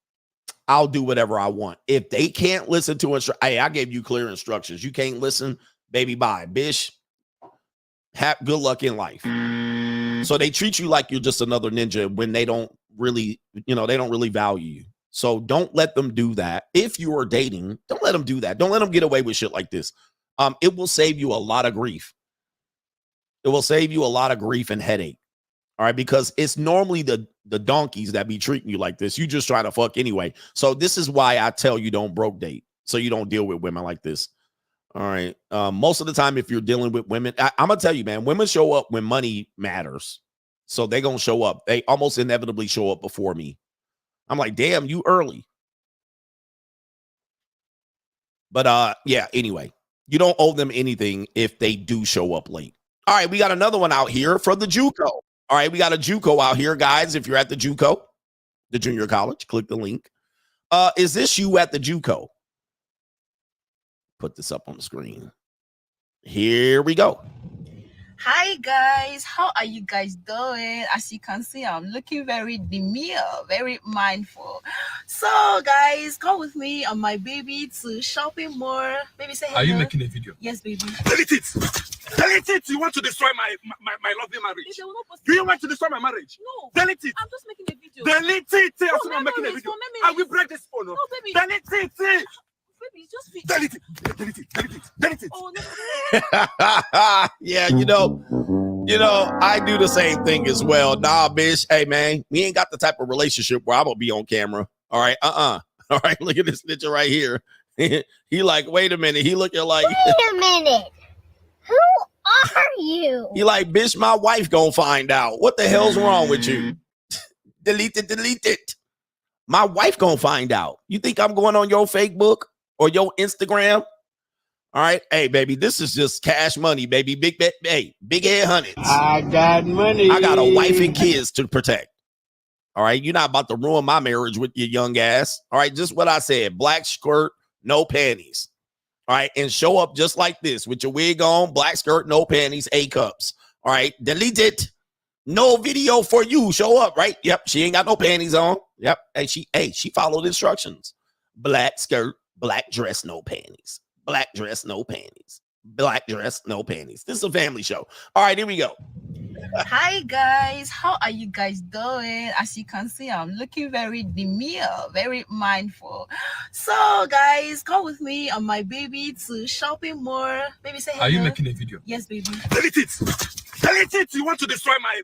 I'll do whatever I want. If they can't listen to hey, I gave you clear instructions. You can't listen, baby, bye. Bish, good luck in life. So they treat you like you're just another ninja when they don't really, they don't really value you. So don't let them do that. If you are dating, don't let them do that. Don't let them get away with shit like this. It will save you a lot of grief. It will save you a lot of grief and headache. All right, because it's normally the donkeys that be treating you like this. You just try to fuck anyway. So this is why I tell you don't broke date, so you don't deal with women like this. All right. Most of the time, if you're dealing with women, I'm gonna tell you, man, women show up when money matters. So they're gonna show up. They almost inevitably show up before me. I'm like, damn, you early. But yeah, anyway, you don't owe them anything if they do show up late. All right, we got another one out here for the JUCO. All right, we got a JUCO out here, guys. If you're at the JUCO, the junior college, click the link. Is this you at the JUCO? Put this up on the screen. Here we go. Hi guys, how are you guys doing? As you can see, I'm looking very demure, very mindful. So guys, come with me and my baby to shopping mall. Baby, say hello. Are you making a video? Yes, baby. Delete it! Delete it! You want to destroy my lovely marriage? Do you want to destroy my marriage? No. Delete it! I'm just making a video. Delete it! No, I'm making a video. I will break this phone. No, baby. Delete it! Baby, just delete it! Delete it! Delete it! Delete it! Oh, no. Yeah, I do the same thing as well. Nah, bitch. Hey, man, we ain't got the type of relationship where I'm gonna be on camera. All right, All right, look at this ninja right here. He like, wait a minute. He looking like, wait a minute. Who are you? He like, bitch, my wife gonna find out. What the hell's wrong with you? Delete it. My wife gonna find out. You think I'm going on your Facebook or your Instagram? All right, hey, baby, this is just cash money, baby. Big head hundreds. I got money. I got a wife and kids to protect. All right, you're not about to ruin my marriage with your young ass. All right, just what I said, black skirt, no panties. All right, and show up just like this with your wig on, black skirt, no panties, A cups. All right, delete it. No video for you. Show up, right? Yep, she ain't got no panties on. Yep, she followed instructions. Black skirt, black dress, no panties. Black dress, no panties. Black dress, no panties. This is a family show. All right, here we go. Hi guys, how are you guys doing? As you can see, I'm looking very demure, very mindful. So guys, come with me and my baby to shopping mall. Baby, say hello. Are you making a video? Yes, baby. Delete it! Delete it! You want to destroy my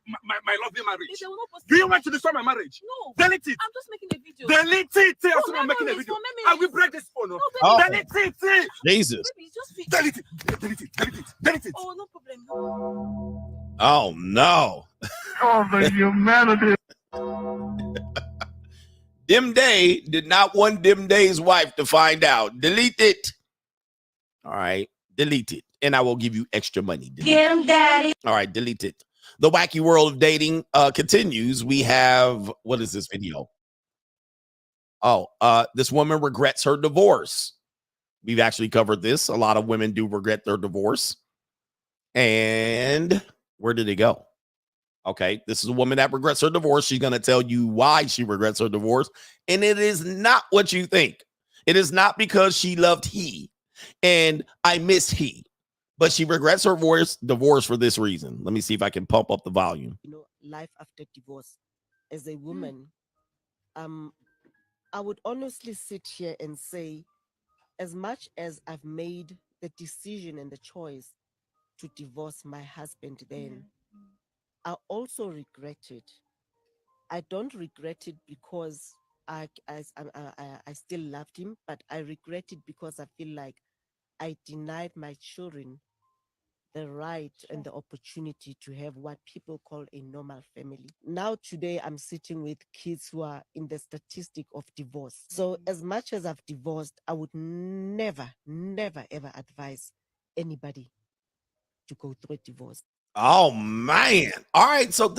lovely marriage? Do you want to destroy my marriage? No. Delete it! I'm just making a video. Delete it! No, I'm making a video. memories. I will break this phone. No, baby. Delete it! Jesus. Baby, just delete it! Delete it! Delete it! Delete it! Oh, no problem. Oh, no. Oh, the humanity. Dim Day did not want Dim Day's wife to find out. Delete it. All right, delete it. And I will give you extra money. Get him, daddy. All right, delete it. The wacky world of dating continues. We have, what is this video? Oh, this woman regrets her divorce. We've actually covered this. A lot of women do regret their divorce. And where did it go? Okay, this is a woman that regrets her divorce. She's going to tell you why she regrets her divorce. And it is not what you think. It is not because she loved he and I miss he, but she regrets her divorce for this reason. Let me see if I can pump up the volume. Life after divorce. As a woman, I would honestly sit here and say, as much as I've made the decision and the choice to divorce my husband then, I also regret it. I don't regret it because I still loved him, but I regret it because I feel like I denied my children the right and the opportunity to have what people call a normal family. Now, today, I'm sitting with kids who are in the statistic of divorce. So, as much as I've divorced, I would never, never, ever advise anybody to go through a divorce. Oh man. All right. So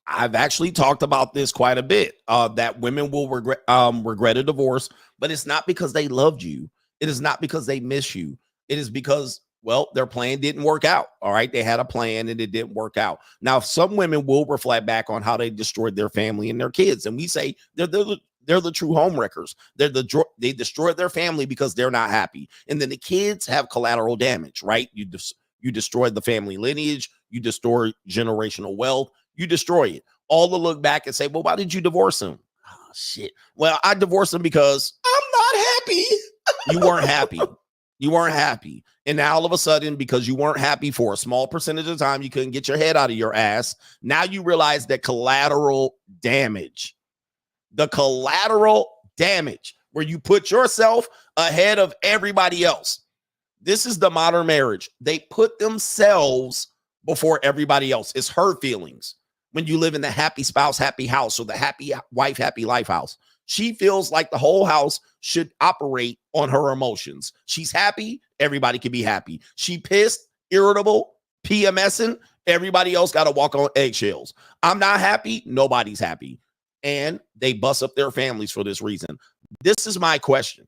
I've actually talked about this quite a bit. That women will regret a divorce, but it's not because they loved you. It is not because they miss you. It is because, well, their plan didn't work out. All right. They had a plan and it didn't work out. Now, some women will reflect back on how they destroyed their family and their kids. And we say they're the true home wreckers. They destroyed their family because they're not happy. And then the kids have collateral damage, right? You destroyed the family lineage. You destroy generational wealth. You destroy it. All to look back and say, well, why did you divorce him? Oh, shit. Well, I divorced him because I'm not happy. You weren't happy. You weren't happy. And now all of a sudden, because you weren't happy for a small percentage of time, you couldn't get your head out of your ass. Now you realize that collateral damage, the collateral damage where you put yourself ahead of everybody else. This is the modern marriage. They put themselves before everybody else. It's her feelings. When you live in the happy spouse, happy house, or the happy wife, happy life house, she feels like the whole house should operate on her emotions. She's happy, everybody can be happy. She pissed, irritable, PMSing, everybody else got to walk on eggshells. I'm not happy, nobody's happy. And they bust up their families for this reason. This is my question.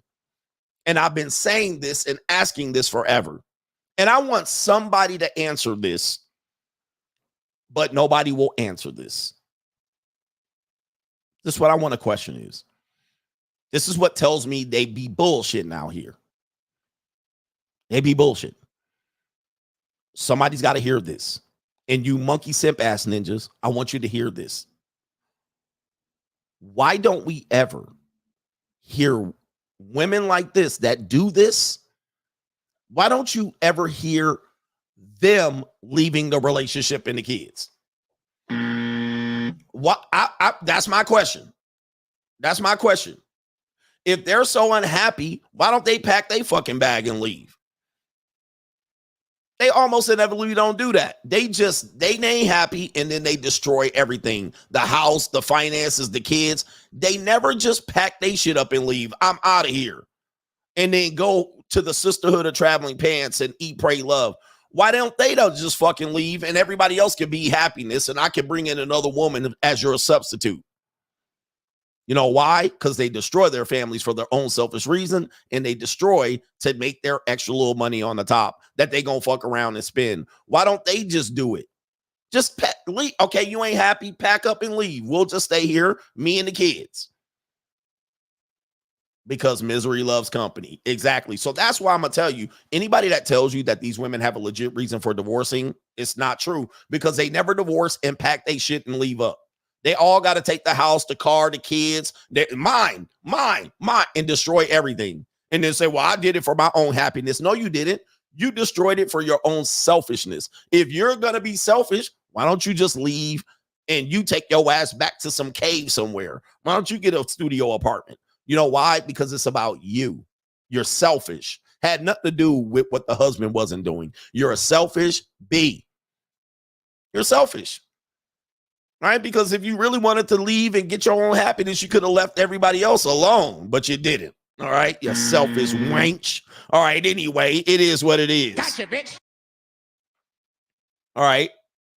And I've been saying this and asking this forever. And I want somebody to answer this, but nobody will answer this. This is what I want to question is. This is what tells me they be bullshitting out here. They be bullshit. Somebody's got to hear this. And you monkey simp ass ninjas, I want you to hear this. Why don't we ever hear women like this that do this? Why don't you ever hear them leaving the relationship and the kids? What? That's my question. That's my question. If they're so unhappy, why don't they pack their fucking bag and leave? They almost inevitably don't do that. They ain't happy, and then they destroy everything. The house, the finances, the kids. They never just pack their shit up and leave. I'm out of here. And then go to the Sisterhood of Traveling Pants and eat, pray, love. Why don't they just fucking leave and everybody else can be happiness and I can bring in another woman as your substitute? You know why? Because they destroy their families for their own selfish reason, and they destroy to make their extra little money on the top that they gonna fuck around and spend. Why don't they just do it? Just leave. Okay, you ain't happy, pack up and leave. We'll just stay here, me and the kids. Because misery loves company. Exactly. So that's why I'm gonna tell you, anybody that tells you that these women have a legit reason for divorcing, it's not true, because they never divorce and pack they shit and leave up. They all got to take the house, the car, the kids, mine, and destroy everything. And then say, well, I did it for my own happiness. No, you didn't. You destroyed it for your own selfishness. If you're going to be selfish, why don't you just leave and you take your ass back to some cave somewhere? Why don't you get a studio apartment? You know why? Because it's about you. You're selfish. Had nothing to do with what the husband wasn't doing. You're a selfish bee. You're selfish. Right? Because if you really wanted to leave and get your own happiness, you could have left everybody else alone, but you didn't. All right? You selfish wench. All right. Anyway, it is what it is. Gotcha, bitch. All right.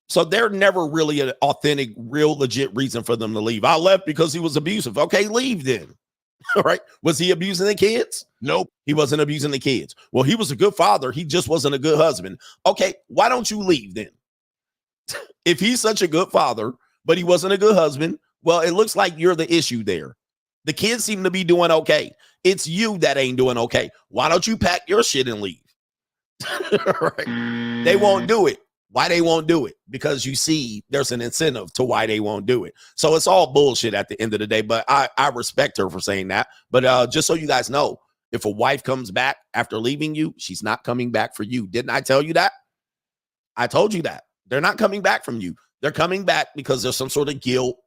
So they're never really an authentic, real, legit reason for them to leave. I left because he was abusive. Okay, leave then. All right. Was he abusing the kids? Nope. He wasn't abusing the kids. Well, he was a good father. He just wasn't a good husband. Okay. Why don't you leave then? If he's such a good father, but he wasn't a good husband, well, it looks like you're the issue there. The kids seem to be doing okay. It's you that ain't doing okay. Why don't you pack your shit and leave? Right? They won't do it. Why they won't do it? Because you see there's an incentive to why they won't do it. So it's all bullshit at the end of the day, but I respect her for saying that. But just so you guys know, if a wife comes back after leaving you, she's not coming back for you. Didn't I tell you that? I told you that. They're not coming back from you. They're coming back because there's some sort of guilt,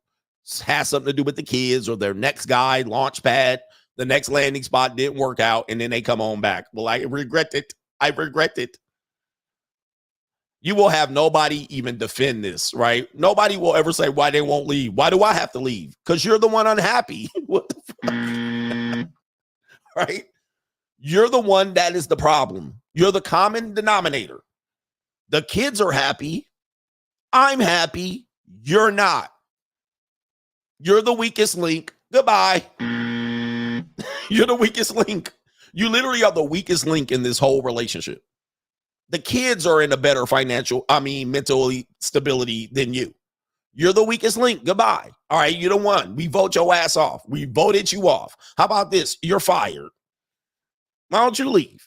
has something to do with the kids or their next guy, launch pad, the next landing spot didn't work out, and then they come on back. Well, I regret it. I regret it. You will have nobody even defend this, right? Nobody will ever say why they won't leave. Why do I have to leave? Because you're the one unhappy. What the fuck? Right? You're the one that is the problem. You're the common denominator. The kids are happy. I'm happy. You're not. You're the weakest link. Goodbye. You're the weakest link. You literally are the weakest link in this whole relationship. The kids are in a better mentally stability than you. You're the weakest link. Goodbye. All right, you're the one. We vote your ass off. We voted you off. How about this? You're fired. Why don't you leave?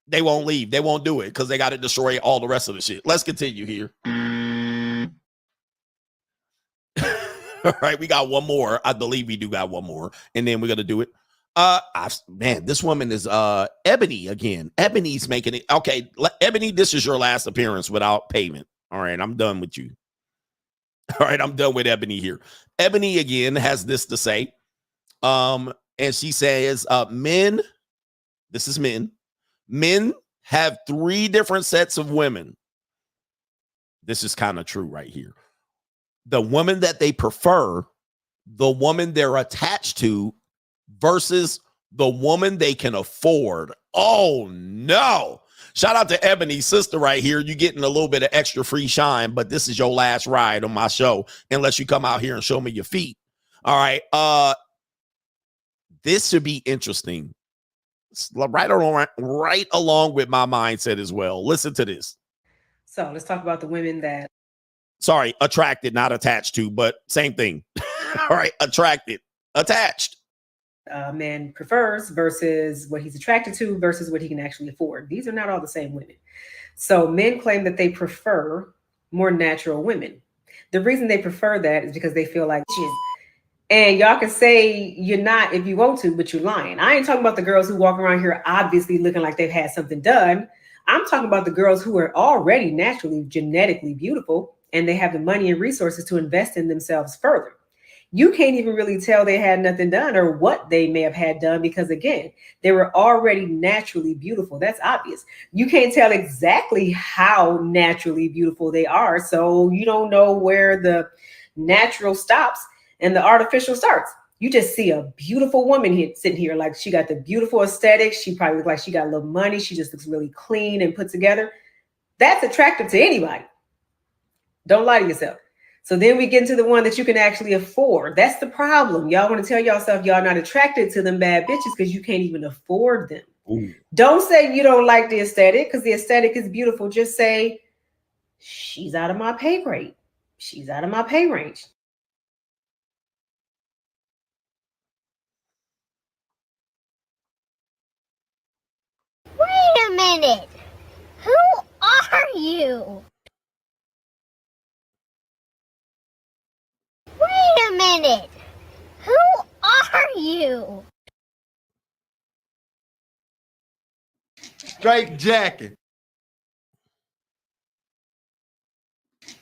They won't leave. They won't do it because they got to destroy all the rest of the shit. Let's continue here. All right, we got one more. I believe we do got one more, and then we're gonna do it. Man, this woman is Ebony again. Ebony's making it. Okay, Ebony, this is your last appearance without payment. All right, I'm done with you. All right, I'm done with Ebony here. Ebony again has this to say. And she says, men, this is men. Men have 3 different sets of women. This is kind of true right here. The woman that they prefer, the woman they're attached to, versus the woman they can afford. Oh, no. Shout out to Ebony's sister right here. You're getting a little bit of extra free shine, but this is your last ride on my show unless you come out here and show me your feet. All right. This should be interesting. It's right along with my mindset as well. Listen to this. So let's talk about the women that... Sorry, attracted, not attached to, but same thing. All right, attracted, attached. Man prefers versus what he's attracted to versus what he can actually afford. These are not all the same women. So men claim that they prefer more natural women. The reason they prefer that is because they feel like shit. And y'all can say you're not if you want to, but you're lying. I ain't talking about the girls who walk around here obviously looking like they've had something done. I'm talking about the girls who are already naturally, genetically beautiful, and they have the money and resources to invest in themselves further. You can't even really tell they had nothing done or what they may have had done because, again, they were already naturally beautiful. That's obvious. You can't tell exactly how naturally beautiful they are, so you don't know where the natural stops and the artificial starts. You just see a beautiful woman here, sitting here, like she got the beautiful aesthetic. She probably looks like she got a little money. She just looks really clean and put together. That's attractive to anybody. Don't lie to yourself. So then we get into the one that you can actually afford. That's the problem. Y'all want to tell yourself y'all not attracted to them bad bitches because you can't even afford them. Ooh. Don't say you don't like the aesthetic because the aesthetic is beautiful. Just say, she's out of my pay grade. She's out of my pay range. Wait a minute. Who are you? Wait a minute. Who are you? Straight jacket.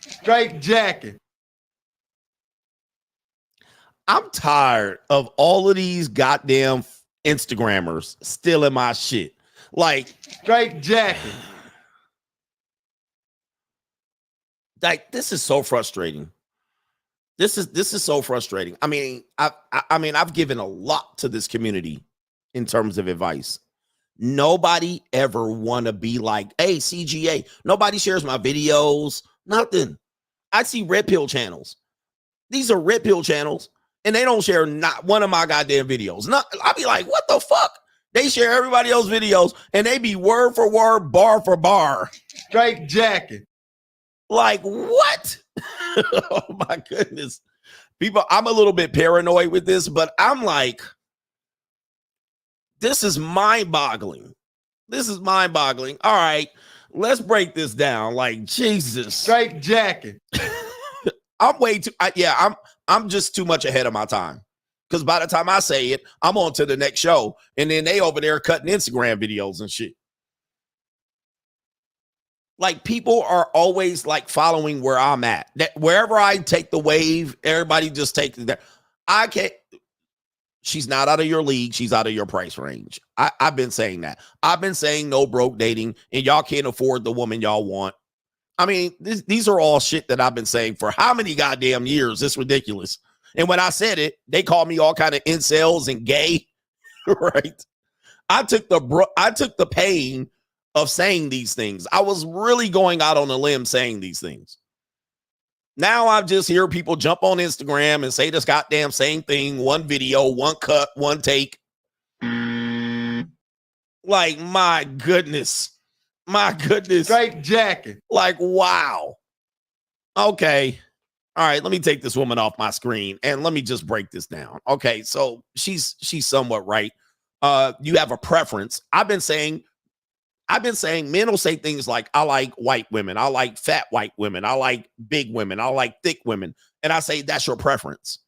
Straight jacket. I'm tired of all of these goddamn Instagrammers stealing my shit. Like, straight jacket. Like, this is so frustrating. This is so frustrating. I mean, I've given a lot to this community in terms of advice. Nobody ever want to be like, hey, CGA. Nobody shares my videos. Nothing. I see red pill channels. These are red pill channels, and they don't share not one of my goddamn videos. I'll be like, what the fuck? They share everybody else's videos, and they be word for word, bar for bar. Straight jacket. Like, what? Oh, my goodness. People, I'm a little bit paranoid with this, but I'm like, this is mind-boggling. This is mind-boggling. All right, let's break this down. Like, Jesus. Straight jacket. I'm way too, I'm just too much ahead of my time. Because by the time I say it, I'm on to the next show. And then they over there cutting Instagram videos and shit. like people are always like following where I'm at. That wherever I take the wave, everybody just takes it there. I can't. She's not out of your league. She's out of your price range. I've been saying that. I've been saying no broke dating, and y'all can't afford the woman y'all want. I mean, these are all shit that I've been saying for how many goddamn years? It's ridiculous. And when I said it, they called me all kind of incels and gay, right? I took the pain of saying these things. I was really going out on a limb saying these things. Now I just hear people jump on Instagram and say this goddamn same thing, one video, one cut, one take. Like, my goodness. My goodness. Straight jacket. Like, wow. Okay. All right, let me take this woman off my screen and let me just break this down. Okay, so she's somewhat right. You have a preference. I've been saying men will say things like, I like white women, I like fat white women, I like big women, I like thick women. And I say that's your preference.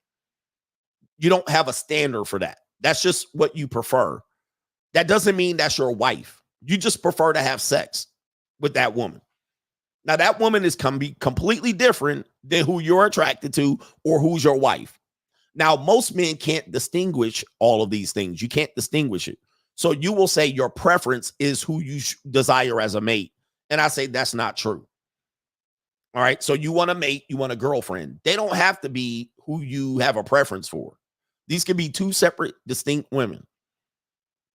You don't have a standard for that. That's just what you prefer. That doesn't mean that's your wife. You just prefer to have sex with that woman. Now, that woman is completely different than who you're attracted to or who's your wife. Now, most men can't distinguish all of these things. You can't distinguish it. So you will say your preference is who you desire as a mate. And I say that's not true. All right. So you want a mate, you want a girlfriend. They don't have to be who you have a preference for. These can be two separate, distinct women.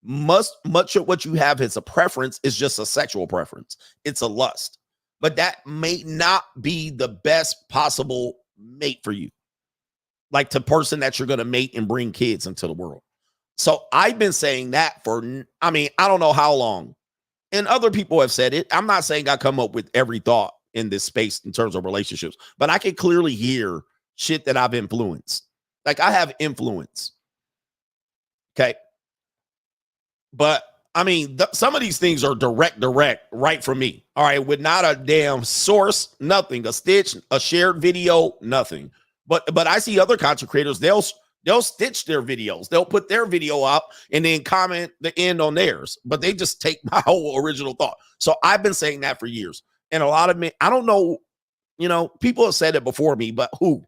Much of what you have as a preference is just a sexual preference. It's a lust. But that may not be the best possible mate for you. Like the person that you're going to mate and bring kids into the world. So I've been saying that for, I mean, I don't know how long. And other people have said it. I'm not saying I come up with every thought in this space in terms of relationships, but I can clearly hear shit that I've influenced. Like I have influence. Okay. But I mean, some of these things are direct, right from me. All right. With not a damn source, nothing, a stitch, a shared video, nothing. But I see other content creators, they'll stitch their videos. They'll put their video up and then comment the end on theirs. But they just take my whole original thought. So I've been saying that for years. And a lot of men, I don't know, people have said it before me, but who?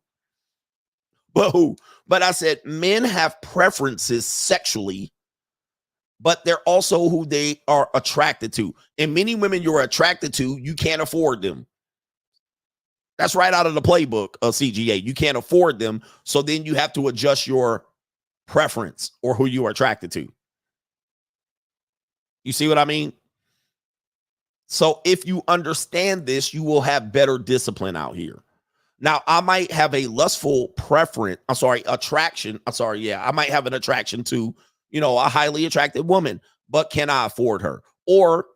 But I said men have preferences sexually, but they're also who they are attracted to. And many women you're attracted to, you can't afford them. That's right out of the playbook of CGA. You can't afford them. So then you have to adjust your preference or who you are attracted to. You see what I mean? So if you understand this, you will have better discipline out here. Now, I might have a lustful preference. Attraction. I might have an attraction to, a highly attractive woman, but can I afford her? Or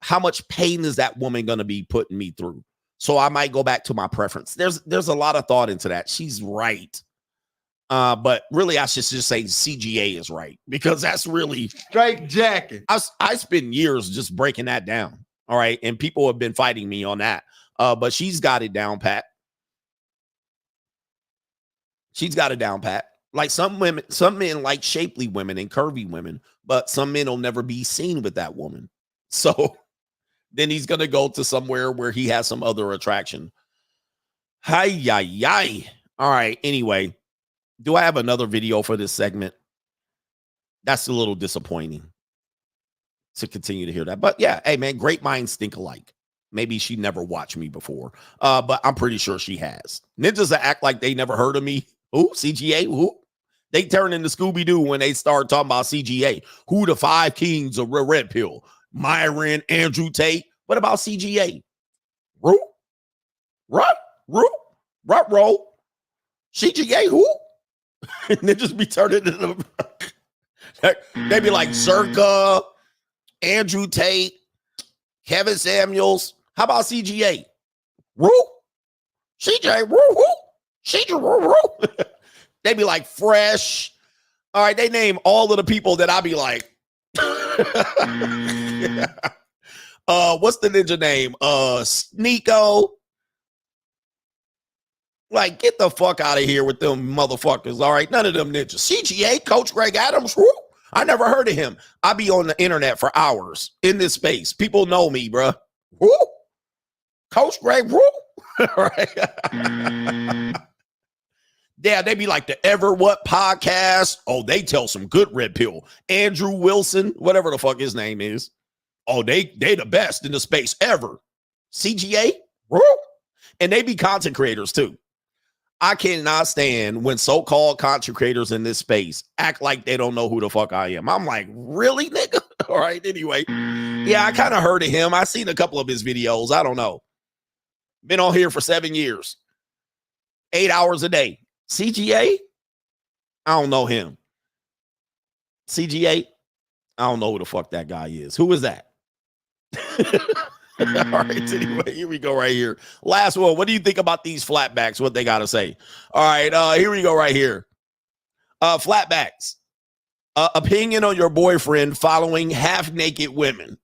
how much pain is that woman going to be putting me through? So I might go back to my preference. There's a lot of thought into that. She's right. But really, I should just say CGA is right because that's really straight jacket. I spend years just breaking that down. All right. And people have been fighting me on that. But she's got it down pat. She's got it down pat. Like some men like shapely women and curvy women, but some men will never be seen with that woman. So then he's going to go to somewhere where he has some other attraction. Hi. All right. Anyway, do I have another video for this segment? That's a little disappointing to continue to hear that. But yeah, hey, man, great minds think alike. Maybe she never watched me before, but I'm pretty sure she has. Ninjas that act like they never heard of me. Ooh, CGA. Ooh. They turn into Scooby-Doo when they start talking about CGA. Who the 5 kings of Red Pill? Myron, Andrew Tate. What about CGA? Root? Roll. CGA who? And they just be turning into they be like Zerka, Andrew Tate, Kevin Samuels. How about CGA? Root? CJ, woo. CJ, woo. They be like Fresh. All right, they name all of the people that I be like. What's the ninja name? Sneeko. Like, get the fuck out of here with them motherfuckers. All right, none of them ninjas. CGA, Coach Greg Adams. Woo. I never heard of him. I be on the internet for hours in this space. People know me, bruh. Woo. Coach Greg Rule. Right. Yeah, they be like the Ever What podcast. Oh, they tell some good red pill. Andrew Wilson, whatever the fuck his name is. Oh, they the best in the space ever. CGA, Rule. And they be content creators too. I cannot stand when so-called content creators in this space act like they don't know who the fuck I am. I'm like, really, nigga? All right, anyway. Yeah, I kind of heard of him. I seen a couple of his videos. I don't know. Been on here for 7 years. 8 hours a day. CGA? I don't know him. CGA? I don't know who the fuck that guy is. Who is that? All right, anyway, here we go right here. Last one. What do you think about these flatbacks? What they got to say? All right, here we go right here. Flatbacks. Opinion on your boyfriend following half-naked women.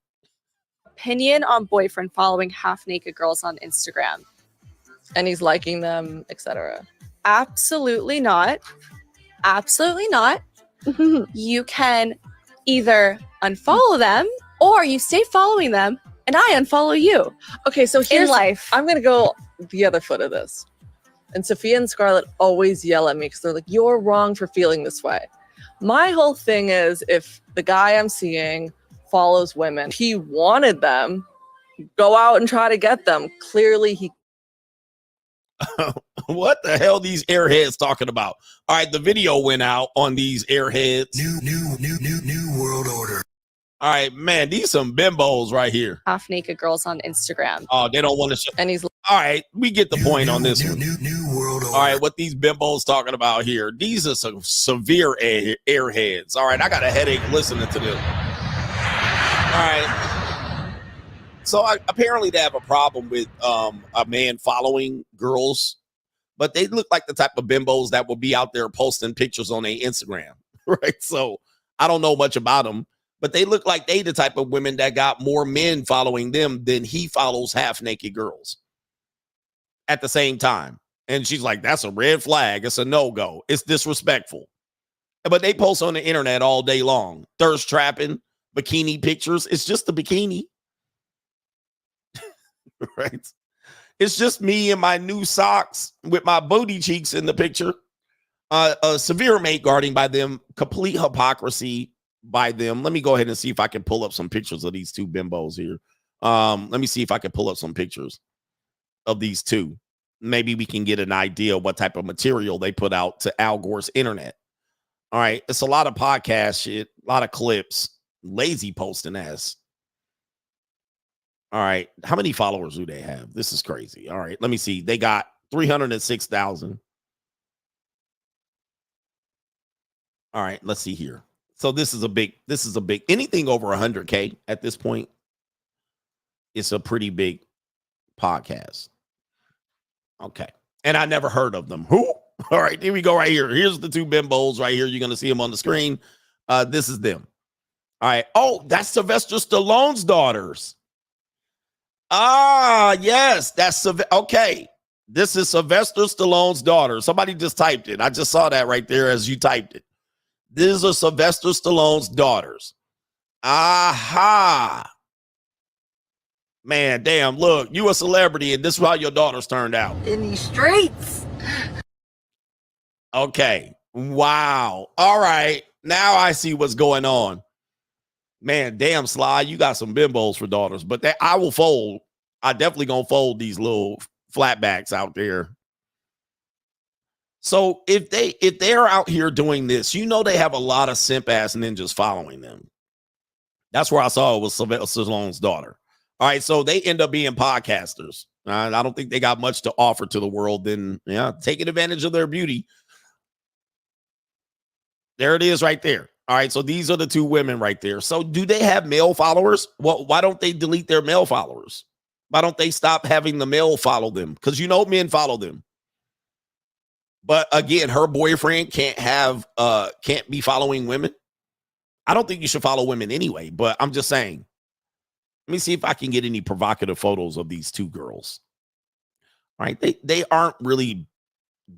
Opinion on boyfriend following half-naked girls on Instagram. And he's liking them, etc. Absolutely not. Absolutely not. You can either unfollow them or you stay following them and I unfollow you. Okay, so here's in life. I'm going to go the other foot of this. And Sophia and Scarlett always yell at me because they're like, you're wrong for feeling this way. My whole thing is if the guy I'm seeing follows women, he wanted them, go out and try to get them. Clearly he What the hell these airheads talking about? All right, the video went out on these airheads. New world order. All right, man, these some bimbos right here. Half-naked girls on Instagram. Oh, they don't want to show. And he's all right. We get the point on this one. New world order. All right, what these bimbos talking about here? These are some severe airheads. All right, I got a headache listening to this. All right. So apparently they have a problem with a man following girls, but they look like the type of bimbos that will be out there posting pictures on their Instagram, right? So I don't know much about them, but they look like they the type of women that got more men following them than he follows half-naked girls at the same time. And she's like, that's a red flag. It's a no-go. It's disrespectful. But they post on the internet all day long. Thirst trapping, bikini pictures. It's just a bikini. Right? It's just me and my new socks with my booty cheeks in the picture. A severe mate guarding by them. Complete hypocrisy by them. Let me go ahead and see if I can pull up some pictures of these two bimbos here. Let me see if I can pull up some pictures of these two. Maybe we can get an idea of what type of material they put out to Al Gore's internet. All right. It's a lot of podcast shit, a lot of clips, lazy posting ass. All right. How many followers do they have? This is crazy. All right. Let me see. They got 306,000. All right. Let's see here. So this is a big, anything over 100K at this point. It's a pretty big podcast. Okay. And I never heard of them. Who? All right. Here we go right here. Here's the two bimbos right here. You're going to see them on the screen. This is them. All right. Oh, that's Sylvester Stallone's daughters. Ah, yes, that's okay. This is Sylvester Stallone's daughter. Somebody just typed it. I just saw that right there as you typed it. These are Sylvester Stallone's daughters. Aha. Man, damn, look, you a celebrity and this is how your daughters turned out. In these streets. Okay. Wow. All right. Now I see what's going on. Man, damn, Sly, you got some bimbos for daughters, but I will fold. I definitely gonna fold these little flatbacks out there. So if they're out here doing this, you know they have a lot of simp ass ninjas following them. That's where I saw it was Sylvester Stallone's daughter. All right, so they end up being podcasters. I don't think they got much to offer to the world than taking advantage of their beauty. There it is right there. All right, so these are the two women right there. So do they have male followers? Well, why don't they delete their male followers? Why don't they stop having the male follow them? Because men follow them. But again, her boyfriend can't be following women. I don't think you should follow women anyway, but I'm just saying. Let me see if I can get any provocative photos of these two girls. All right, they aren't really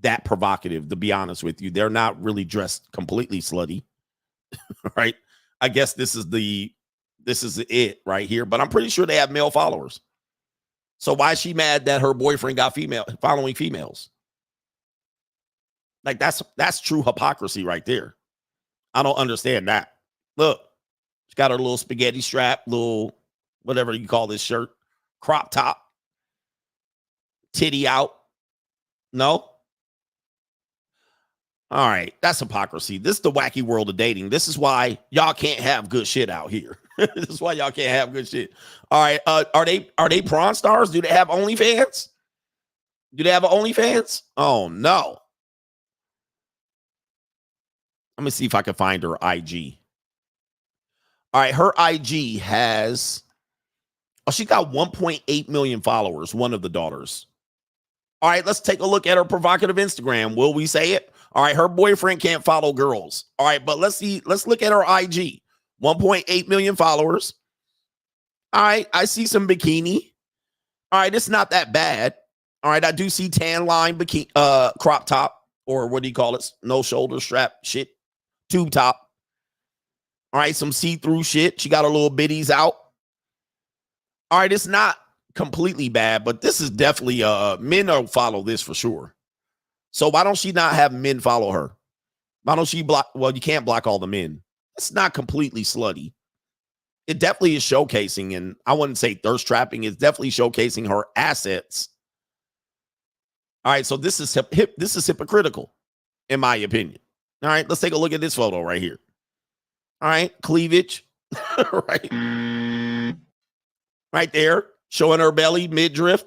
that provocative, to be honest with you. They're not really dressed completely slutty. Right? I guess this is it right here, but I'm pretty sure they have male followers. So why is she mad that her boyfriend got following females? Like that's true hypocrisy right there. I don't understand that. Look, she's got her little spaghetti strap, little whatever you call this shirt, crop top, titty out. No? All right, that's hypocrisy. This is the wacky world of dating. This is why y'all can't have good shit out here. This is why y'all can't have good shit. All right, are they prawn stars? Do they have OnlyFans? Do they have an OnlyFans? Oh no. Let me see if I can find her IG. All right, her IG has, she got 1.8 million followers, one of the daughters. All right, let's take a look at her provocative Instagram. Will we say it? All right, her boyfriend can't follow girls. All right, but let's look at her IG. 1.8 million followers. All right, I see some bikini. All right, it's not that bad. All right, I do see tan line bikini, crop top, or what do you call it? No shoulder strap shit. Tube top. All right, some see-through shit. She got her little bitties out. All right, it's not completely bad, but this is definitely men don't follow this for sure. So why don't she not have men follow her? Why don't she block? Well, you can't block all the men. It's not completely slutty. It definitely is showcasing, and I wouldn't say thirst trapping. It's definitely showcasing her assets. All right, so this is hypocritical, in my opinion. All right, let's take a look at this photo right here. All right, cleavage, right there, showing her belly, midriff.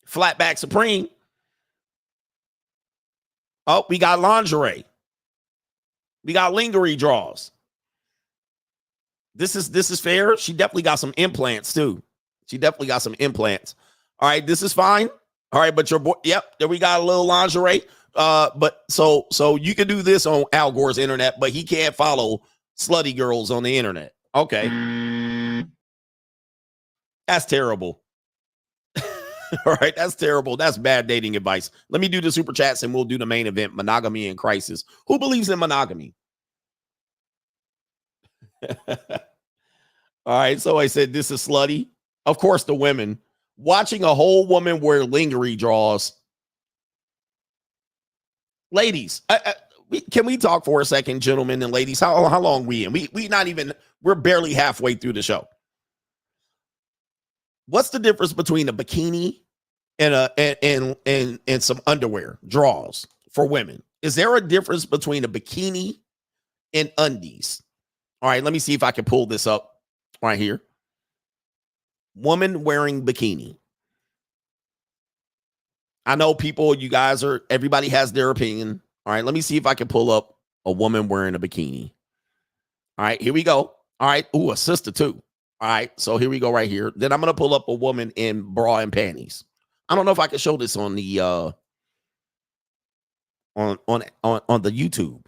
Flatback Supreme. Oh, we got lingerie. We got lingerie draws. This is fair. She definitely got some implants too. She definitely got some implants. All right, this is fine. All right, but your boy, yep, there we got a little lingerie. But so you can do this on Al Gore's internet, but he can't follow slutty girls on the internet. Okay. That's terrible. All right, that's terrible. That's bad dating advice. Let me do the super chats and we'll do the main event, monogamy in crisis. Who believes in monogamy? All right, so I said this is slutty. Of course, the women. Watching a whole woman wear lingerie draws. Ladies, can we talk for a second, gentlemen and ladies? How long we in? We're barely halfway through the show. What's the difference between a bikini and some underwear draws for women? Is there a difference between a bikini and undies? All right, let me see if I can pull this up right here. Woman wearing bikini. I know everybody has their opinion. All right, let me see if I can pull up a woman wearing a bikini. All right, here we go. All right, ooh, a Sista too. All right, so here we go right here. Then I'm going to pull up a woman in bra and panties. I don't know if I can show this on the on the YouTube.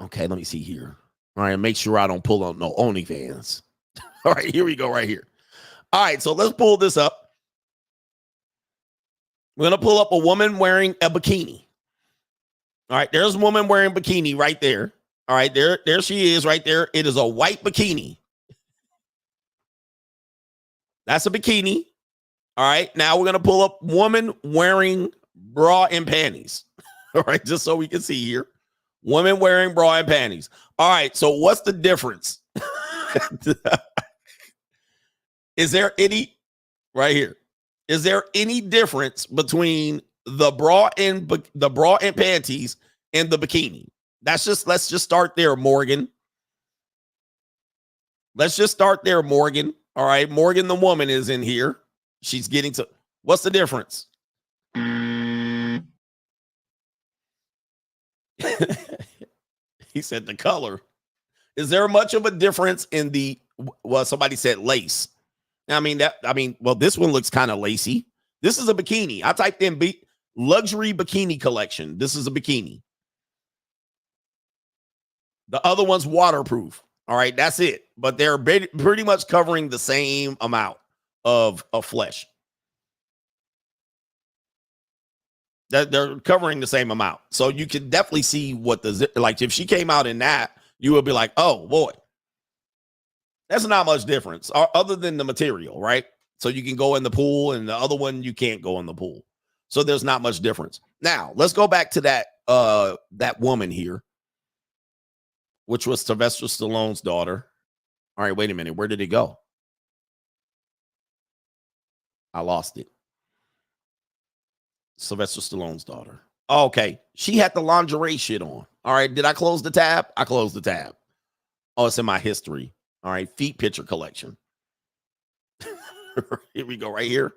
Okay, let me see here. All right, make sure I don't pull up no OnlyFans. All right, here we go right here. All right, so let's pull this up. We're going to pull up a woman wearing a bikini. All right, there's a woman wearing bikini right there. All right, there she is right there. It is a white bikini. That's a bikini. All right, now we're going to pull up woman wearing bra and panties. All right, just so we can see here. Woman wearing bra and panties. All right, so what's the difference? Is there any, right here, is there any difference between the bra and panties and the bikini? Let's just start there, Morgan. Let's just start there, Morgan. All right, Morgan, the woman, is in here. She's getting to, what's the difference? He said the color. Is there much of a difference in the, well, somebody said lace. Well, this one looks kind of lacy. This is a bikini. I typed in luxury bikini collection. This is a bikini. The other one's waterproof. All right, that's it. But they're pretty much covering the same amount of flesh. They're covering the same amount. So you can definitely see what like if she came out in that, you would be like, oh boy. That's not much difference other than the material, right? So you can go in the pool, and the other one you can't go in the pool. So there's not much difference. Now let's go back to that woman here, which was Sylvester Stallone's daughter. All right, wait a minute. Where did it go? I lost it. Sylvester Stallone's daughter. Okay. She had the lingerie shit on. All right. Did I close the tab? I closed the tab. Oh, it's in my history. All right. Feet picture collection. Here we go. Right here.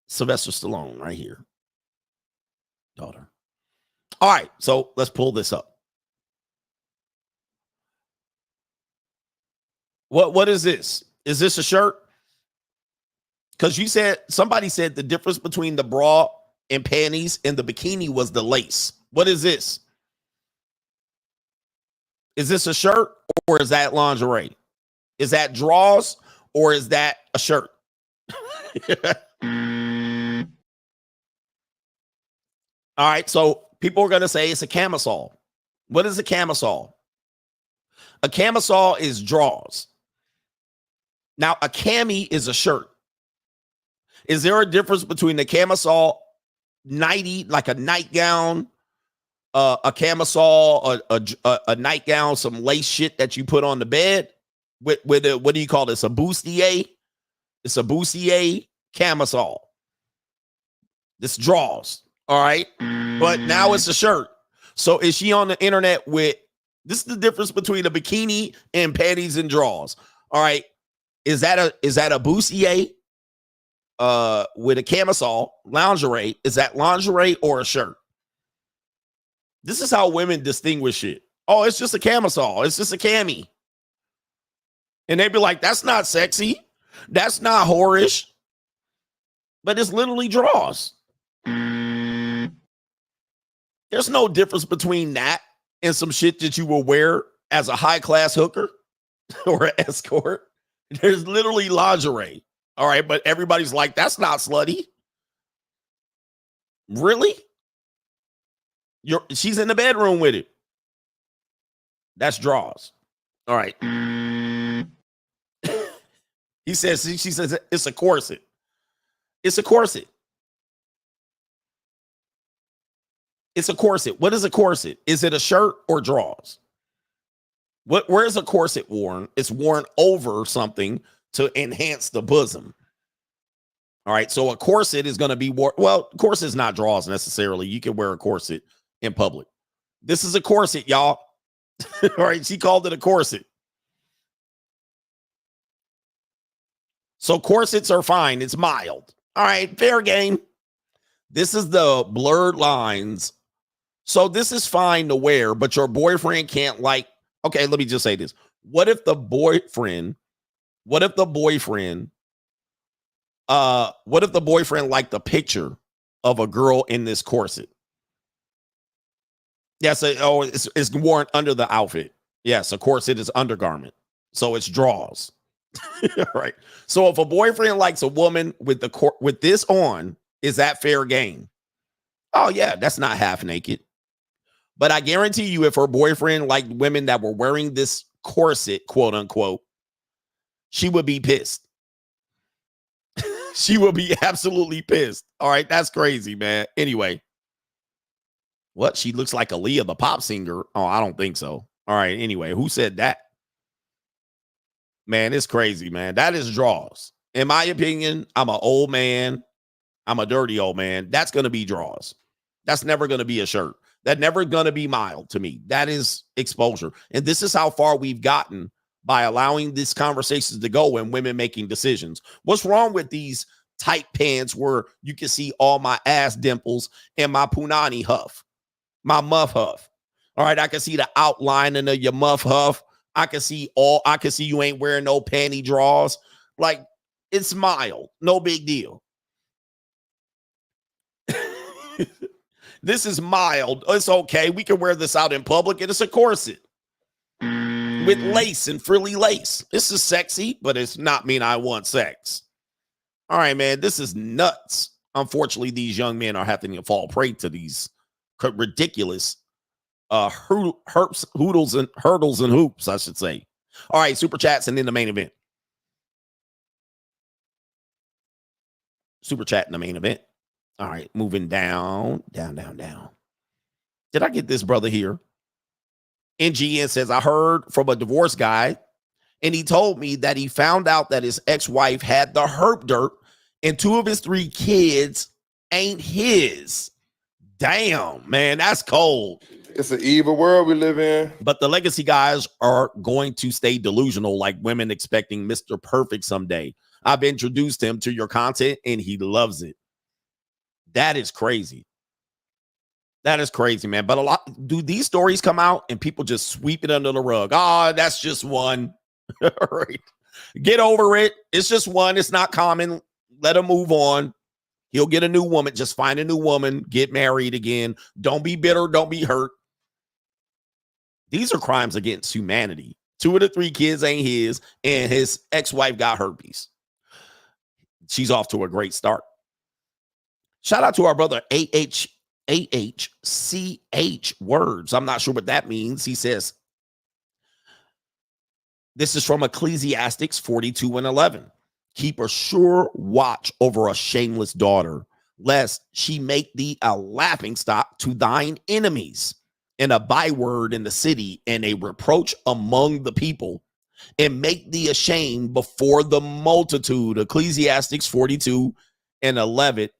Sylvester Stallone right here. Daughter. All right. So let's pull this up. What is this? Is this a shirt? Because somebody said the difference between the bra and panties and the bikini was the lace. What is this? Is this a shirt or is that lingerie? Is that drawers or is that a shirt? All right, so people are going to say it's a camisole. What is a camisole? A camisole is drawers. Now, a cami is a shirt. Is there a difference between a camisole, nightie, like a nightgown, a camisole, a nightgown, some lace shit that you put on the bed? With what do you call this? A bustier? It's a bustier camisole. This draws. All right. But now it's a shirt. So is she on the internet with this is the difference between a bikini and panties and drawers. All right. Is that a bustier with a camisole, lingerie? Is that lingerie or a shirt? This is how women distinguish it. Oh, it's just a camisole. It's just a cami. And they'd be like, that's not sexy. That's not whorish. But it's literally drawers. There's no difference between that and some shit that you will wear as a high-class hooker or an escort. There's literally lingerie. All right, but everybody's like, that's not slutty. Really? She's in the bedroom with it. That's drawers. All right. She says it's a corset. It's a corset. It's a corset. What is a corset? Is it a shirt or drawers? Where is a corset worn? It's worn over something to enhance the bosom. All right. So a corset is going to be worn. Well, corset is not drawers necessarily. You can wear a corset in public. This is a corset, y'all. All right. She called it a corset. So corsets are fine. It's mild. All right. Fair game. This is the blurred lines. So this is fine to wear, but your boyfriend can't like, okay, let me just say this. What if the boyfriend liked the picture of a girl in this corset? Yes. It's worn under the outfit. Yes. A corset is undergarment. So it's drawers. Right. So if a boyfriend likes a woman with this on, is that fair game? Oh yeah. That's not half naked. But I guarantee you, if her boyfriend liked women that were wearing this corset, quote unquote, she would be pissed. She would be absolutely pissed. All right. That's crazy, man. Anyway. What? She looks like Aaliyah, the pop singer. Oh, I don't think so. All right. Anyway, who said that? Man, it's crazy, man. That is draws. In my opinion, I'm an old man. I'm a dirty old man. That's going to be draws. That's never going to be a shirt. That's never going to be mild to me. That is exposure. And this is how far we've gotten by allowing these conversations to go and women making decisions. What's wrong with these tight pants where you can see all my ass dimples and my punani huff, my muff huff? All right, I can see the outlining of your muff huff. I can see you ain't wearing no panty drawers. Like, it's mild. No big deal. This is mild. It's okay. We can wear this out in public, and it's a corset with lace and frilly lace. This is sexy, but it's not mean I want sex. All right, man. This is nuts. Unfortunately, these young men are having to fall prey to these ridiculous hurdles and hoops, I should say. All right, super chats and then the main event. Super chat in the main event. All right, moving down. Did I get this brother here? NGN says, I heard from a divorce guy, and he told me that he found out that his ex-wife had the Herp-Derp, and 2 of his 3 kids ain't his. Damn, man, that's cold. It's an evil world we live in. But the legacy guys are going to stay delusional, like women expecting Mr. Perfect someday. I've introduced him to your content, and he loves it. That is crazy. That is crazy, man. But do these stories come out and people just sweep it under the rug? Oh, that's just one. All right. Get over it. It's just one. It's not common. Let him move on. He'll get a new woman. Just find a new woman. Get married again. Don't be bitter. Don't be hurt. These are crimes against humanity. 2 of the 3 kids ain't his, and his ex-wife got herpes. She's off to a great start. Shout out to our brother AHCH words. I'm not sure what that means. He says, this is from Ecclesiastes 42:11. Keep a sure watch over a shameless daughter, lest she make thee a laughingstock to thine enemies, and a byword in the city, and a reproach among the people, and make thee ashamed before the multitude. Ecclesiastes 42:11.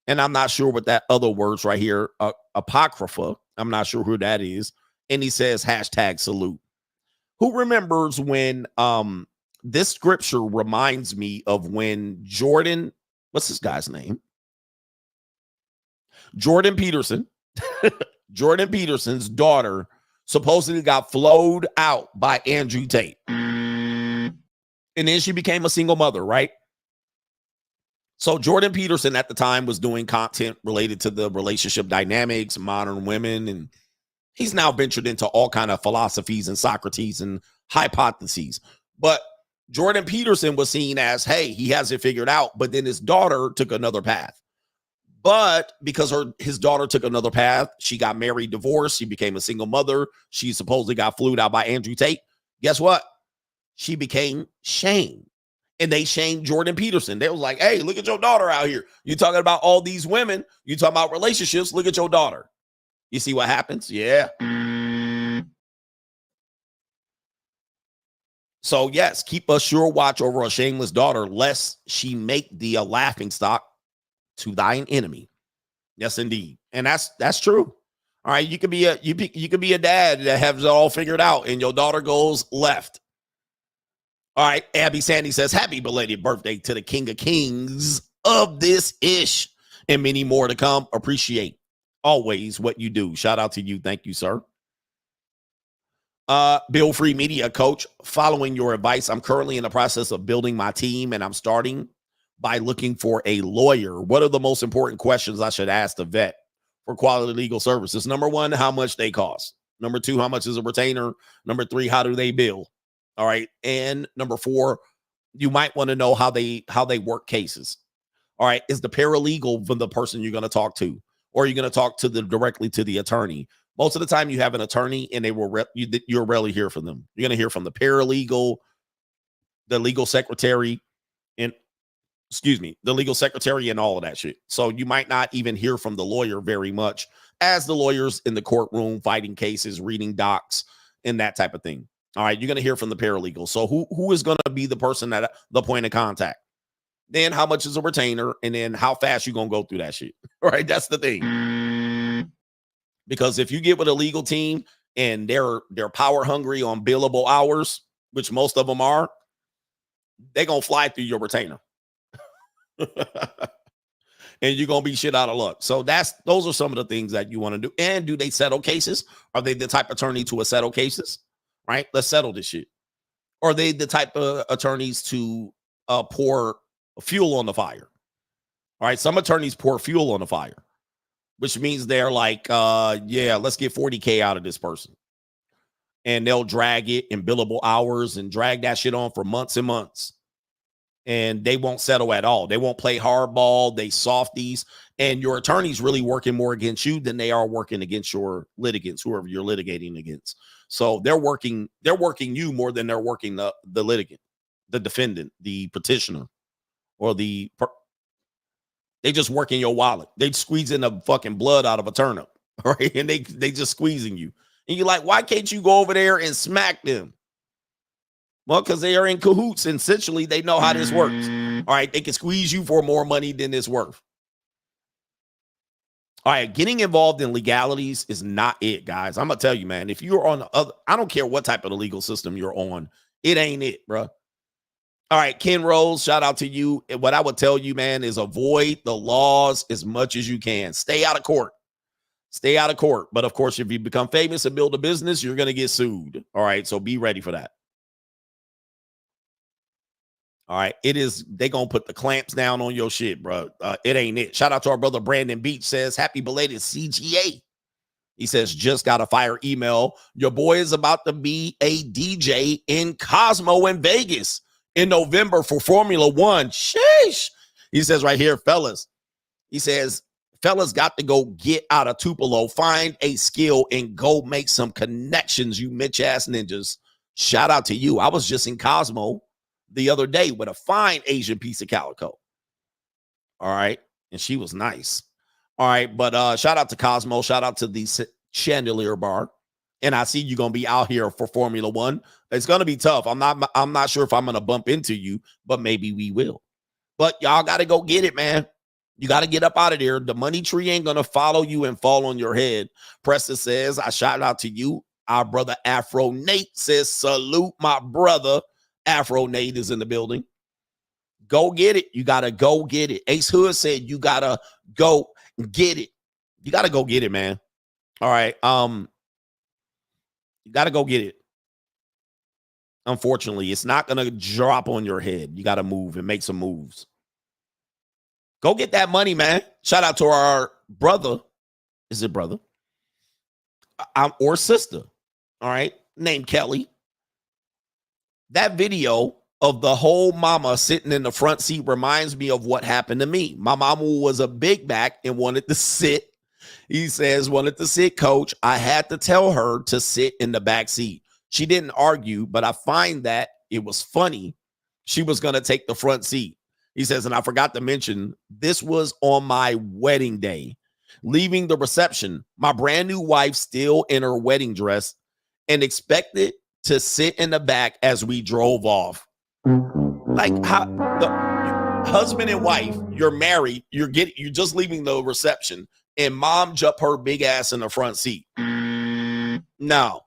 And I'm not sure what that other words right here, apocrypha. I'm not sure who that is. And he says, #salute. Who remembers when this scripture reminds me of when Jordan, what's this guy's name? Jordan Peterson. Jordan Peterson's daughter supposedly got flowed out by Andrew Tate. And then she became a single mother, right? So Jordan Peterson at the time was doing content related to the relationship dynamics, modern women, and he's now ventured into all kind of philosophies and Socrates and hypotheses. But Jordan Peterson was seen as, hey, he has it figured out, but then his daughter took another path. But because his daughter took another path, she got married, divorced, she became a single mother, she supposedly got flued out by Andrew Tate. Guess what? She became shamed. And they shamed Jordan Peterson. They was like, hey, look at your daughter out here. You talking about all these women. You talking about relationships. Look at your daughter. You see what happens? Yeah. So, yes, keep a sure watch over a shameless daughter, lest she make thee a laughingstock to thine enemy. Yes, indeed. And that's true. All right. You could be a dad that has it all figured out, and your daughter goes left. All right, Abby Sandy says, happy belated birthday to the King of Kings of this ish, and many more to come. Appreciate always what you do. Shout out to you. Thank you, sir. Bill Free Media Coach, following your advice, I'm currently in the process of building my team, and I'm starting by looking for a lawyer. What are the most important questions I should ask the vet for quality legal services? Number 1, how much they cost. Number 2, how much is a retainer? Number 3, how do they bill? All right. And number 4, you might want to know how they work cases. All right. Is the paralegal the person you're going to talk to, or are you going to talk to directly to the attorney? Most of the time you have an attorney, and they will you'll rarely hear from them. You're going to hear from the paralegal, the legal secretary, and the legal secretary and all of that shit. So you might not even hear from the lawyer very much, as the lawyers in the courtroom fighting cases, reading docs, and that type of thing. All right, you're going to hear from the paralegal. So who is going to be the person at the point of contact? Then how much is a retainer? And then how fast you going to go through that shit? All right, that's the thing. Because if you get with a legal team and they're power hungry on billable hours, which most of them are, they're going to fly through your retainer. And you're going to be shit out of luck. So those are some of the things that you want to do. And do they settle cases? Are they the type of attorney to settle cases? Right? Let's settle this shit. Or are they the type of attorneys to pour fuel on the fire? All right. Some attorneys pour fuel on the fire, which means they're like, yeah, let's get 40K out of this person. And they'll drag it in billable hours and drag that shit on for months and months. And they won't settle at all. They won't play hardball. They softies. And your attorney's really working more against you than they are working against your litigants, whoever you're litigating against. So they're working you more than they're working the litigant, the defendant, the petitioner, or the They just working your wallet. They squeezing the fucking blood out of a turnip, right? And they just squeezing you. And you're like, why can't you go over there and smack them? Well, because they are in cahoots. And essentially, they know how this works. All right, they can squeeze you for more money than it's worth. All right, getting involved in legalities is not it, guys. I'm going to tell you, man, if you're on the other, I don't care what type of the legal system you're on, it ain't it, bro. All right, Ken Rose, shout out to you. And what I would tell you, man, is avoid the laws as much as you can. Stay out of court. Stay out of court. But, of course, if you become famous and build a business, you're going to get sued. All right, so be ready for that. All right, they going to put the clamps down on your shit, bro. It ain't it. Shout out to our brother Brandon Beach, says, happy belated CGA. He says, just got a fire email. Your boy is about to be a DJ in Cosmo in Vegas in November for Formula One. Sheesh. He says right here, fellas. He says, fellas got to go get out of Tupelo, find a skill, and go make some connections, you Mitch-ass ninjas. Shout out to you. I was just in Cosmo the other day with a fine Asian piece of calico. All right. And she was nice. All right. But shout out to Cosmo. Shout out to the Chandelier Bar. And I see you're going to be out here for Formula One. It's going to be tough. I'm not sure if I'm going to bump into you, but maybe we will. But y'all got to go get it, man. You got to get up out of there. The money tree ain't going to follow you and fall on your head. Preston says, I shout out to you. Our brother Afro Nate says, salute my brother. Afro Nate is in the building. Go get it. You got to go get it. Ace Hood said you got to go get it. You got to go get it, man. All right. You got to go get it. Unfortunately, it's not going to drop on your head. You got to move and make some moves. Go get that money, man. Shout out to our brother. Is it brother? Or sister. All right. Named Kelly. That video of the whole mama sitting in the front seat reminds me of what happened to me. My mama was a big back and wanted to sit. He says, wanted to sit, coach. I had to tell her to sit in the back seat. She didn't argue, but I find that it was funny. She was going to take the front seat. He says, and I forgot to mention, this was on my wedding day. Leaving the reception, my brand new wife still in her wedding dress and expected to sit in the back as we drove off. Like how the husband and wife, you're married, you're just leaving the reception, and mom jumped her big ass in the front seat. No.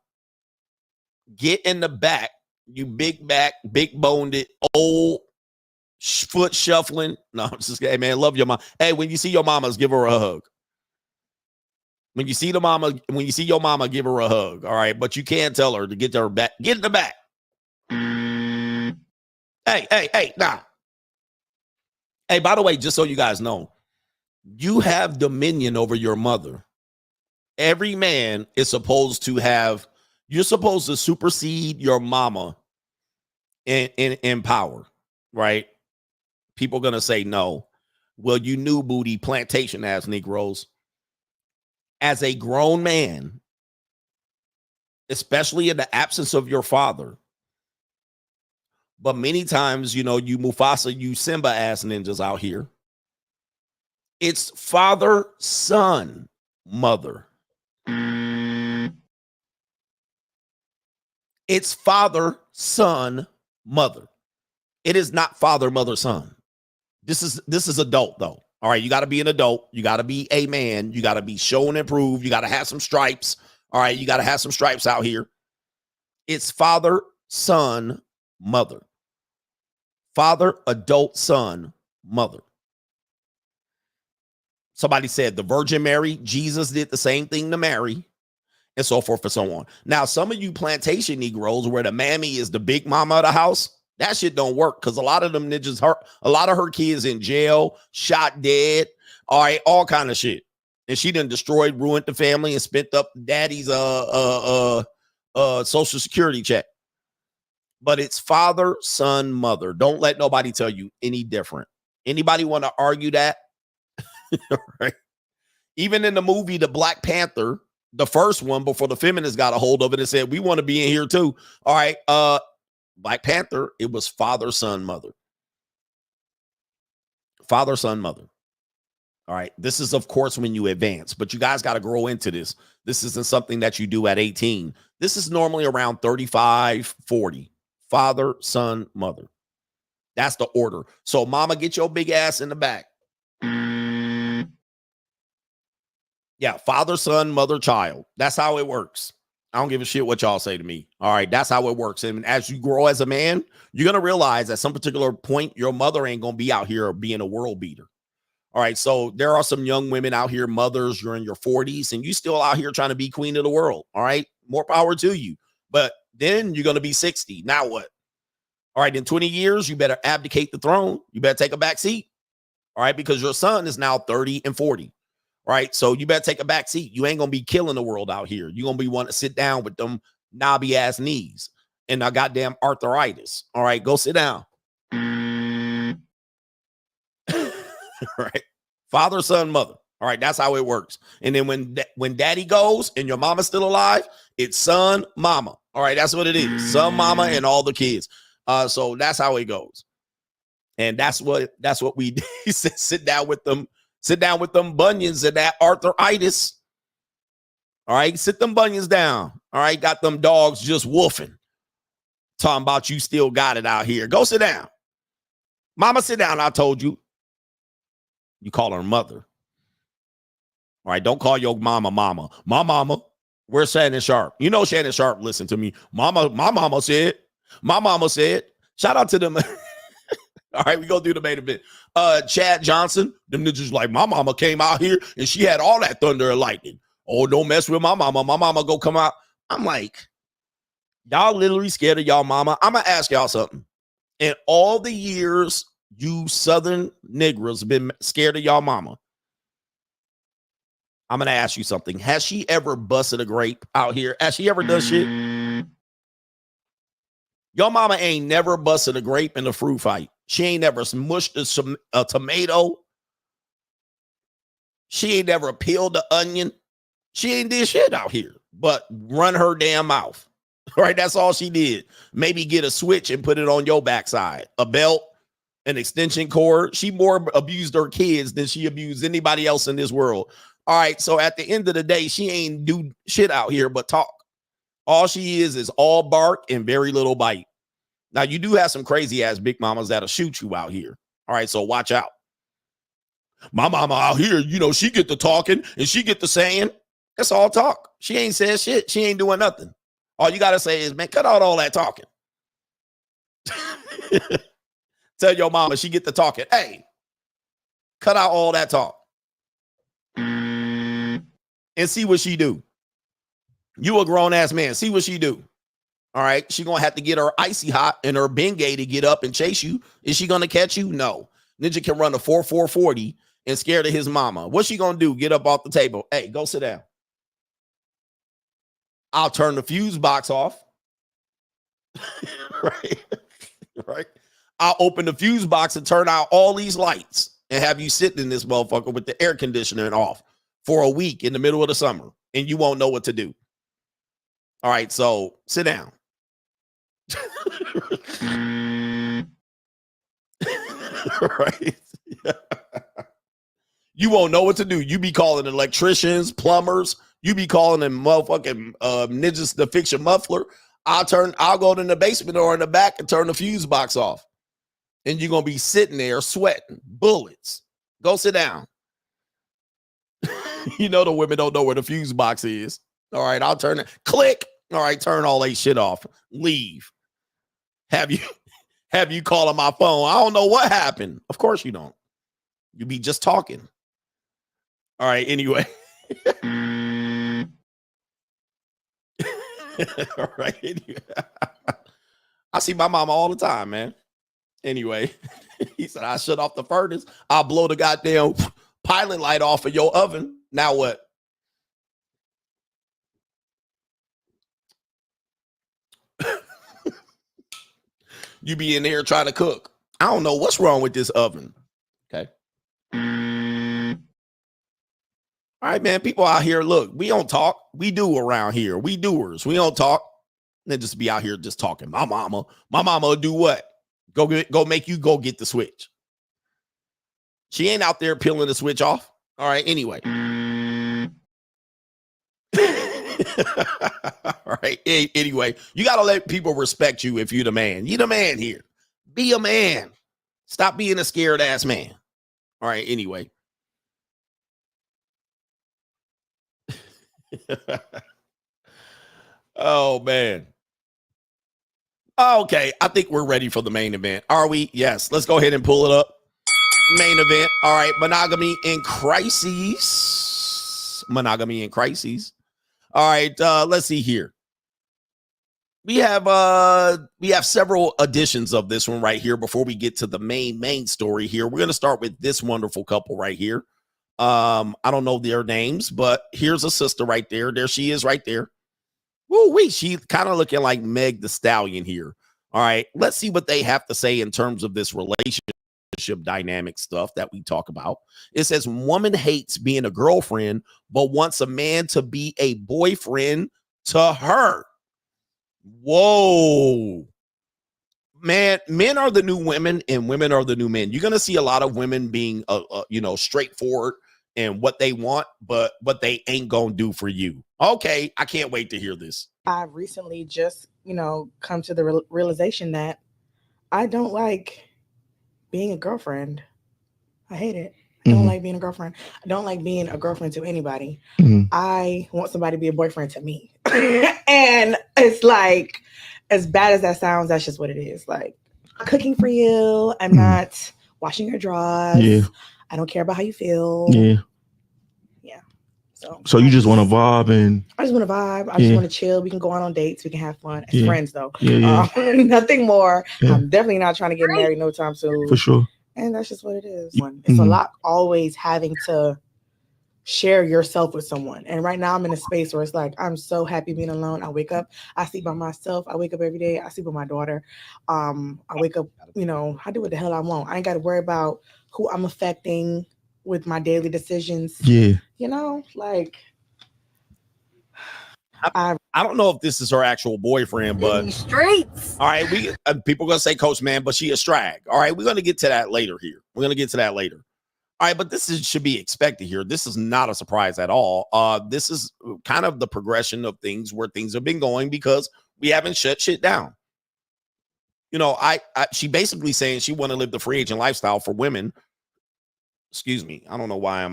Get in the back, you big back, big boned it, old foot shuffling. No, I'm just hey man, love your mom. Hey, when you see your mamas, give her a hug. When you see your mama, give her a hug. All right. But you can't tell her to get to her back. Get in the back. Hey, nah. Hey, by the way, just so you guys know, you have dominion over your mother. Every man is supposed to have, you're supposed to supersede your mama in power, right? People are going to say no. Well, you knew booty plantation ass Negroes. As a grown man, especially in the absence of your father, but many times, you Mufasa, you Simba ass ninjas out here, it's father, son, mother. It's father, son, mother. It is not father, mother, son. This is adult though. All right, you got to be an adult. You got to be a man. You got to be shown and proved. You got to have some stripes. All right, you got to have some stripes out here. It's father, son, mother. Father, adult, son, mother. Somebody said the Virgin Mary, Jesus did the same thing to Mary, and so forth and so on. Now, some of you plantation Negroes where the mammy is the big mama of the house, that shit don't work because a lot of them ninjas, a lot of her kids in jail, shot dead, all right, all kind of shit. And she done destroyed, ruined the family, and spent up daddy's social security check. But it's father, son, mother. Don't let nobody tell you any different. Anybody want to argue that? Right? Even in the movie The Black Panther, the first one before the feminists got a hold of it and said, we want to be in here too. All right, Black Panther, it was father, son, mother. Father, son, mother. All right. This is, of course, when you advance, but you guys got to grow into this. This isn't something that you do at 18. This is normally around 35, 40. Father, son, mother. That's the order. So mama, get your big ass in the back. Yeah. Father, son, mother, child. That's how it works. I don't give a shit what y'all say to me. All right. That's how it works. And as you grow as a man, you're going to realize at some particular point, your mother ain't going to be out here being a world beater. All right, so there are some young women out here, mothers, you're in your 40s, and you still out here trying to be queen of the world. All right, more power to you. But then you're going to be 60. Now what? All right, in 20 years, you better abdicate the throne. You better take a back seat. All right, because your son is now 30 and 40. All right, so you better take a back seat. You ain't going to be killing the world out here. You're going to be wanting to sit down with them knobby ass knees and a goddamn arthritis. All right, go sit down. Right, father, son, mother. All right, that's how it works. And then when daddy goes and your mama's still alive, it's son, mama. All right, that's what it is. Son, mama, and all the kids. So that's how it goes. And that's what we sit down with them bunions and that arthritis. All right, sit them bunions down. All right, got them dogs just woofing. Talking about you still got it out here. Go sit down. Mama, sit down. I told you. You call her mother. All right, don't call your mama mama. My mama. Where's Shannon Sharp? You know Shannon Sharp, listen to me. My mama said. Shout out to them. All right, we go do the main event. Chad Johnson, them niggas like, my mama came out here and she had all that thunder and lightning. Oh, don't mess with my mama. My mama go come out. I'm like, y'all literally scared of y'all mama. I'm going to ask y'all something. In all the years you Southern Negroes been scared of y'all mama, I'm going to ask you something. Has she ever busted a grape out here? Has she ever done shit? Your mama ain't never busted a grape in a fruit fight. She ain't never smushed a tomato. She ain't never peeled the onion. She ain't did shit out here but run her damn mouth. Right? That's all she did. Maybe get a switch and put it on your backside. A belt, an extension cord. She more abused her kids than she abused anybody else in this world. All right. So at the end of the day, she ain't do shit out here but talk. All she is all bark and very little bite. Now, you do have some crazy ass big mamas that'll shoot you out here. All right. So watch out. My mama out here, you know, she get the talking and she get the saying. That's all talk. She ain't said shit. She ain't doing nothing. All you got to say is, man, cut out all that talking. Tell your mama she get the talking. Hey, cut out all that talk. And see what she do. You a grown-ass man. See what she do. All right. She going to have to get her icy hot and her Bengay to get up and chase you. Is she going to catch you? No. Ninja can run a 4.40 and scared of his mama. What's she going to do? Get up off the table. Hey, go sit down. I'll turn the fuse box off. Right. Right. I'll open the fuse box and turn out all these lights and have you sitting in this motherfucker with the air conditioner off for a week in the middle of the summer, and you won't know what to do. All right, so sit down. Right. You won't know what to do. You be calling electricians, plumbers. You be calling them motherfucking ninjas to fix your muffler. I'll go in the basement or in the back and turn the fuse box off. And you're going to be sitting there sweating bullets. Go sit down. You know the women don't know where the fuse box is. All right, I'll turn it. Click. All right, turn all that shit off. Leave. Have you calling my phone? I don't know what happened. Of course you don't. You be just talking. All right, anyway. All right. Anyway. I see my mama all the time, man. Anyway, he said, I shut off the furnace. I'll blow the goddamn pilot light off of your oven. Now what? You be in there trying to cook. I don't know what's wrong with this oven. Okay. All right, man. People out here, look, we don't talk. We do around here. We doers. We don't talk. They just be out here just talking. My mama will do what? Go make you go get the switch. She ain't out there peeling the switch off. All right. Anyway. All right. Anyway, you got to let people respect you if you're the man. You're the man here. Be a man. Stop being a scared ass man. All right. Anyway. Oh, man. Okay. I think we're ready for the main event. Are we? Yes. Let's go ahead and pull it up. Main event. All right. Monogamy in crises. Monogamy in crises. All right. Let's see here. We have several editions of this one right here before we get to the main story here. We're going to start with this wonderful couple right here. I don't know their names, but here's a sister right there. There she is right there. Woo wee, she kind of looking like Meg the Stallion here. All right, let's see what they have to say in terms of this relationship dynamic stuff that we talk about. It says woman hates being a girlfriend, but wants a man to be a boyfriend to her. Whoa, man, men are the new women and women are the new men. You're going to see a lot of women being, straightforward and what they want, but what they ain't going to do for you. Okay. I can't wait to hear this. I recently just, come to the realization that I don't like being a girlfriend. I hate it. I don't like being a girlfriend. I don't like being a girlfriend to anybody. I want somebody to be a boyfriend to me. And it's like, as bad as that sounds, that's just what it is. Like, I'm cooking for you. I'm not washing your drawers. Yeah. I don't care about how you feel. Yeah. Yeah. So you just want to vibe and I just want to vibe. I just want to chill. We can go out on dates. We can have fun as friends, though. Yeah. Nothing more. Yeah. I'm definitely not trying to get married no time soon. For sure. And that's just what it is. It's a lot always having to share yourself with someone. And right now I'm in a space where it's like, I'm so happy being alone. I wake up, I sleep by myself. I wake up every day. I sleep with my daughter. I wake up, I do what the hell I want. I ain't got to worry about who I'm affecting with my daily decisions. Yeah. I don't know if this is her actual boyfriend, but streets. All right, people are gonna say Coach Man, but she a strag. All right, we're gonna get to that later here. All right, but should be expected here. This is not a surprise at all. This is kind of the progression of things where things have been going because we haven't shut shit down. She basically saying she want to live the free agent lifestyle for women. Excuse me, I don't know why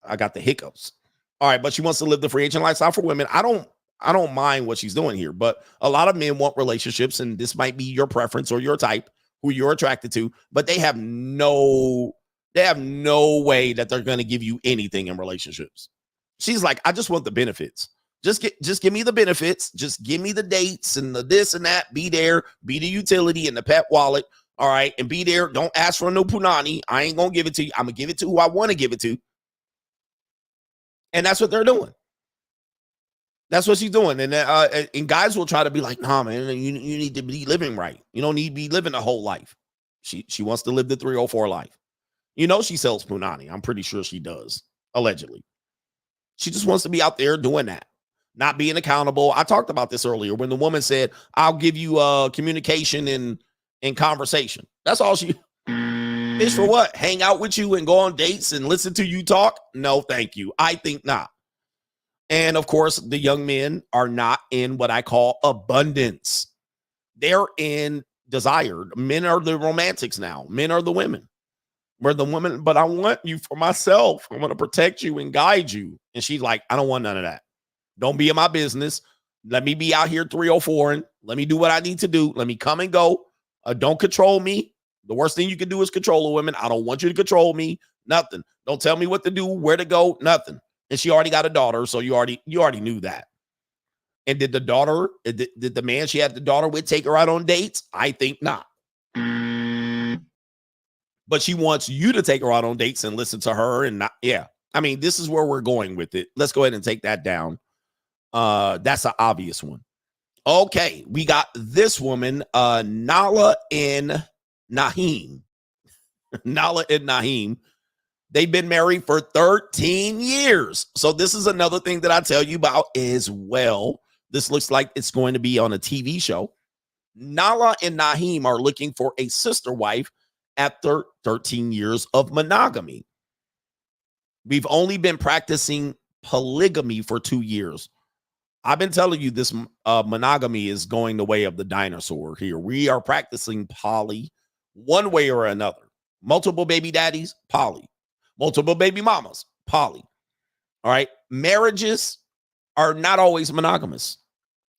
I got the hiccups. All right, but she wants to live the free agent lifestyle for women. I don't mind what she's doing here, but a lot of men want relationships, and this might be your preference or your type, who you're attracted to, but they have no way that they're going to give you anything in relationships. She's like, I just want the benefits. Just give me the benefits. Just give me the dates and the this and that. Be there, be the utility and the pet wallet. All right, and be there. Don't ask for no punani. I ain't gonna give it to you. I'm gonna give it to who I want to give it to. And that's what they're doing. That's what she's doing. And guys will try to be like, nah, man, you need to be living right. You don't need to be living a whole life. She wants to live the 304 life. She sells punani. I'm pretty sure she does, allegedly. She just wants to be out there doing that, not being accountable. I talked about this earlier when the woman said, I'll give you communication and conversation. That's all she is for what? Hang out with you and go on dates and listen to you talk? No, thank you. I think not. And of course, the young men are not in what I call abundance. They're in desire. Men are the romantics now. Men are the women. We're the women, but I want you for myself. I'm going to protect you and guide you. And she's like, I don't want none of that. Don't be in my business. Let me be out here 304 and let me do what I need to do. Let me come and go. Don't control me. The worst thing you can do is control a woman. I don't want you to control me. Nothing. Don't tell me what to do, where to go, nothing. And she already got a daughter, so you already knew that. And did the man she had the daughter with take her out on dates? I think not. But she wants you to take her out on dates and listen to her and not, yeah. I mean, this is where we're going with it. Let's go ahead and take that down. That's an obvious one. Okay, we got this woman, Nala and Naheem. Nala and Naheem. They've been married for 13 years. So this is another thing that I tell you about as well. This looks like it's going to be on a TV show. Nala and Naheem are looking for a sister wife after 13 years of monogamy. We've only been practicing polygamy for 2 years. I've been telling you this monogamy is going the way of the dinosaur here. We are practicing poly one way or another. Multiple baby daddies, poly. Multiple baby mamas, poly. All right. Marriages are not always monogamous,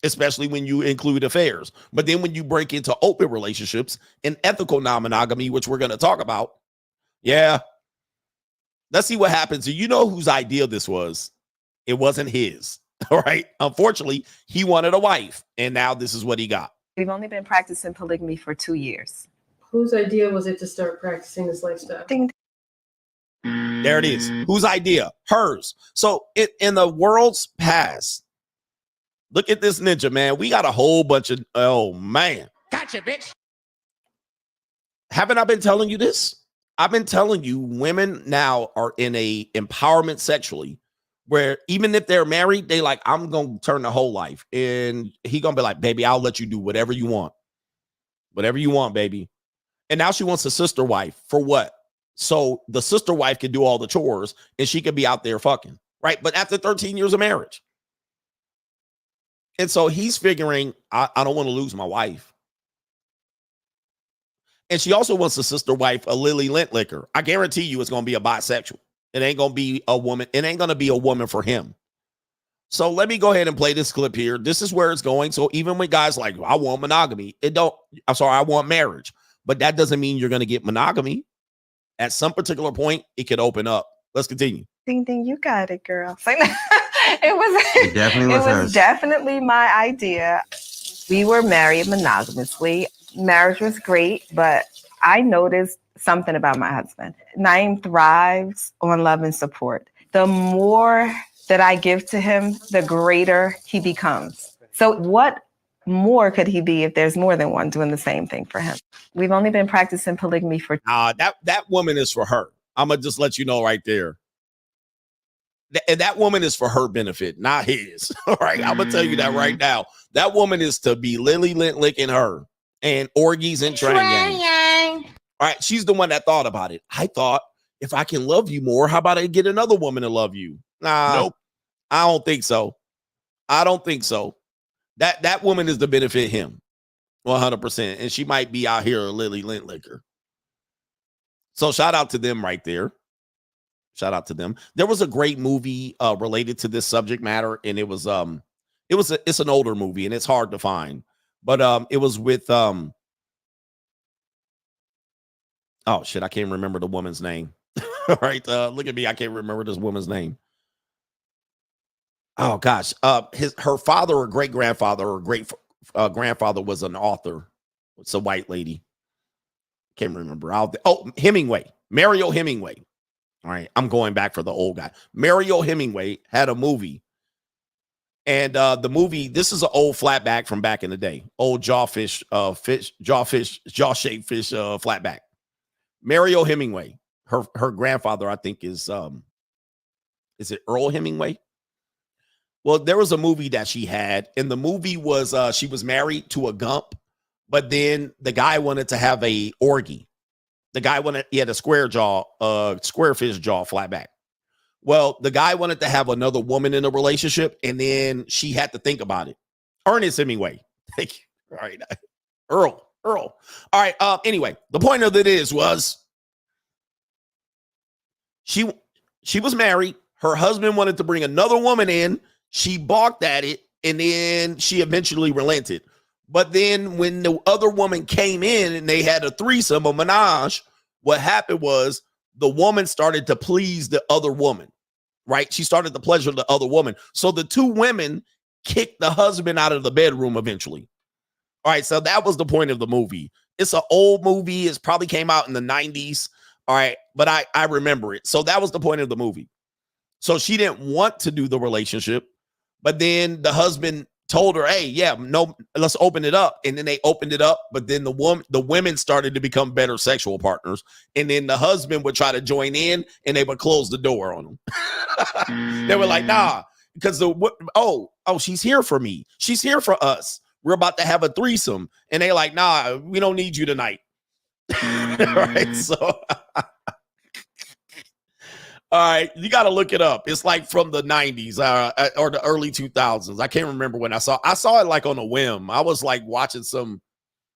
especially when you include affairs. But then when you break into open relationships and ethical non-monogamy, which we're going to talk about, yeah. Let's see what happens. Do you know whose idea this was? It wasn't his. All right. Unfortunately, he wanted a wife, and now this is what he got. We've only been practicing polygamy for 2 years. Whose idea was it to start practicing this lifestyle? There it is. Whose idea? Hers. So in the world's past, look at this ninja, man. We got a whole bunch of, oh, man. Gotcha, bitch. Haven't I been telling you this? I've been telling you women now are in a empowerment sexually where even if they're married, they like, I'm going to turn the whole life. And he going to be like, baby, I'll let you do whatever you want. Whatever you want, baby. And now she wants a sister wife for what? So the sister wife can do all the chores and she can be out there fucking, right? But after 13 years of marriage. And so he's figuring, I don't want to lose my wife. And she also wants a sister wife, a Lily Lintlicker. I guarantee you it's going to be a bisexual. It ain't going to be a woman. It ain't going to be a woman for him. So let me go ahead and play this clip here. This is where it's going. So even when guys like, I want monogamy, I want marriage. But that doesn't mean you're going to get monogamy. At some particular point, it could open up. Let's continue. Ding, ding, you got it, girl. It was definitely my idea. We were married monogamously. Marriage was great, but I noticed something about my husband. Naeem thrives on love and support. The more that I give to him, the greater he becomes. So what more could he be if there's more than one doing the same thing for him? We've only been practicing polygamy for that woman is for her. I'm gonna just let you know right there. And that woman is for her benefit, not his. All right, I'm gonna tell you that right now. That woman is to be Lily Lintlick her and orgies and Trang. All right, she's the one that thought about it. I thought, if I can love you more, how about I get another woman to love you? Nah, nope. I don't think so. I don't think so. That woman is to benefit him 100%. And she might be out here a Lily Lintlicker. So shout out to them right there. Shout out to them. There was a great movie related to this subject matter, and it's an older movie and it's hard to find. But it was with oh shit, I can't remember the woman's name. All right, look at me. I can't remember this woman's name. Oh gosh, her father or great grandfather or great grandfather was an author. It's a white lady. Can't remember. Hemingway, Mario Hemingway. All right, I'm going back for the old guy. Mario Hemingway had a movie, and the movie. This is an old flatback from back in the day. Old jaw-shaped fish flatback. Mario Hemingway. Her grandfather, I think, is it Earl Hemingway? Well, there was a movie that she had, and the movie was she was married to a Gump, but then the guy wanted to have a orgy. The guy he had a square fish jaw flatback. Well, the guy wanted to have another woman in a relationship, and then she had to think about it. Ernest Hemingway. Thank you. All right. Earl. All right. Anyway, the point of it was she was married. Her husband wanted to bring another woman in. She balked at it, and then she eventually relented. But then when the other woman came in and they had a threesome, a menage, what happened was the woman started to please the other woman, right? She started to pleasure the other woman. So the two women kicked the husband out of the bedroom eventually. All right, so that was the point of the movie. It's an old movie. It probably came out in the 90s. All right, but I remember it. So that was the point of the movie. So she didn't want to do the relationship, but then the husband told her, hey, yeah, no, let's open it up. And then they opened it up, but then the women started to become better sexual partners. And then the husband would try to join in and they would close the door on them. They were like, nah, because she's here for me. She's here for us. We're about to have a threesome. And they like, nah, we don't need you tonight. Right. So, All right, you got to look it up. It's like from the 90s or the early 2000s. I can't remember when I saw it like on a whim. I was like watching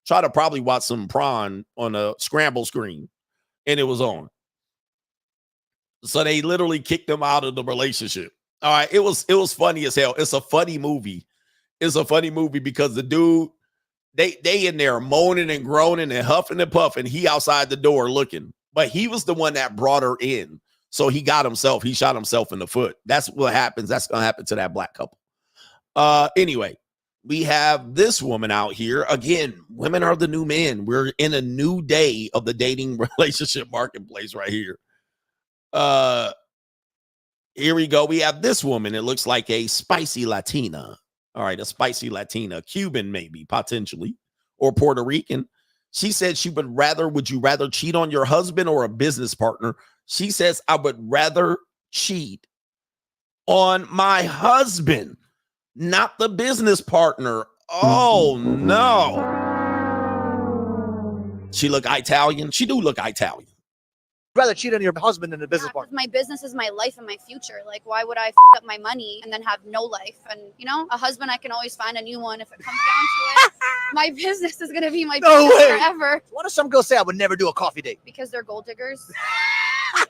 try to probably watch some prawn on a scramble screen, and it was on. So they literally kicked him out of the relationship. All right, it was funny as hell. It's a funny movie. It's a funny movie because the dude, they in there moaning and groaning and huffing and puffing. He outside the door looking, but he was the one that brought her in. So he shot himself in the foot. That's what happens. That's going to happen to that black couple. Anyway, we have this woman out here. Again, women are the new men. We're in a new day of the dating relationship marketplace right here. Here we go. We have this woman. It looks like a spicy Latina. All right, a spicy Latina, Cuban maybe, potentially, or Puerto Rican. She said would you rather cheat on your husband or a business partner? She says, I would rather cheat on my husband, not the business partner. Oh, no. She look Italian. She do look Italian. Rather cheat on your husband than a business partner. My business is my life and my future. Like, why would I up my money and then have no life? And, a husband, I can always find a new one if it comes down to it. My business is going to be my business forever. Why do some girls say I would never do a coffee date? Because they're gold diggers.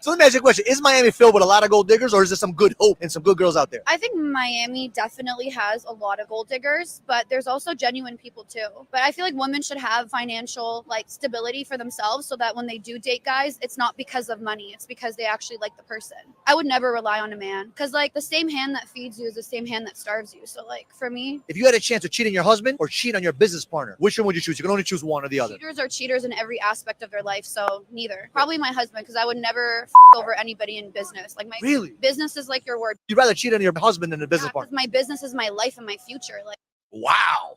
So let me ask you a question. Is Miami filled with a lot of gold diggers, or is there some good hope and some good girls out there? I think Miami definitely has a lot of gold diggers, but there's also genuine people too. But I feel like women should have financial stability for themselves so that when they do date guys, it's not because of money. It's because they actually like the person. I would never rely on a man because the same hand that feeds you is the same hand that starves you. So for me, if you had a chance to cheat on your husband or cheat on your business partner, which one would you choose? You can only choose one or the other. Cheaters are cheaters in every aspect of their life. So neither. Probably my husband because I would never over anybody in business. My business is like your word. You'd rather cheat on your husband than a business partner. My business is my life and my future. Wow.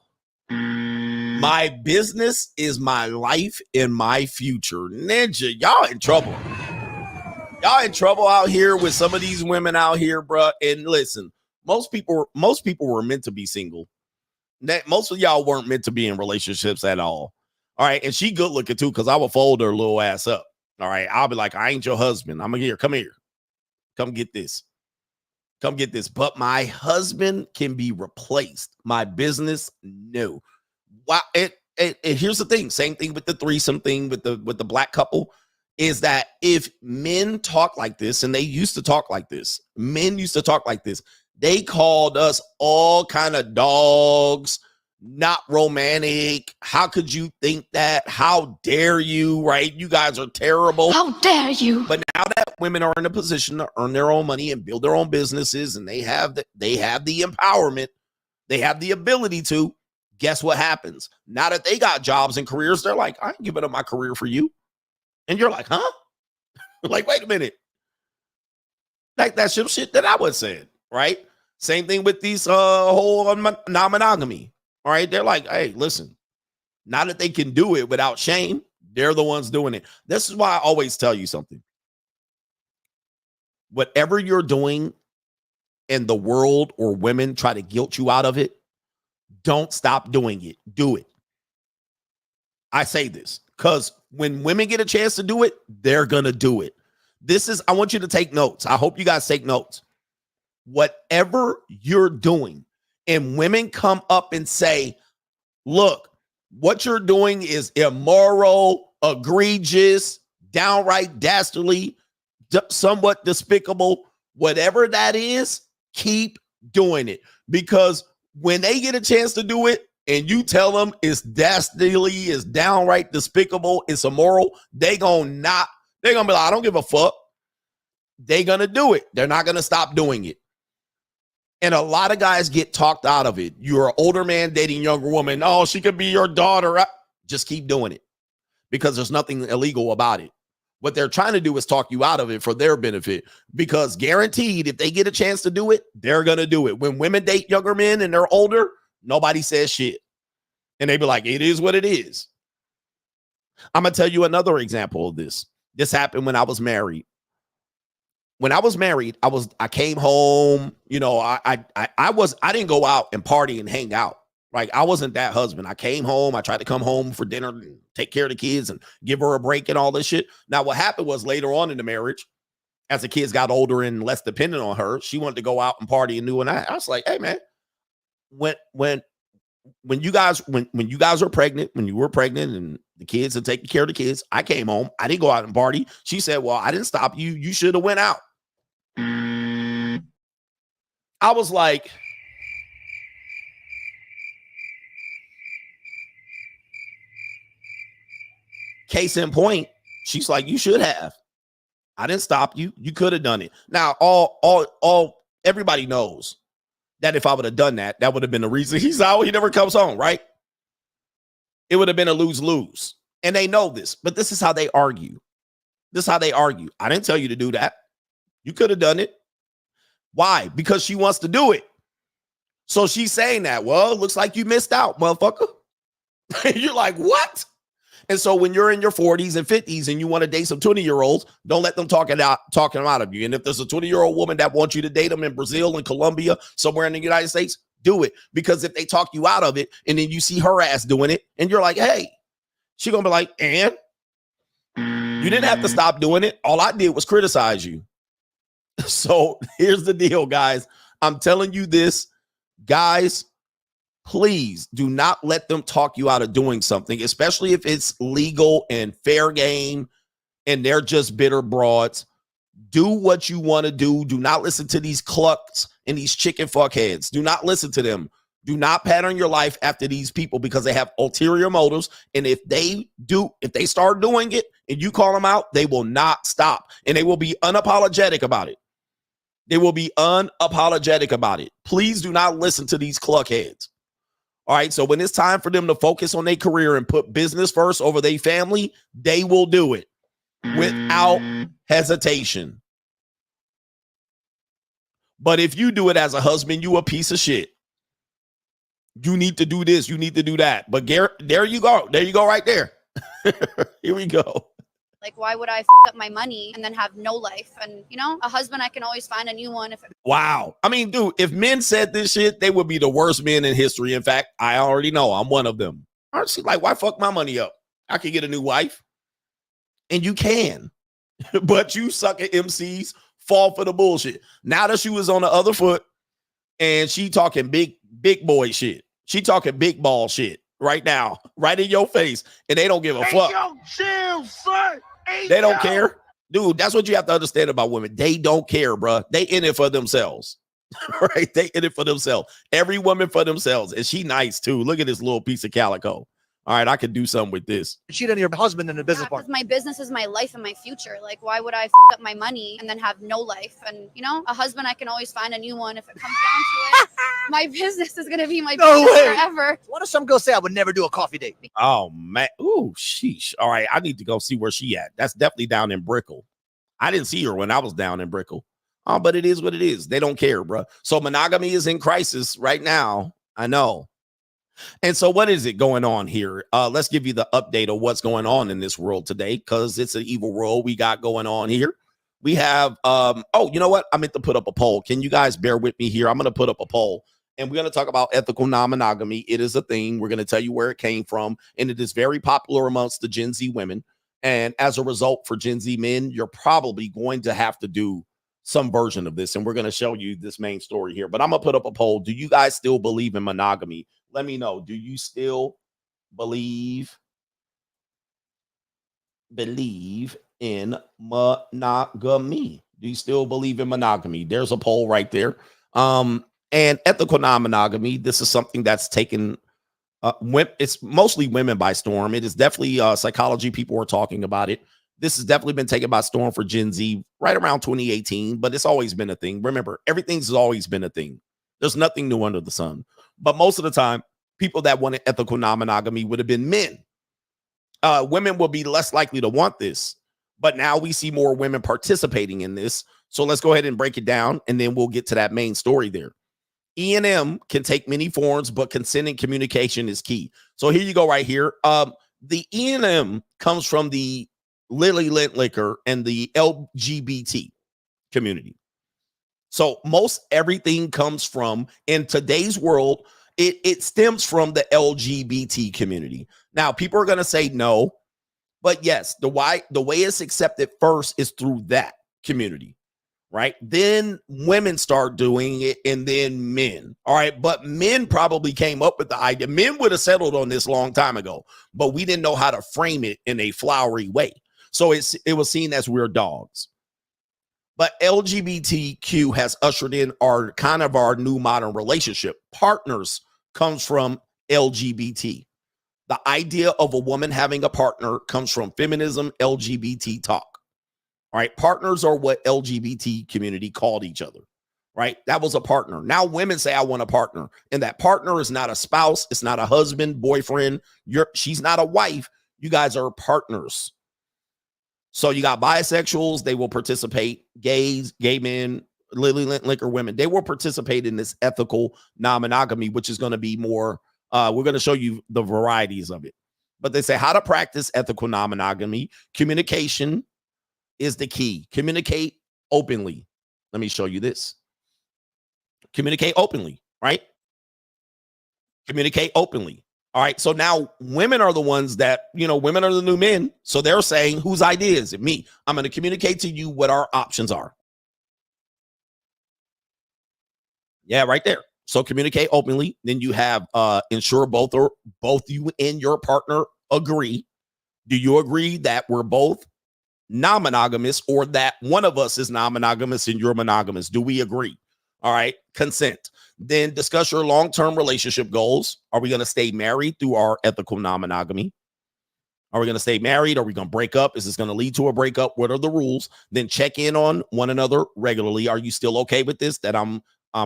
My business is my life and my future. Ninja, y'all in trouble. Y'all in trouble out here with some of these women out here, bruh. And listen, most people were meant to be single. Most of y'all weren't meant to be in relationships at all. All right. And she good looking too, because I would fold her little ass up. All right. I'll be like, I ain't your husband. I'm here. Come here. Come get this. Come get this. But my husband can be replaced. My business, no. Wow. And here's the thing. Same thing with the threesome thing with the black couple is that if men talk like this, and they used to talk like this, men used to talk like this, they called us all kind of dogs, not romantic. How could you think that? How dare you, right? You guys are terrible. How dare you? But now that women are in a position to earn their own money and build their own businesses, and they have the empowerment, they have the ability to, guess what happens? Now that they got jobs and careers, they're like, I ain't giving up my career for you. And you're like, huh? Like, wait a minute. Like that's some shit that I would say, right? Same thing with these whole non-monogamy. All right, they're like, hey, listen, now that they can do it without shame, they're the ones doing it. This is why I always tell you something. Whatever you're doing and the world or women try to guilt you out of it, don't stop doing it. Do it. I say this because when women get a chance to do it, they're going to do it. I want you to take notes. I hope you guys take notes. Whatever you're doing, and women come up and say, look, what you're doing is immoral, egregious, downright dastardly, somewhat despicable. Whatever that is, keep doing it. Because when they get a chance to do it and you tell them it's dastardly, it's downright despicable, it's immoral, they're gonna be like, I don't give a fuck. They're gonna do it. They're not gonna stop doing it. And a lot of guys get talked out of it. You're an older man dating a younger woman. Oh, she could be your daughter. Just keep doing it because there's nothing illegal about it. What they're trying to do is talk you out of it for their benefit, because guaranteed if they get a chance to do it, they're going to do it. When women date younger men and they're older, nobody says shit. And they be like, it is what it is. I'm going to tell you another example of this. This happened when I was married. When I was married, I came home, I didn't go out and party and hang out. Like I wasn't that husband. I came home, I tried to come home for dinner and take care of the kids and give her a break and all this shit. Now what happened was later on in the marriage, as the kids got older and less dependent on her, she wanted to go out and party and do and I was like, hey man, when you guys are pregnant, when you were pregnant and the kids and taking care of the kids, I came home. I didn't go out and party. She said, well, I didn't stop you. You should have went out. I was like, case in point, she's like, you should have. I didn't stop you. You could have done it. Now, everybody knows that if I would have done that, that would have been the reason he's out. He never comes home, right? It would have been a lose-lose. And they know this, but this is how they argue. This is how they argue. I didn't tell you to do that. You could have done it. Why? Because she wants to do it. So she's saying that, well, it looks like you missed out, motherfucker. You're like, what? And so when you're in your 40s and 50s and you want to date some 20-year-olds, don't let them talking them out of you. And if there's a 20-year-old woman that wants you to date them in Brazil and Colombia, somewhere in the United States, do it. Because if they talk you out of it and then you see her ass doing it and you're like, hey, she's going to be like, and you didn't have to stop doing it. All I did was criticize you. So here's the deal, guys. I'm telling you this, guys. Please do not let them talk you out of doing something, especially if it's legal and fair game and they're just bitter broads. Do what you want to do. Do not listen to these clucks and these chicken fuckheads. Do not listen to them. Do not pattern your life after these people because they have ulterior motives. And if they start doing it and you call them out, they will not stop and they will be unapologetic about it. They will be unapologetic about it. Please do not listen to these cluckheads. All right, so when it's time for them to focus on their career and put business first over their family, they will do it without hesitation. But if you do it as a husband, you a piece of shit. You need to do this, you need to do that. But there you go. There you go right there. Here we go. Like, why would I up my money and then have no life? And, a husband, I can always find a new one. Wow. I mean, dude, if men said this shit, they would be the worst men in history. In fact, I already know I'm one of them. Aren't you like, why fuck my money up? I can get a new wife. And you can. But you sucker MCs fall for the bullshit. Now that she was on the other foot and she talking big boy shit. She talking big ball shit right now, right in your face. And they don't give a fuck. Yo, chill, son. They don't care. Dude, that's what you have to understand about women. They don't care, bro. They in it for themselves. Right? They in it for themselves. Every woman for themselves. And she nice too. Look at this little piece of calico. All right, I could do something with this. Cheat on your husband in a business partner. My business is my life and my future. Like, why would I up my money and then have no life? And, a husband, I can always find a new one if it comes down to it. My business is going to be my business forever. What if some girl say I would never do a coffee date? Oh, man. Ooh, sheesh. All right, I need to go see where she at. That's definitely down in Brickell. I didn't see her when I was down in Brickell. Oh, but it is what it is. They don't care, bro. So monogamy is in crisis right now. I know. And so what is it going on here? Let's give you the update of what's going on in this world today, because it's an evil world we got going on here. We have, oh, you know what? I meant to put up a poll. Can you guys bear with me here? I'm going to put up a poll, and we're going to talk about ethical non-monogamy. It is a thing. We're going to tell you where it came from, and it is very popular amongst the Gen Z women. And as a result, for Gen Z men, you're probably going to have to do some version of this, and we're going to show you this main story here. But I'm going to put up a poll. Do you guys still believe in monogamy? Let me know. Do you still believe in monogamy? Do you still believe in monogamy? There's a poll right there. And ethical non-monogamy, this is something that's taken it's mostly women by storm. It is definitely psychology. People are talking about it. This has definitely been taken by storm for Gen Z right around 2018, but it's always been a thing. Remember, everything's always been a thing. There's nothing new under the sun. But most of the time, people that wanted ethical non-monogamy would have been men. Women will be less likely to want this. But now we see more women participating in this. So let's go ahead and break it down, and then we'll get to that main story there. E&M can take many forms, but consent and communication is key. So here you go right here. The E&M comes from the Lily Lint Liquor and the LGBT community. So most everything comes from, in today's world, it stems from the LGBT community. Now, people are going to say no, but yes, the way it's accepted first is through that community. right? Then women start doing it, and then men. All right, but men probably came up with the idea. Men would have settled on this long time ago, but we didn't know how to frame it in a flowery way. So it was seen as we're dogs. But LGBTQ has ushered in our new modern relationship. Partners comes from LGBT. The idea of a woman having a partner comes from feminism, LGBT talk. All right, partners are what LGBT community called each other, right? That was a partner. Now women say, I want a partner. And that partner is not a spouse. It's not a husband, boyfriend. She's not a wife. You guys are partners. So you got bisexuals. They will participate. Gays, gay men, liquor women. They will participate in this ethical non-monogamy, which is going to be more, we're going to show you the varieties of it. But they say how to practice ethical non-monogamy. Communication is the key. Communicate openly. Let me show you this. Communicate openly, right? Communicate openly. All right. So now women are the ones that, women are the new men. So they're saying, whose idea is it? Me. I'm going to communicate to you what our options are. Yeah, right there. So communicate openly. Then you have ensure both you and your partner agree. Do you agree that we're both non-monogamous, or that one of us is non-monogamous and you're monogamous? Do we agree? All right. Consent. Then discuss your long-term relationship goals. Are we going to stay married through our ethical non-monogamy? Are we going to stay married? Are we going to break up? Is this going to lead to a breakup? What are the rules? Then check in on one another regularly. Are you still okay with this? That I'm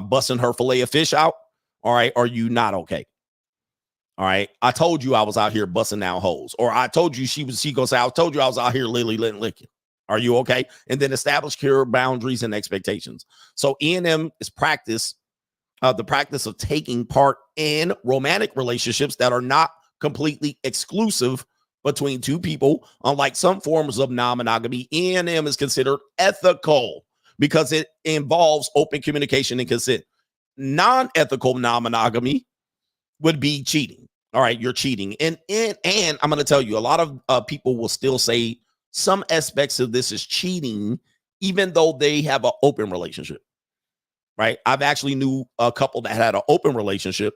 busting her fillet of fish out? All right. Are you not okay? All right. I told you I was out here busting down holes. Or I told you she gonna say, I told you I was out here licking. Are you okay? And then establish clear boundaries and expectations. So E&M is the practice of taking part in romantic relationships that are not completely exclusive between two people. Unlike some forms of non-monogamy, E&M is considered ethical because it involves open communication and consent. Non-ethical non-monogamy would be cheating. All right, you're cheating. And I'm going to tell you, a lot of people will still say some aspects of this is cheating, even though they have an open relationship, right? I've actually knew a couple that had an open relationship.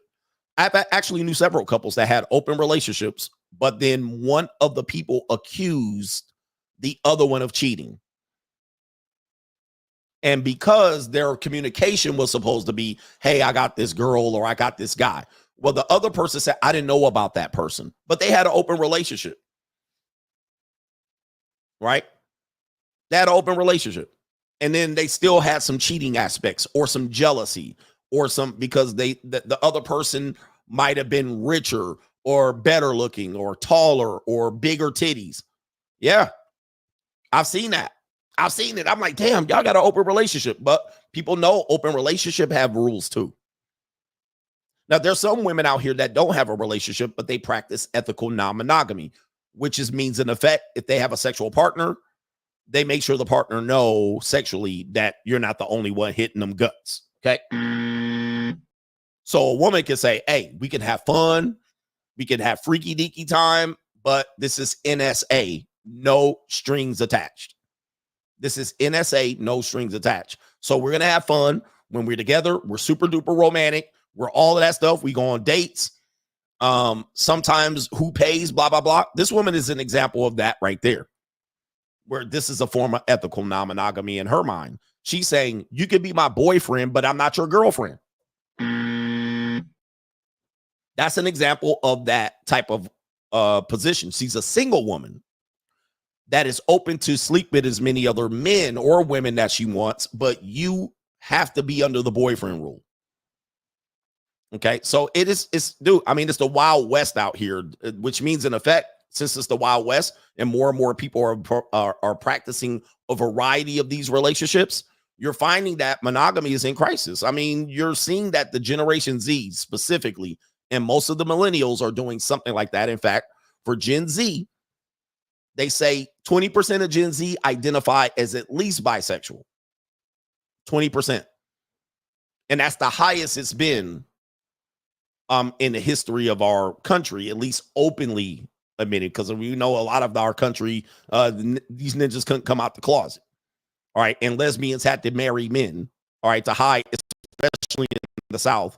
I've actually knew several couples that had open relationships, but then one of the people accused the other one of cheating. And because their communication was supposed to be, hey, I got this girl or I got this guy. Well, the other person said, I didn't know about that person, but they had an open relationship, right? They had an open relationship. And then they still had some cheating aspects or some jealousy or some, because the other person might have been richer or better looking or taller or bigger titties. Yeah, I've seen that. I've seen it. I'm like, damn, y'all got an open relationship. But people know open relationship have rules too. Now, there's some women out here that don't have a relationship, but they practice ethical non-monogamy, which means in effect, if they have a sexual partner, they make sure the partner knows sexually that you're not the only one hitting them guts. Okay. So a woman can say, hey, we can have fun. We can have freaky deaky time, but this is NSA, no strings attached. This is NSA, no strings attached. So we're going to have fun when we're together. We're super duper romantic. We're all of that stuff. We go on dates. Sometimes who pays, blah, blah, blah. This woman is an example of that right there, where this is a form of ethical non-monogamy in her mind. She's saying, you can be my boyfriend, but I'm not your girlfriend. That's an example of that type of position. She's a single woman that is open to sleep with as many other men or women that she wants, but you have to be under the boyfriend rule. Okay, so it's the Wild West out here, which means in effect, since it's the Wild West and more people are practicing a variety of these relationships, you're finding that monogamy is in crisis. I mean, you're seeing that the Generation Z specifically, and most of the millennials are doing something like that. In fact, for Gen Z, they say 20% of Gen Z identify as at least bisexual. 20%. And that's the highest it's been in the history of our country, at least openly admitted, because we know a lot of our country, these ninjas couldn't come out the closet. All right. And lesbians had to marry men. All right. To hide, especially in the South,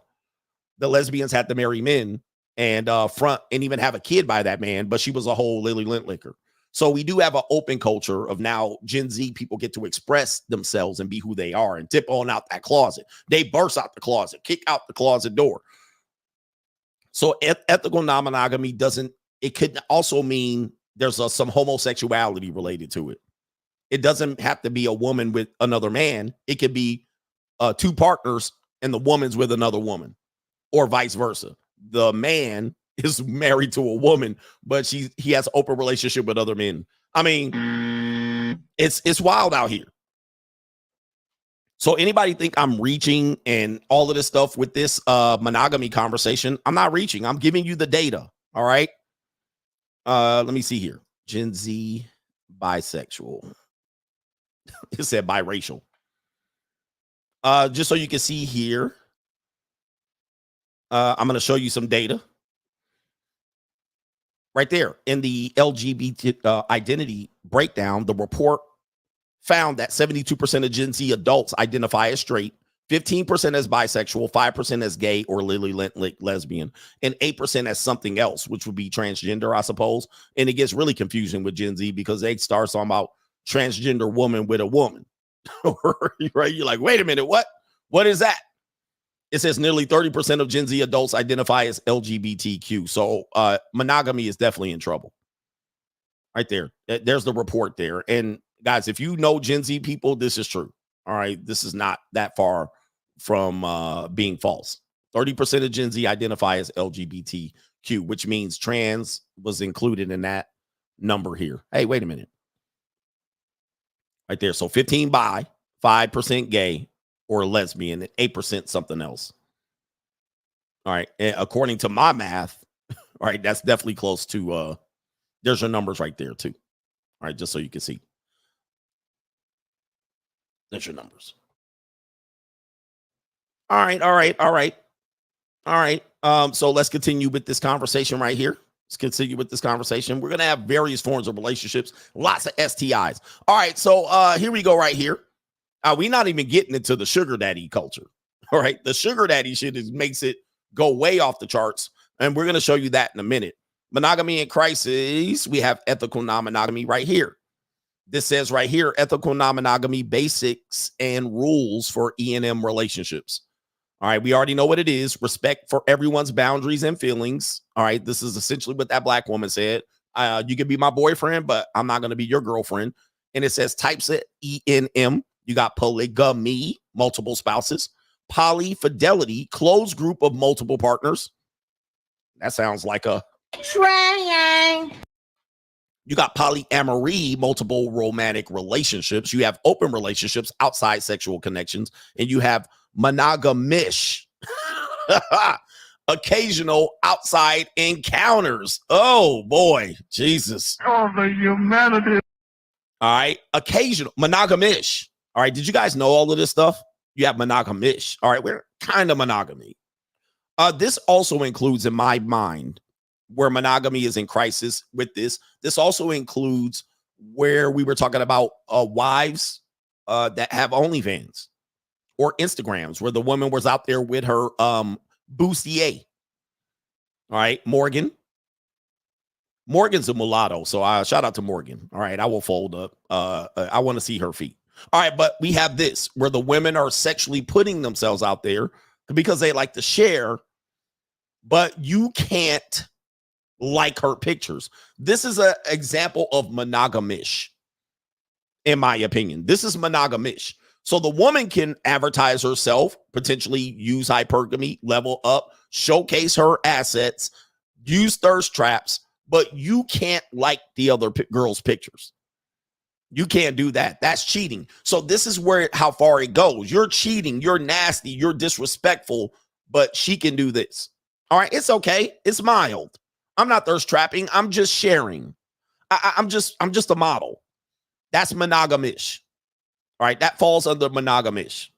the lesbians had to marry men and front and even have a kid by that man. But she was a whole Lily Lintlicker. So we do have an open culture of now Gen Z people get to express themselves and be who they are and tip on out that closet. They burst out the closet, kick out the closet door. So ethical non-monogamy doesn't, it could also mean there's some homosexuality related to it. It doesn't have to be a woman with another man. It could be two partners and the woman's with another woman or vice versa. The man is married to a woman, but he has an open relationship with other men. I mean, it's wild out here. So anybody think I'm reaching and all of this stuff with this monogamy conversation? I'm not reaching. I'm giving you the data. All right. Let me see here. Gen Z bisexual. It said biracial. Just so you can see here. I'm going to show you some data. Right there in the LGBT identity breakdown, the report found that 72% of Gen Z adults identify as straight, 15% as bisexual, 5% as gay or Lily lesbian, and 8% as something else, which would be transgender, I suppose. And it gets really confusing with Gen Z because they start talking about transgender woman with a woman. Right? You're like, wait a minute, what? What is that? It says nearly 30% of Gen Z adults identify as LGBTQ. So monogamy is definitely in trouble. Right there. There's the report there. And guys, if you know Gen Z people, this is true. All right. This is not that far from being false. 30% of Gen Z identify as LGBTQ, which means trans was included in that number here. Hey, wait a minute. Right there. So 15 bi, 5% gay, or lesbian, and 8% something else. All right. And according to my math, all right, that's definitely close to there's your numbers right there too. All right, just so you can see. There's your numbers. All right. So let's continue with this conversation right here. We're gonna have various forms of relationships, lots of STIs. All right, so here we go right here. We're not even getting into the sugar daddy culture. All right. The sugar daddy shit makes it go way off the charts. And we're going to show you that in a minute. Monogamy in crisis. We have ethical non-monogamy right here. This says right here, ethical non-monogamy basics and rules for E&M relationships. All right. We already know what it is. Respect for everyone's boundaries and feelings. All right. This is essentially what that black woman said. You can be my boyfriend, but I'm not going to be your girlfriend. And it says types of E&M. You got polygamy, multiple spouses, polyfidelity, closed group of multiple partners. That sounds like a triangle. You got polyamory, multiple romantic relationships. You have open relationships outside sexual connections, and you have monogamous, occasional outside encounters. Oh boy, Jesus! Oh, the humanity. All right, occasional monogamous. All right, did you guys know all of this stuff? You have monogamous. All right, we're kind of monogamy. This also includes, in my mind, where monogamy is in crisis with this. This also includes where we were talking about wives that have OnlyFans or Instagrams, where the woman was out there with her bustier. All right, Morgan's a mulatto, so shout out to Morgan. All right, I will fold up. I want to see her feet. All right, but we have this where the women are sexually putting themselves out there because they like to share, but you can't like her pictures. This is an example of monogamish, in my opinion. This is monogamish. So the woman can advertise herself, potentially use hypergamy, level up, showcase her assets, use thirst traps, but you can't like the other girl's pictures. You can't do that. That's cheating. So this is how far it goes. You're cheating. You're nasty. You're disrespectful, but she can do this. All right. It's okay. It's mild. I'm not thirst trapping. I'm just sharing. I'm just a model. That's monogamish. All right. That falls under monogamish.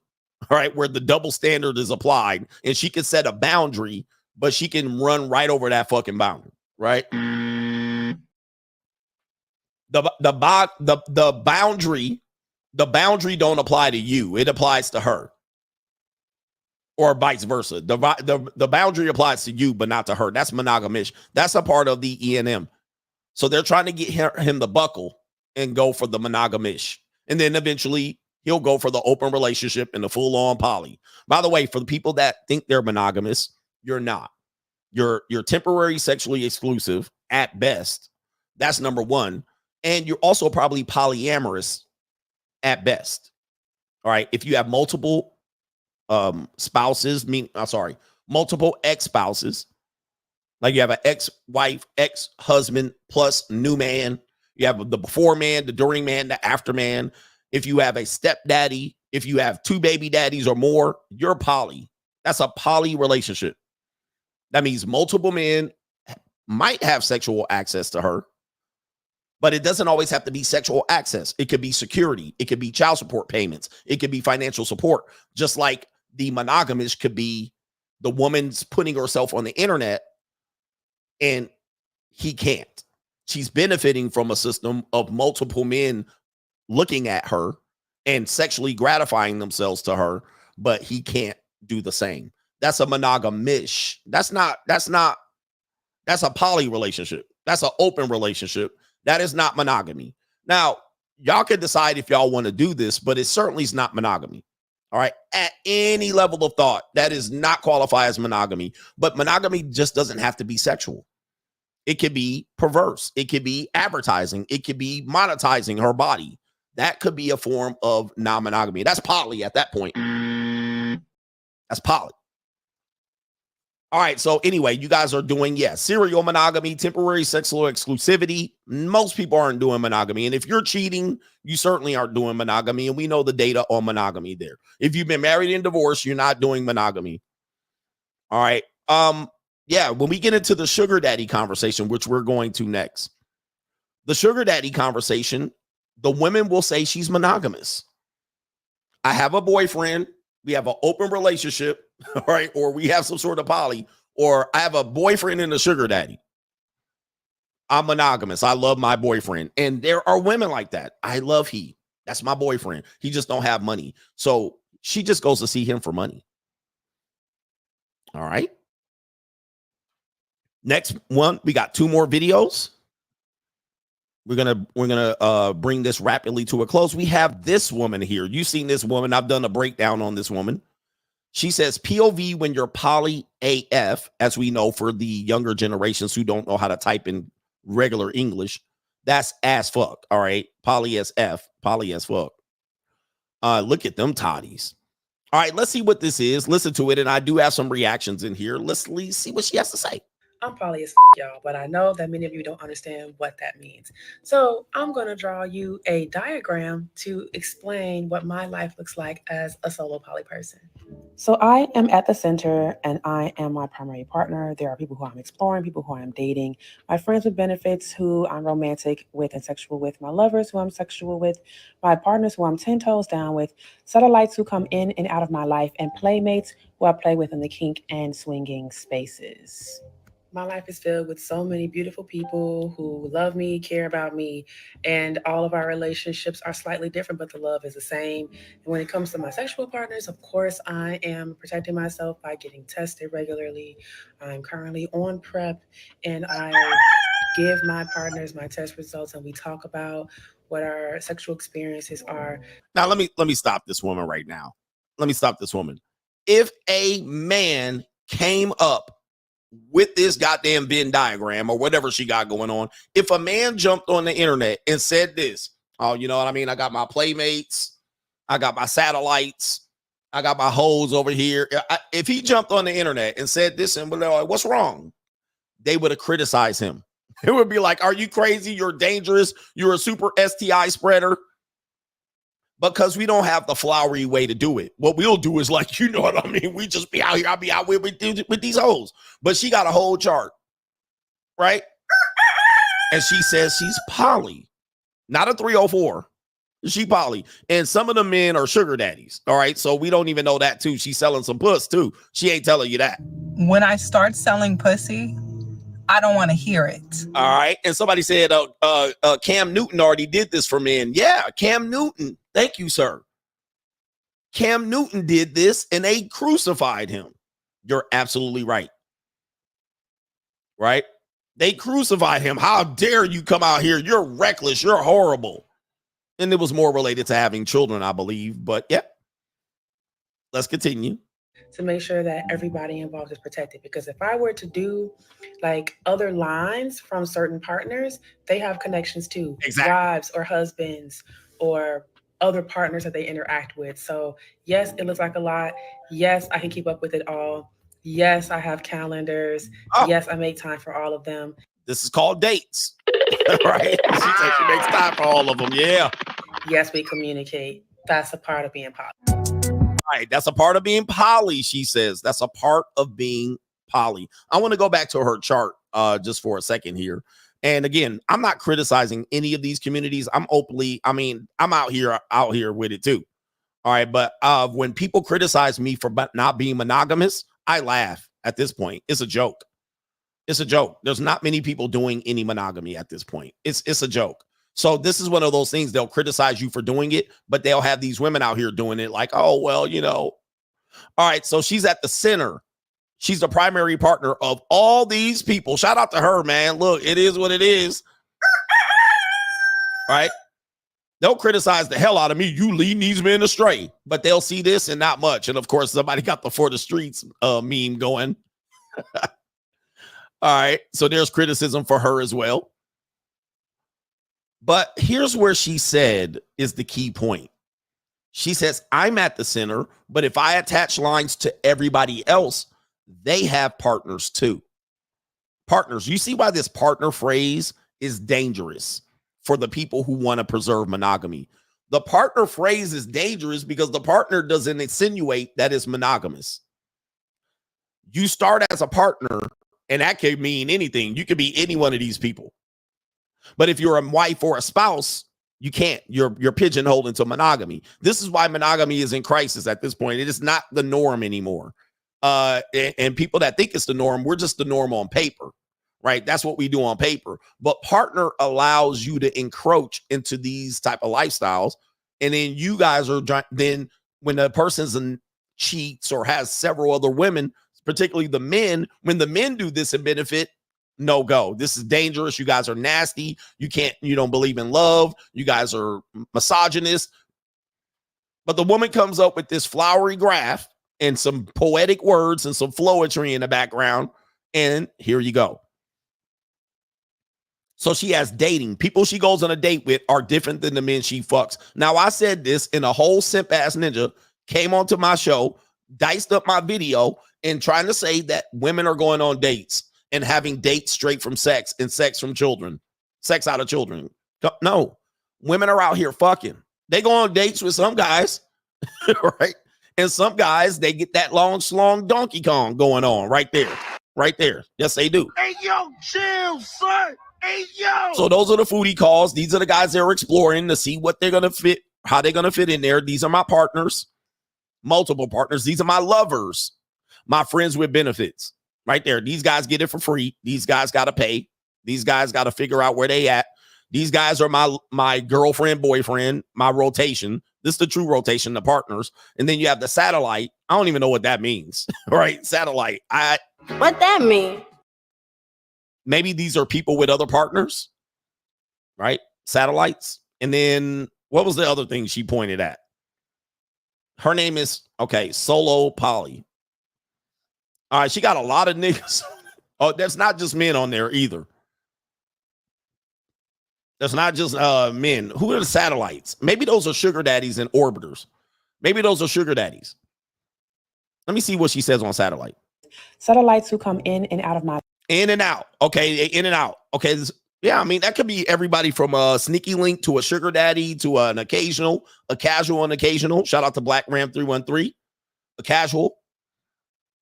All right. Where the double standard is applied and she can set a boundary, but she can run right over that fucking boundary. Right. The boundary The boundary don't apply to you. It applies to her. Or vice versa. The boundary applies to you, but not to her. That's monogamish. That's a part of the E&M. So they're trying to get him to buckle and go for the monogamish. And then eventually he'll go for the open relationship and the full-on poly. By the way, for the people that think they're monogamous, you're not. You're temporary sexually exclusive at best. That's number one. And you're also probably polyamorous at best. All right. If you have multiple spouses, multiple ex-spouses, like you have an ex-wife, ex-husband plus new man. You have the before man, the during man, the after man. If you have a stepdaddy, if you have 2 baby daddies or more, you're poly. That's a poly relationship. That means multiple men might have sexual access to her, but it doesn't always have to be sexual access. It could be security. It could be child support payments. It could be financial support. Just like the monogamous could be the woman's putting herself on the internet and he can't. She's benefiting from a system of multiple men looking at her and sexually gratifying themselves to her, but he can't do the same. That's a monogamish. That's a poly relationship. That's an open relationship. That is not monogamy. Now, y'all can decide if y'all want to do this, but it certainly is not monogamy. All right. At any level of thought, that is not qualified as monogamy. But monogamy just doesn't have to be sexual. It could be perverse. It could be advertising. It could be monetizing her body. That could be a form of non-monogamy. That's poly at that point. That's poly. All right. So anyway, you guys are doing, serial monogamy, temporary sexual exclusivity. Most people aren't doing monogamy. And if you're cheating, you certainly aren't doing monogamy. And we know the data on monogamy there. If you've been married and divorced, you're not doing monogamy. All right. When we get into the sugar daddy conversation, which we're going to next, the sugar daddy conversation, the women will say she's monogamous. I have a boyfriend. We have an open relationship, all right, or we have some sort of poly, or I have a boyfriend and a sugar daddy. I'm monogamous. I love my boyfriend. And there are women like that. I love he. That's my boyfriend. He just don't have money. So she just goes to see him for money. All right. Next one, we got 2 more videos. We're gonna bring this rapidly to a close. We have this woman here. You've seen this woman. I've done a breakdown on this woman. She says POV when you're poly AF, as we know for the younger generations who don't know how to type in regular English. That's as fuck. All right, poly as F, poly as fuck. Look at them toddies. All right, let's see what this is. Listen to it, and I do have some reactions in here. Let's see what she has to say. I'm poly as y'all, but I know that many of you don't understand what that means. So I'm going to draw you a diagram to explain what my life looks like as a solo poly person. So I am at the center and I am my primary partner. There are people who I'm exploring, people who I'm dating, my friends with benefits who I'm romantic with and sexual with, my lovers who I'm sexual with, my partners who I'm 10 toes down with, satellites who come in and out of my life, and playmates who I play with in the kink and swinging spaces. My life is filled with so many beautiful people who love me, care about me, and all of our relationships are slightly different, but the love is the same. And when it comes to my sexual partners, of course, I am protecting myself by getting tested regularly. I'm currently on PrEP, and I give my partners my test results, and we talk about what our sexual experiences are. Now, let me stop this woman right now. Let me stop this woman. If a man came up with this goddamn Venn diagram or whatever she got going on, if a man jumped on the internet and said this, oh, you know what I mean? I got my playmates, I got my satellites, I got my hoes over here. If he jumped on the internet and said this and they're like, what's wrong? They would have criticized him. It would be like, are you crazy? You're dangerous. You're a super STI spreader. Because we don't have the flowery way to do it. What we'll do is like, you know what I mean? We just be out here. I'll be out with these hoes. But she got a whole chart, right? And she says she's poly, not a 304. She poly. And some of the men are sugar daddies. All right. So we don't even know that too. She's selling some puss too. She ain't telling you that. When I start selling pussy, I don't want to hear it. All right. And somebody said Cam Newton already did this for men. Yeah, Cam Newton. Thank you, sir. Cam Newton did this and they crucified him. You're absolutely right. Right? They crucified him. How dare you come out here? You're reckless. You're horrible. And it was more related to having children, I believe. But yeah, let's continue. To make sure that everybody involved is protected. Because if I were to do like other lines from certain partners, they have connections to wives or husbands or other partners that they interact with. So yes, it looks like a lot. Yes, I can keep up with it all. Yes, I have calendars. Yes, I make time for all of them. This is called dates. Right? She said she makes time for all of them. Yeah. Yes, we communicate. That's a part of being poly. Right. That's a part of being poly, she says. That's a part of being poly. I want to go back to her chart just for a second here. And again, I'm not criticizing any of these communities. I'm out here with it too. All right. But when people criticize me for not being monogamous, I laugh at this point. It's a joke. It's a joke. There's not many people doing any monogamy at this point. It's a joke. So this is one of those things, they'll criticize you for doing it, but they'll have these women out here doing it like, oh, well, you know. All right. So she's at the center. She's the primary partner of all these people. Shout out to her, man. Look, it is what it is. Right? They'll criticize the hell out of me. You leading these men astray, but they'll see this and not much. And of course, somebody got the For the Streets meme going. All right. So there's criticism for her as well. But here's where she said is the key point. She says, I'm at the center, but if I attach lines to everybody else, they have partners too. Partners. You see why this partner phrase is dangerous for the people who want to preserve monogamy. The partner phrase is dangerous because the partner doesn't insinuate that it's monogamous. You start as a partner, and that could mean anything. You could be any one of these people. But if you're a wife or a spouse, you can't. You're pigeonholed into monogamy. This is why monogamy is in crisis at this point. It is not the norm anymore. And people that think it's the norm, we're just the norm on paper, right? That's what we do on paper. But partner allows you to encroach into these type of lifestyles. And then you guys are then when a person's cheats or has several other women, particularly the men, when the men do this and benefit, no go. This is dangerous. You guys are nasty. You don't believe in love. You guys are misogynist. But the woman comes up with this flowery graph and some poetic words and some flowetry in the background. And here you go. So she has dating. People she goes on a date with are different than the men she fucks. Now, I said this in a whole simp ass ninja came onto my show, diced up my video and trying to say that women are going on dates and having dates straight from sex and sex from children, sex out of children. No, women are out here fucking. They go on dates with some guys, right? And some guys, they get that long slong Donkey Kong going on right there. Yes, they do. Hey, yo, chill, son. Hey, yo. So those are the foodie calls. These are the guys they're exploring to see what they're going to fit, how they're going to fit in there. These are my partners, multiple partners. These are my lovers, my friends with benefits. Right there. These guys get it for free. These guys got to pay. These guys got to figure out where they at. These guys are my girlfriend, boyfriend, my rotation. This is the true rotation, the partners. And then you have the satellite. I don't even know what that means. Right? Satellite. What that mean? Maybe these are people with other partners. Right? Satellites. And then what was the other thing she pointed at? Her name is, Solo Poly. All right, she got a lot of niggas. Oh, that's not just men on there either. That's not just men. Who are the satellites? Maybe those are sugar daddies and orbiters. Maybe those are sugar daddies. Let me see what she says on satellite. Satellites who come in and out of my... In and out. Okay, in and out. Okay, yeah, I mean, that could be everybody from a sneaky link to a sugar daddy to a casual and occasional. Shout out to Black Ram 313. A casual.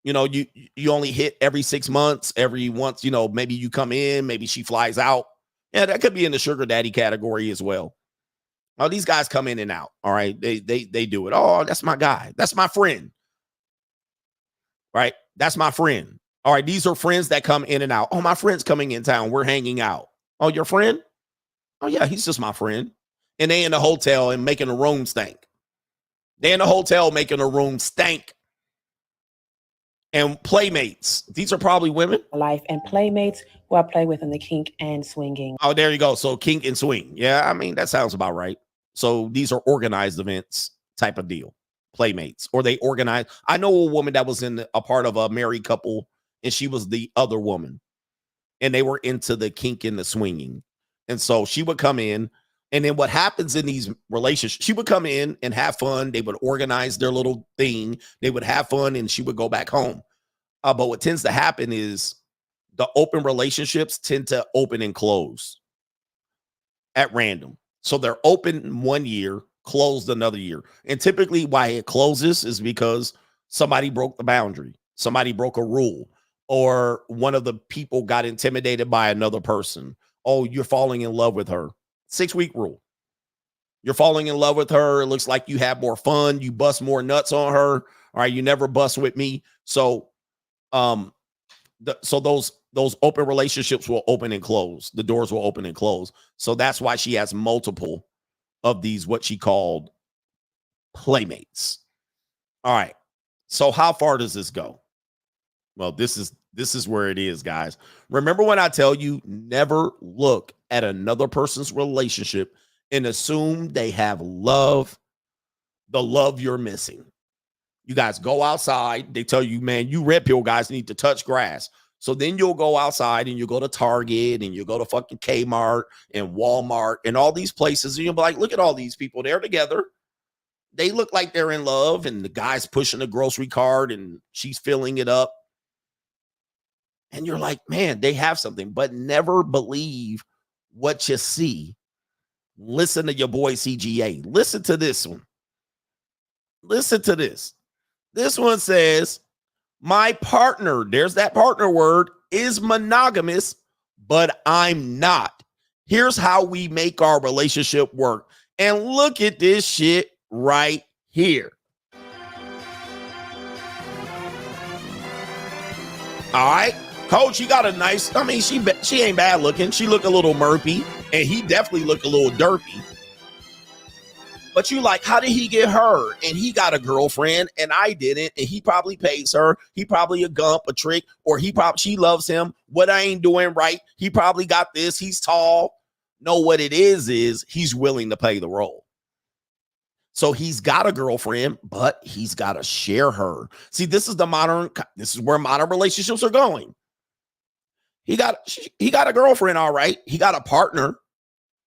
You know, you only hit every 6 months, every once, maybe you come in, maybe she flies out. Yeah, that could be in the sugar daddy category as well. Oh, these guys come in and out. All right. They do it. Oh, that's my guy. That's my friend. Right. That's my friend. All right. These are friends that come in and out. Oh, my friend's coming in town. We're hanging out. Oh, your friend? Oh, yeah, he's just my friend. and they in the hotel and making a room stink. They in the hotel making a room stink. And playmates. These are probably women. Life and playmates who I play with in the kink and swinging. Oh, there you go. So kink and swing. Yeah, I mean, that sounds about right. So these are organized events type of deal. Playmates. Or they organize. I know a woman that was in a part of a married couple, and she was the other woman. And they were into the kink and the swinging. And so she would come in. And then what happens in these relationships, she would come in and have fun. They would organize their little thing. They would have fun, and she would go back home. But what tends to happen is the open relationships tend to open and close at random. So they're open 1 year, closed another year. And typically why it closes is because somebody broke the boundary. Somebody broke a rule, or one of the people got intimidated by another person. Oh, you're falling in love with her. 6-week rule. You're falling in love with her. It looks like you have more fun. You bust more nuts on her. All right. You never bust with me. So, those open relationships will open and close. The doors will open and close. So that's why she has multiple of these, what she called playmates. All right. So how far does this go? Well, this is where it is, guys. Remember when I tell you, never look at another person's relationship and assume they have love, the love you're missing. You guys go outside. They tell you, man, you red pill guys need to touch grass. So then you'll go outside and you go to Target and you go to fucking Kmart and Walmart and all these places. And you'll be like, look at all these people. They're together. They look like they're in love. And the guy's pushing a grocery cart and she's filling it up. And you're like, man, they have something. But never believe what you see. Listen to your boy CGA. Listen to this one. Listen to this. This one says, my partner, there's that partner word, is monogamous, but I'm not. Here's how we make our relationship work. And look at this shit right here. All right. Coach, he got a nice, I mean, she ain't bad looking. She look a little murpy, and he definitely look a little derpy. But you like, how did he get her? And he got a girlfriend and I didn't. And he probably pays her. He probably a gump, a trick, or she loves him. What I ain't doing right. He probably got this. He's tall. No, what it is he's willing to play the role. So he's got a girlfriend, but he's got to share her. See, this is where modern relationships are going. He got a girlfriend, all right. He got a partner,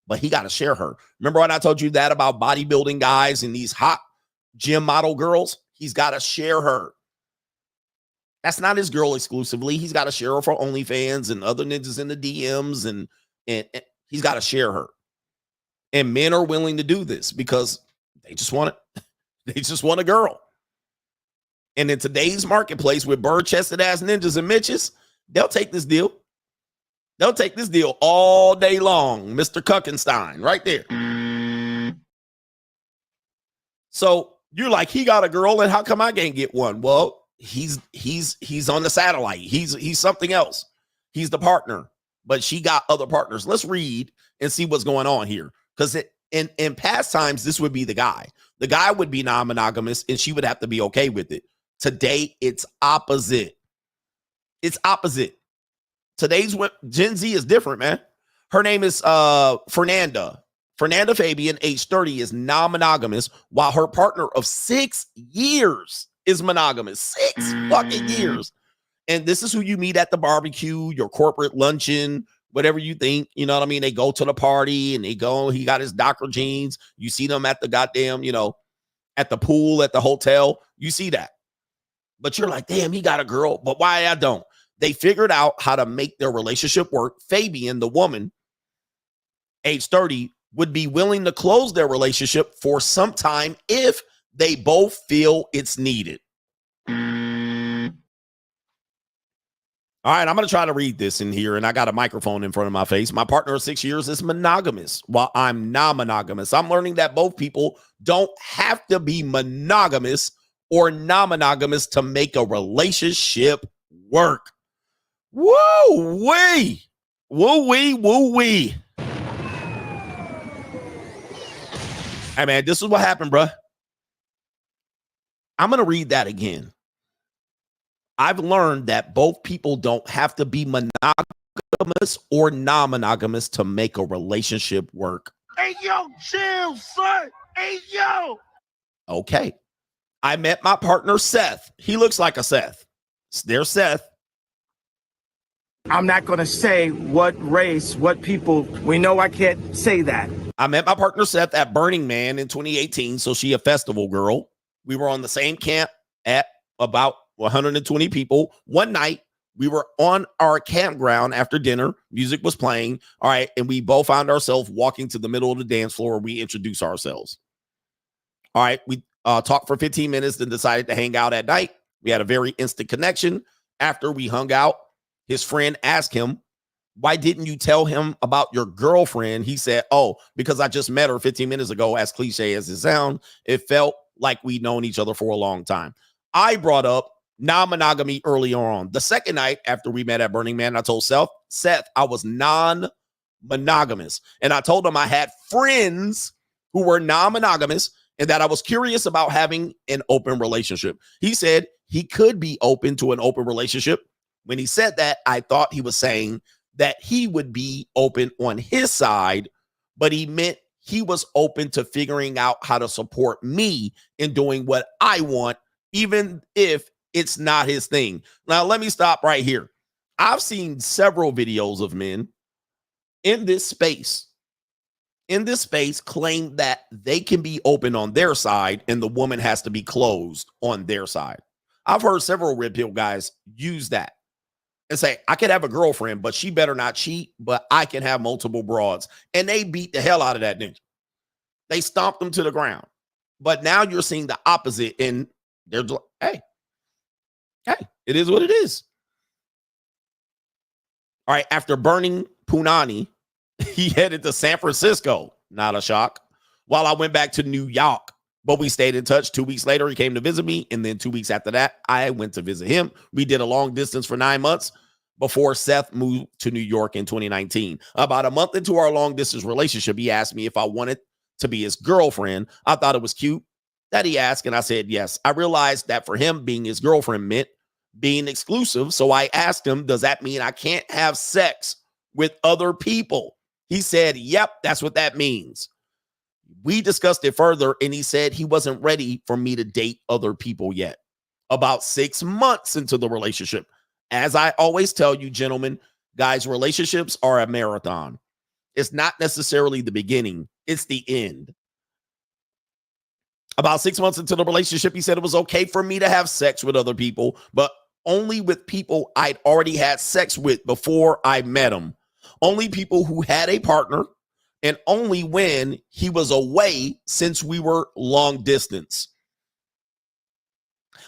but he got to share her. Remember when I told you that about bodybuilding guys and these hot gym model girls? He's got to share her. That's not his girl exclusively. He's got to share her for OnlyFans and other ninjas in the DMs, and he's got to share her. And men are willing to do this because they just want it. They just want a girl. And in today's marketplace with bird-chested ass ninjas and Mitches, they'll take this deal. They'll take this deal all day long. Mr. Kuckenstein, right there. So you're like, he got a girl, and how come I can't get one? Well, he's on the satellite. He's something else. He's the partner, but she got other partners. Let's read and see what's going on here. Because in past times, this would be the guy. The guy would be non-monogamous, and she would have to be okay with it. Today, it's opposite. It's opposite. Today's Gen Z is different, man. Her name is Fernanda. Fernanda Fabian, age 30, is non-monogamous, while her partner of 6 years is monogamous. 6 fucking years. And this is who you meet at the barbecue, your corporate luncheon, whatever you think. You know what I mean? They go to the party and he got his Docker jeans. You see them at the goddamn, at the pool, at the hotel. You see that. But you're like, damn, he got a girl. But why I don't? They figured out how to make their relationship work. Fabian, the woman, age 30, would be willing to close their relationship for some time if they both feel it's needed. All right, I'm going to try to read this in here, and I got a microphone in front of my face. My partner of 6 years is monogamous, while I'm non-monogamous. I'm learning that both people don't have to be monogamous or non-monogamous to make a relationship work. Woo-wee. Woo-wee, woo-wee. Hey, man, this is what happened, bro. I'm going to read that again. I've learned that both people don't have to be monogamous or non-monogamous to make a relationship work. Hey, yo, chill, son. Hey, yo. Okay. I met my partner, Seth. He looks like a Seth. There's Seth. I'm not going to say what race, what people. We know I can't say that. I met my partner, Seth, at Burning Man in 2018. So she a festival girl. We were on the same camp at about 120 people. One night, we were on our campground after dinner. Music was playing. All right. And we both found ourselves walking to the middle of the dance floor where we introduced ourselves. All right. We talked for 15 minutes, then decided to hang out at night. We had a very instant connection. After we hung out, his friend asked him, why didn't you tell him about your girlfriend? He said, oh, because I just met her 15 minutes ago. As cliche as it sounds, it felt like we'd known each other for a long time. I brought up non-monogamy earlier on. The second night after we met at Burning Man, I told Seth I was non-monogamous. And I told him I had friends who were non-monogamous and that I was curious about having an open relationship. He said he could be open to an open relationship. When he said that, I thought he was saying that he would be open on his side, but he meant he was open to figuring out how to support me in doing what I want, even if it's not his thing. Now, let me stop right here. I've seen several videos of men in this space claim that they can be open on their side and the woman has to be closed on their side. I've heard several red pill guys use that and say, I could have a girlfriend, but she better not cheat, but I can have multiple broads. And they beat the hell out of that ninja. They stomped them to the ground. But now you're seeing the opposite, and they're like, hey, it is what it is. All right, after burning Punani, he headed to San Francisco. Not a shock. While I went back to New York, but we stayed in touch. 2 weeks later, he came to visit me. And then 2 weeks after that, I went to visit him. We did a long distance for 9 months before Seth moved to New York in 2019. About a month into our long distance relationship, he asked me if I wanted to be his girlfriend. I thought it was cute that he asked, and I said yes. I realized that for him, being his girlfriend meant being exclusive. So I asked him, does that mean I can't have sex with other people? He said, yep, that's what that means. We discussed it further, and he said he wasn't ready for me to date other people yet. About 6 months into the relationship, as I always tell you, gentlemen, guys, relationships are a marathon. It's not necessarily the beginning, it's the end. About 6 months into the relationship, he said it was okay for me to have sex with other people, but only with people I'd already had sex with before I met him. Only people who had a partner, and only when he was away, since we were long distance.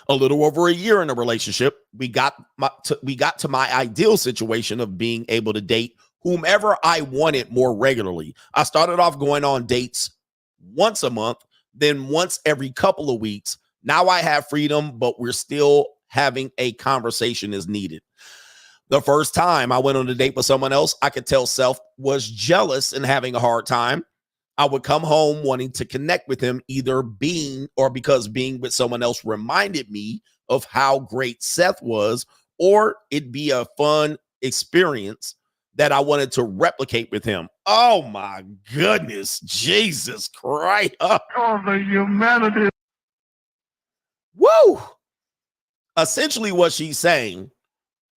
A little over a year in a relationship, we got to my ideal situation of being able to date whomever I wanted more regularly. I started off going on dates once a month, then once every couple of weeks. Now I have freedom, but we're still having a conversation as needed. The first time I went on a date with someone else, I could tell Self was jealous and having a hard time. I would come home wanting to connect with him, either being or because being with someone else reminded me of how great Seth was, or it'd be a fun experience that I wanted to replicate with him. Oh my goodness, Jesus Christ. Oh, the humanity. Woo! Essentially what she's saying,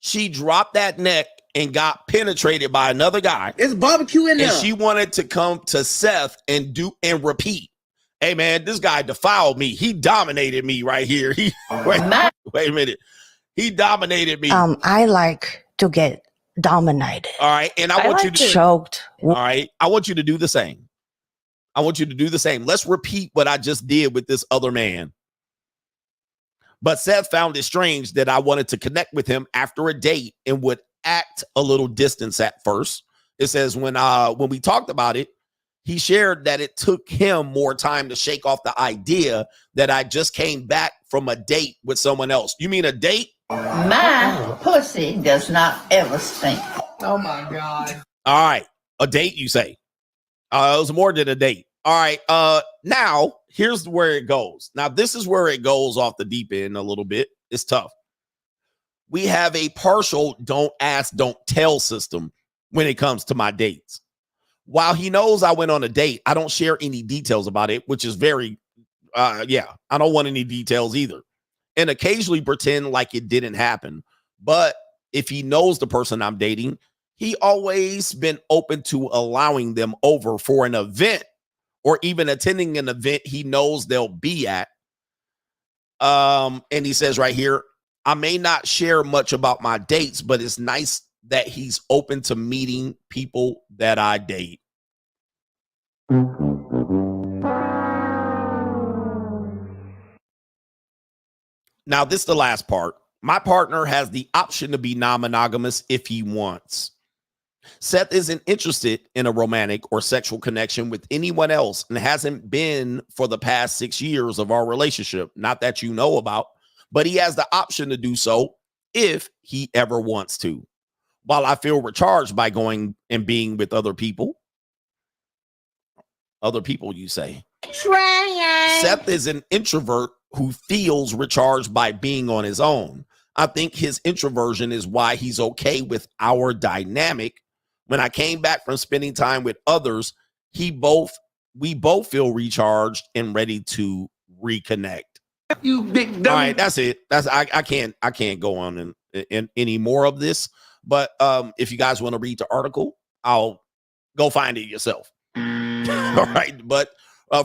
she dropped that neck and got penetrated by another guy. It's barbecue in there. And she wanted to come to Seth and do and repeat. Hey man, this guy defiled me. He dominated me right here. Wait a minute. He dominated me. I like to get dominated. All right. And I want you to choked. All right. I want you to do the same. I want you to do the same. Let's repeat what I just did with this other man. But Seth found it strange that I wanted to connect with him after a date and would act a little distance at first. It says when we talked about it, he shared that it took him more time to shake off the idea that I just came back from a date with someone else. You mean a date? My pussy does not ever stink. Oh my God. All right. A date, you say? It was more than a date. All right. Now here's where it goes. Now, this is where it goes off the deep end a little bit. It's tough. We have a partial don't ask, don't tell system when it comes to my dates. While he knows I went on a date, I don't share any details about it, which is very, I don't want any details either. And occasionally pretend like it didn't happen. But if he knows the person I'm dating, he always been open to allowing them over for an event or even attending an event he knows they'll be at. And he says right here, I may not share much about my dates, but it's nice that he's open to meeting people that I date. Now, this is the last part. My partner has the option to be non-monogamous if he wants. Seth isn't interested in a romantic or sexual connection with anyone else and hasn't been for the past 6 years of our relationship. Not that you know about, but he has the option to do so if he ever wants to. While I feel recharged by going and being with other people, you say. Seth is an introvert who feels recharged by being on his own. I think his introversion is why he's okay with our dynamic. When I came back from spending time with others, we both feel recharged and ready to reconnect. You big dummy. All right, that's it. I can't go on in any more of this. But if you guys want to read the article, I'll go find it yourself. All right, but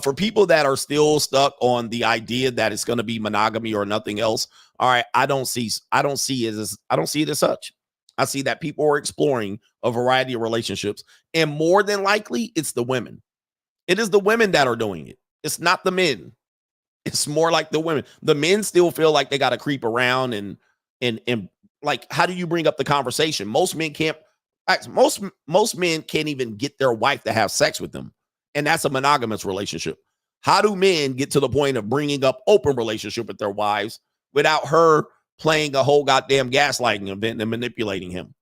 for people that are still stuck on the idea that it's going to be monogamy or nothing else, all right, I don't see it as such. I see that people are exploring a variety of relationships, and more than likely, it's the women. It is the women that are doing it. It's not the men. It's more like the women. The men still feel like they got to creep around and like, how do you bring up the conversation? Most men can't. Most men can't even get their wife to have sex with them, and that's a monogamous relationship. How do men get to the point of bringing up open relationship with their wives without her playing a whole goddamn gaslighting event and manipulating him?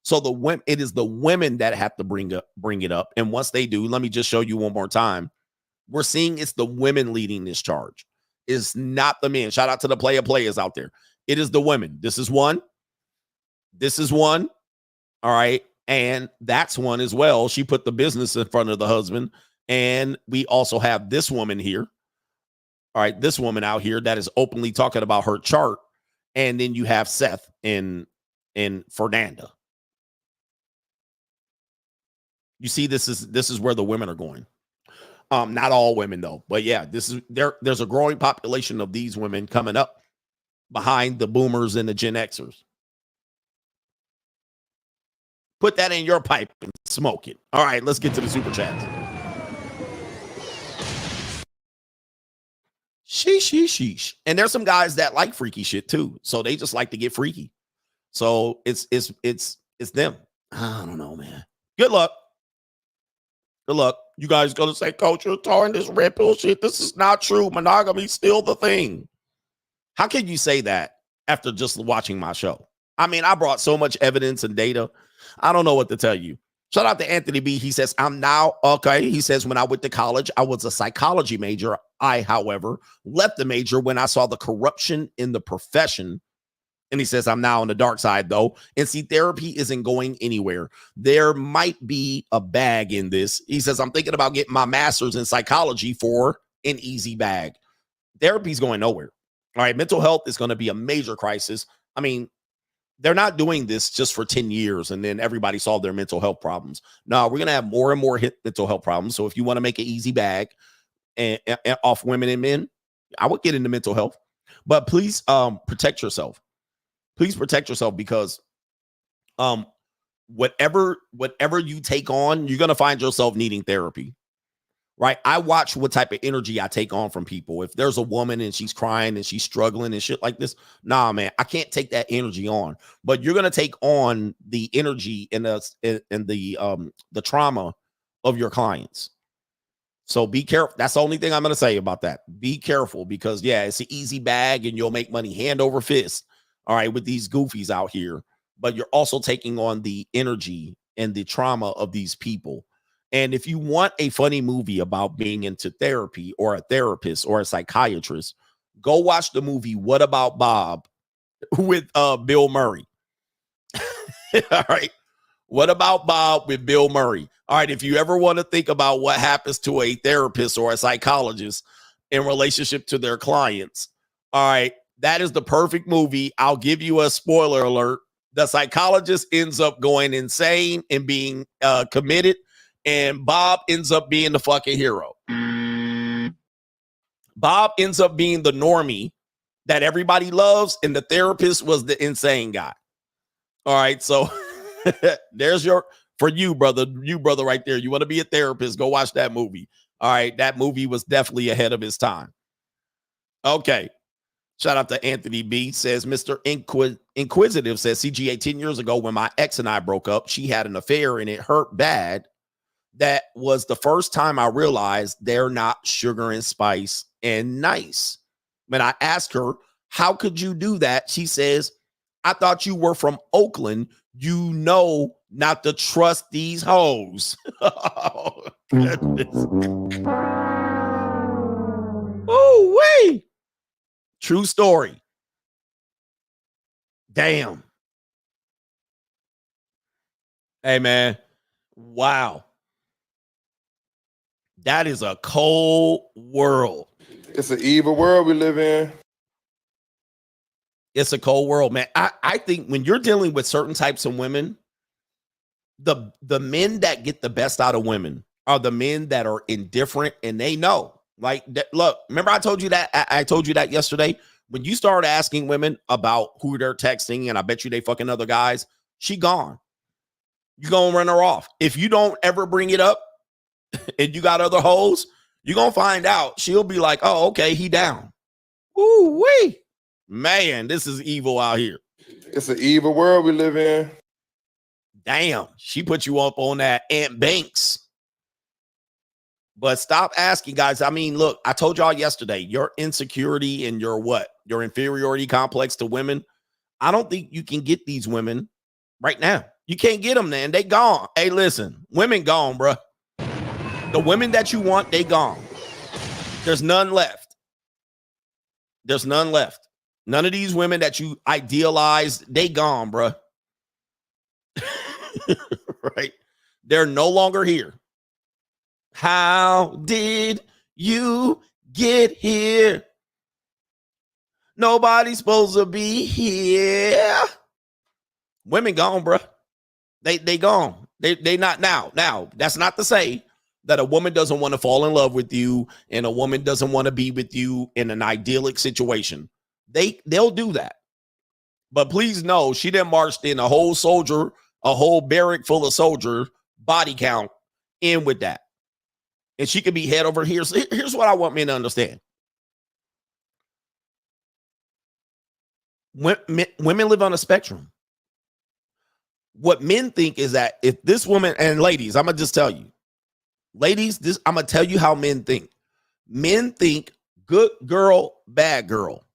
So it is the women that have to bring it up. And once they do, let me just show you one more time. We're seeing it's the women leading this charge. It's not the men. Shout out to the players out there. It is the women. This is one. This is one. All right. And that's one as well. She put the business in front of the husband. And we also have this woman here. All right. This woman out here that is openly talking about her chart. And then you have Seth and Fernanda. You see, this is where the women are going. Not all women though, but yeah, there's a growing population of these women coming up behind the boomers and the Gen Xers. Put that in your pipe and smoke it. All right, let's get to the super chats. Sheesh. And there's some guys that like freaky shit too, so they just like to get freaky. So it's them. I don't know, man. Good luck. Good luck. You guys gonna say, Coach, you're throwing this red pill shit. This is not true. Monogamy's still the thing. How can you say that after just watching my show? I mean, I brought so much evidence and data. I don't know what to tell you. Shout out to Anthony B. He says, I'm now okay. He says, when I went to college, I was a psychology major. I, however, left the major when I saw the corruption in the profession. And he says, I'm now on the dark side, though. And see, therapy isn't going anywhere. There might be a bag in this. He says, I'm thinking about getting my master's in psychology for an easy bag. Therapy's going nowhere. All right. Mental health is going to be a major crisis. I mean, they're not doing this just for 10 years and then everybody solved their mental health problems. No, we're going to have more and more mental health problems. So if you want to make an easy bag and off women and men, I would get into mental health. But please protect yourself. Please protect yourself because whatever you take on, you're going to find yourself needing therapy, right? I watch what type of energy I take on from people. If there's a woman and she's crying and she's struggling and shit like this, nah, man, I can't take that energy on. But you're going to take on the energy and the trauma of your clients. So be careful. That's the only thing I'm going to say about that. Be careful because, yeah, it's an easy bag and you'll make money hand over fist. All right, with these goofies out here, but you're also taking on the energy and the trauma of these people. And if you want a funny movie about being into therapy or a therapist or a psychiatrist, go watch the movie What About Bob with Bill Murray. All right. What About Bob with Bill Murray? All right. If you ever want to think about what happens to a therapist or a psychologist in relationship to their clients, all right, that is the perfect movie. I'll give you a spoiler alert. The psychologist ends up going insane and being committed, and Bob ends up being the fucking hero. Bob ends up being the normie that everybody loves, and the therapist was the insane guy. All right, so there's for you, brother right there. You want to be a therapist, go watch that movie. All right, that movie was definitely ahead of his time. Okay. Shout out to Anthony B. Says, Mr. Inquisitive says, CGA, 10 years ago when my ex and I broke up, she had an affair and it hurt bad. That was the first time I realized they're not sugar and spice and nice. When I asked her, how could you do that? She says, I thought you were from Oakland. You know not to trust these hoes. Oh, goodness. Oh, wait. True story. Damn. Hey, man. Wow. That is a cold world. It's an evil world we live in. It's a cold world, man. I think when you're dealing with certain types of women, the men that get the best out of women are the men that are indifferent and they know. Like, look, remember I told you that? I told you that yesterday. When you start asking women about who they're texting, and I bet you they fucking other guys, she gone. You gonna run her off. If you don't ever bring it up and you got other hoes, you're gonna find out. She'll be like, oh, okay, he down. Ooh, wee. Man, this is evil out here. It's an evil world we live in. Damn, she put you up on that Aunt Banks. But stop asking, guys. I mean, look, I told y'all yesterday, your insecurity and your inferiority complex to women, I don't think you can get these women right now. You can't get them, man. They gone. Hey, listen, women gone, bro. The women that you want, they gone. There's none left. There's none left. None of these women that you idealized, they gone, bro. Right? They're no longer here. How did you get here? Nobody's supposed to be here. Women gone, bro. They gone. They not now. Now, that's not to say that a woman doesn't want to fall in love with you and a woman doesn't want to be with you in an idyllic situation. They'll do that. But please know, she done marched in a whole barrack full of soldier body count in with that. And she could be head over here. So here's what I want men to understand. Women live on a spectrum. What men think is that if this woman, and ladies, I'm going to just tell you, ladies, I'm going to tell you how men think. Men think good girl, bad girl.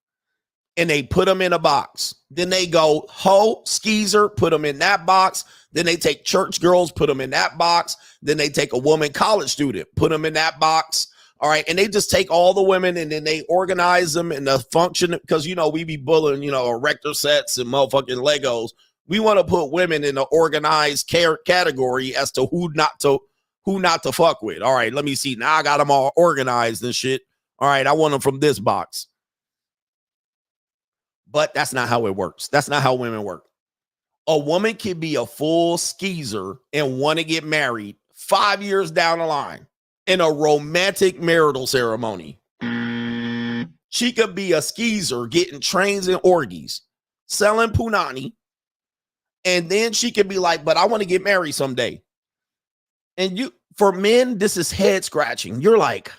And they put them in a box. Then they go hoe, skeezer, put them in that box. Then they take church girls, put them in that box. Then they take a woman college student, put them in that box. All right. And they just take all the women and then they organize them in the function. Because, we be bullying, erector sets and motherfucking Legos. We want to put women in an organized category as to who not to fuck with. All right. Let me see. Now I got them all organized and shit. All right. I want them from this box. But that's not how it works. That's not how women work. A woman can be a full skeezer and want to get married 5 years down the line in a romantic marital ceremony. She could be a skeezer getting trains and orgies, selling punani. And then she could be like, but I want to get married someday. And for men, this is head scratching. You're like,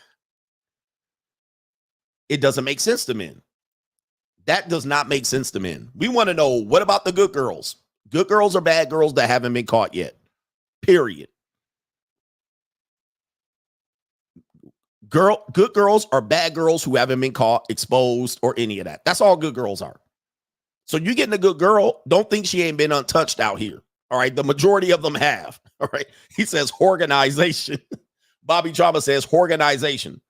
it doesn't make sense to men. That does not make sense to men. We want to know, what about the good girls? Good girls or bad girls that haven't been caught yet? Period. Good girls are bad girls who haven't been caught, exposed, or any of that. That's all good girls are. So you getting a good girl, don't think she ain't been untouched out here. All right. The majority of them have. All right. He says organization. Bobby Trauma says organization.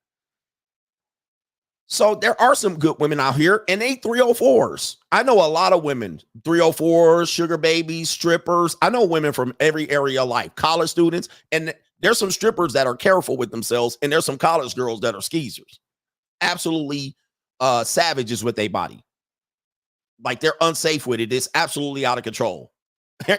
So there are some good women out here, and they 304s. I know a lot of women, 304s, sugar babies, strippers. I know women from every area of life, college students, and there's some strippers that are careful with themselves, and there's some college girls that are skeezers. Absolutely savages with their body. Like they're unsafe with it. It's absolutely out of control.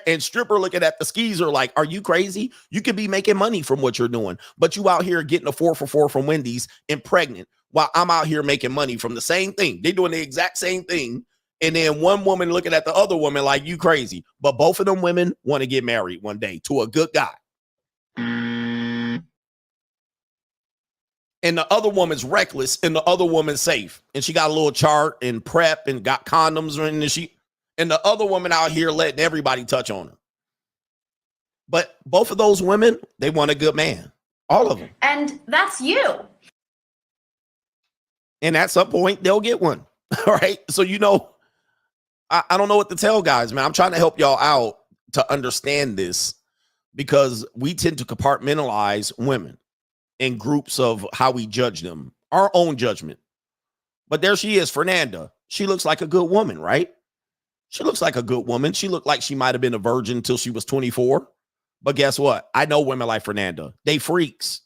And stripper looking at the skeezer like, are you crazy? You could be making money from what you're doing, but you out here getting a 4 for $4 from Wendy's and pregnant while I'm out here making money from the same thing. They're doing the exact same thing. And then one woman looking at the other woman like, you crazy. But both of them women want to get married one day to a good guy. And the other woman's reckless and the other woman's safe. And she got a little chart and prep and got condoms and the other woman out here letting everybody touch on her. But both of those women, they want a good man. All of them. And that's you. And at some point, they'll get one. All right. So, I don't know what to tell guys, man. I'm trying to help y'all out to understand this because we tend to compartmentalize women in groups of how we judge them, our own judgment. But there she is, Fernanda. She looks like a good woman, right? She looks like a good woman. She looked like she might have been a virgin until she was 24. But guess what? I know women like Fernanda. They freaks.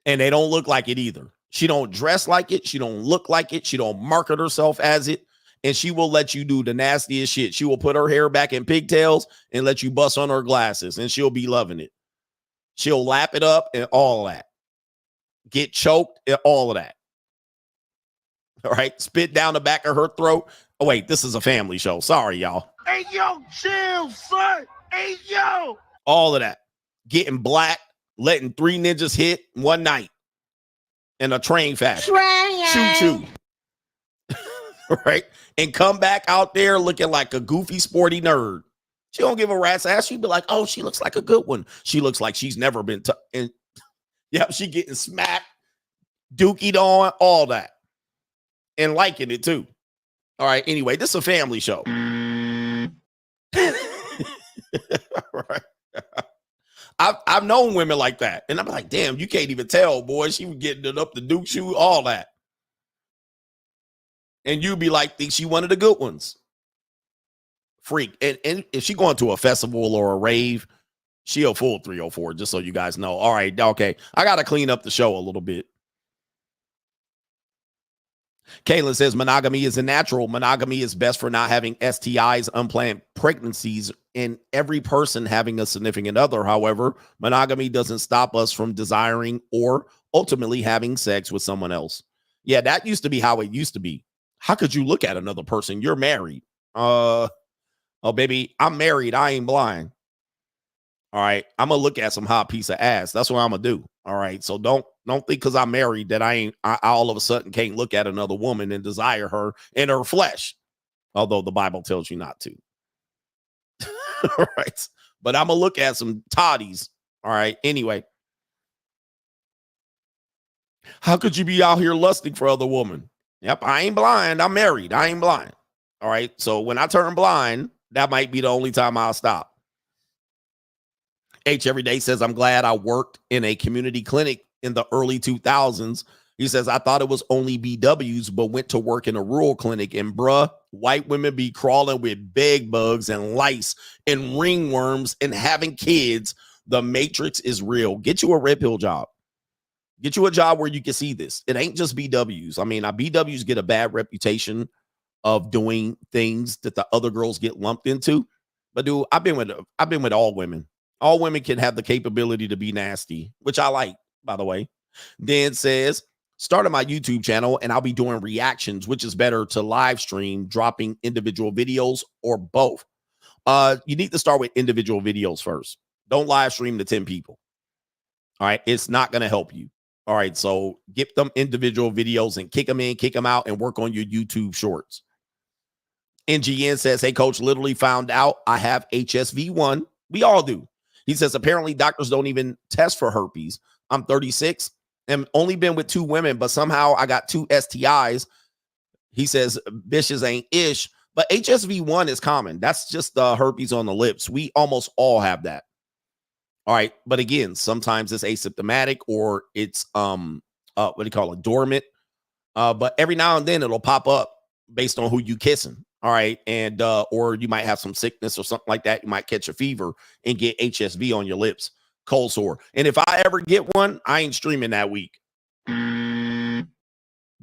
And they don't look like it either. She don't dress like it. She don't look like it. She don't market herself as it. And she will let you do the nastiest shit. She will put her hair back in pigtails and let you bust on her glasses. And she'll be loving it. She'll lap it up and all that. Get choked and all of that. All right. Spit down the back of her throat. Oh, wait, this is a family show. Sorry, y'all. Hey, yo, chill, son. Hey, yo. All of that. Getting black, letting 3 ninjas hit one night in a train fashion. Choo-choo. Right? And come back out there looking like a goofy, sporty nerd. She don't give a rat's ass. She'd be like, oh, she looks like a good one. She looks like she's never been. Yep, she getting smacked, dookied on, all that. And liking it, too. All right, anyway, this is a family show. Right. I've known women like that. And I'm like, damn, you can't even tell, boy. She was getting it up the Duke shoe, all that. And you'd be like, think she one of the good ones. Freak. And if she going to a festival or a rave, she a full 304, just so you guys know. All right, okay. I got to clean up the show a little bit. Kaylin says monogamy is a natural. Monogamy is best for not having STIs, unplanned pregnancies, and every person having a significant other. However, monogamy doesn't stop us from desiring or ultimately having sex with someone else. Yeah, that used to be how it used to be. How could you look at another person? You're married. Oh, baby, I'm married. I ain't blind. All right. I'm going to look at some hot piece of ass. That's what I'm going to do. All right. So don't think because I'm married that I all of a sudden can't look at another woman and desire her in her flesh. Although the Bible tells you not to. All right. But I'm going to look at some toddies. All right. Anyway. How could you be out here lusting for other women? Yep. I ain't blind. I'm married. I ain't blind. All right. So when I turn blind, that might be the only time I'll stop. H Everyday says, I'm glad I worked in a community clinic in the early 2000s. He says, I thought it was only BWs, but went to work in a rural clinic. And bruh, white women be crawling with bed bugs and lice and ringworms and having kids. The matrix is real. Get you a red pill job. Get you a job where you can see this. It ain't just BWs. I mean, BWs get a bad reputation of doing things that the other girls get lumped into. But dude, I've been with all women. All women can have the capability to be nasty, which I like, by the way. Dan says, started my YouTube channel and I'll be doing reactions, which is better to live stream, dropping individual videos or both. You need to start with individual videos first. Don't live stream to 10 people. All right. It's not going to help you. All right. So get them individual videos and kick them in, kick them out, and work on your YouTube shorts. NGN says, hey, coach, literally found out I have HSV1. We all do. He says, apparently doctors don't even test for herpes. I'm 36 and only been with 2 women, but somehow I got 2 STIs. He says, bitches ain't ish. But HSV1 is common. That's just the herpes on the lips. We almost all have that. All right. But again, sometimes it's asymptomatic or it's what do you call it? Dormant. But every now and then it'll pop up based on who you kissing. All right. And or you might have some sickness or something like that. You might catch a fever and get HSV on your lips, cold sore. And if I ever get one, I ain't streaming that week.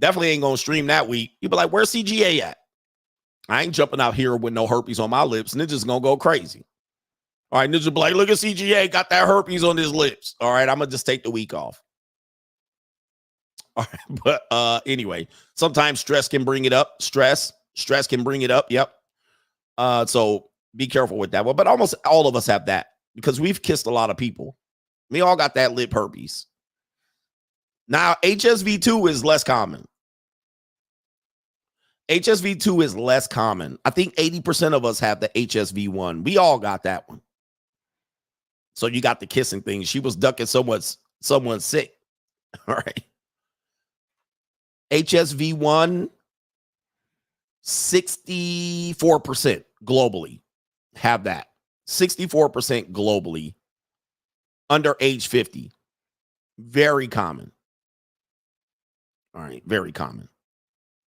Definitely ain't gonna stream that week. You be like, where's CGA at? I ain't jumping out here with no herpes on my lips. Ninja's gonna go crazy. All right, Ninja be like, look at CGA, got that herpes on his lips. All right, I'm gonna just take the week off. All right, but anyway, sometimes stress can bring it up. Stress can bring it up. Yep. So be careful with that one. But almost all of us have that because we've kissed a lot of people. We all got that lip herpes. Now, HSV2 is less common. HSV2 is less common. I think 80% of us have the HSV1. We all got that one. So you got the kissing thing. She was ducking someone sick. All right. HSV1, 64% globally have that. 64% globally under age 50. Very common. All right. Very common.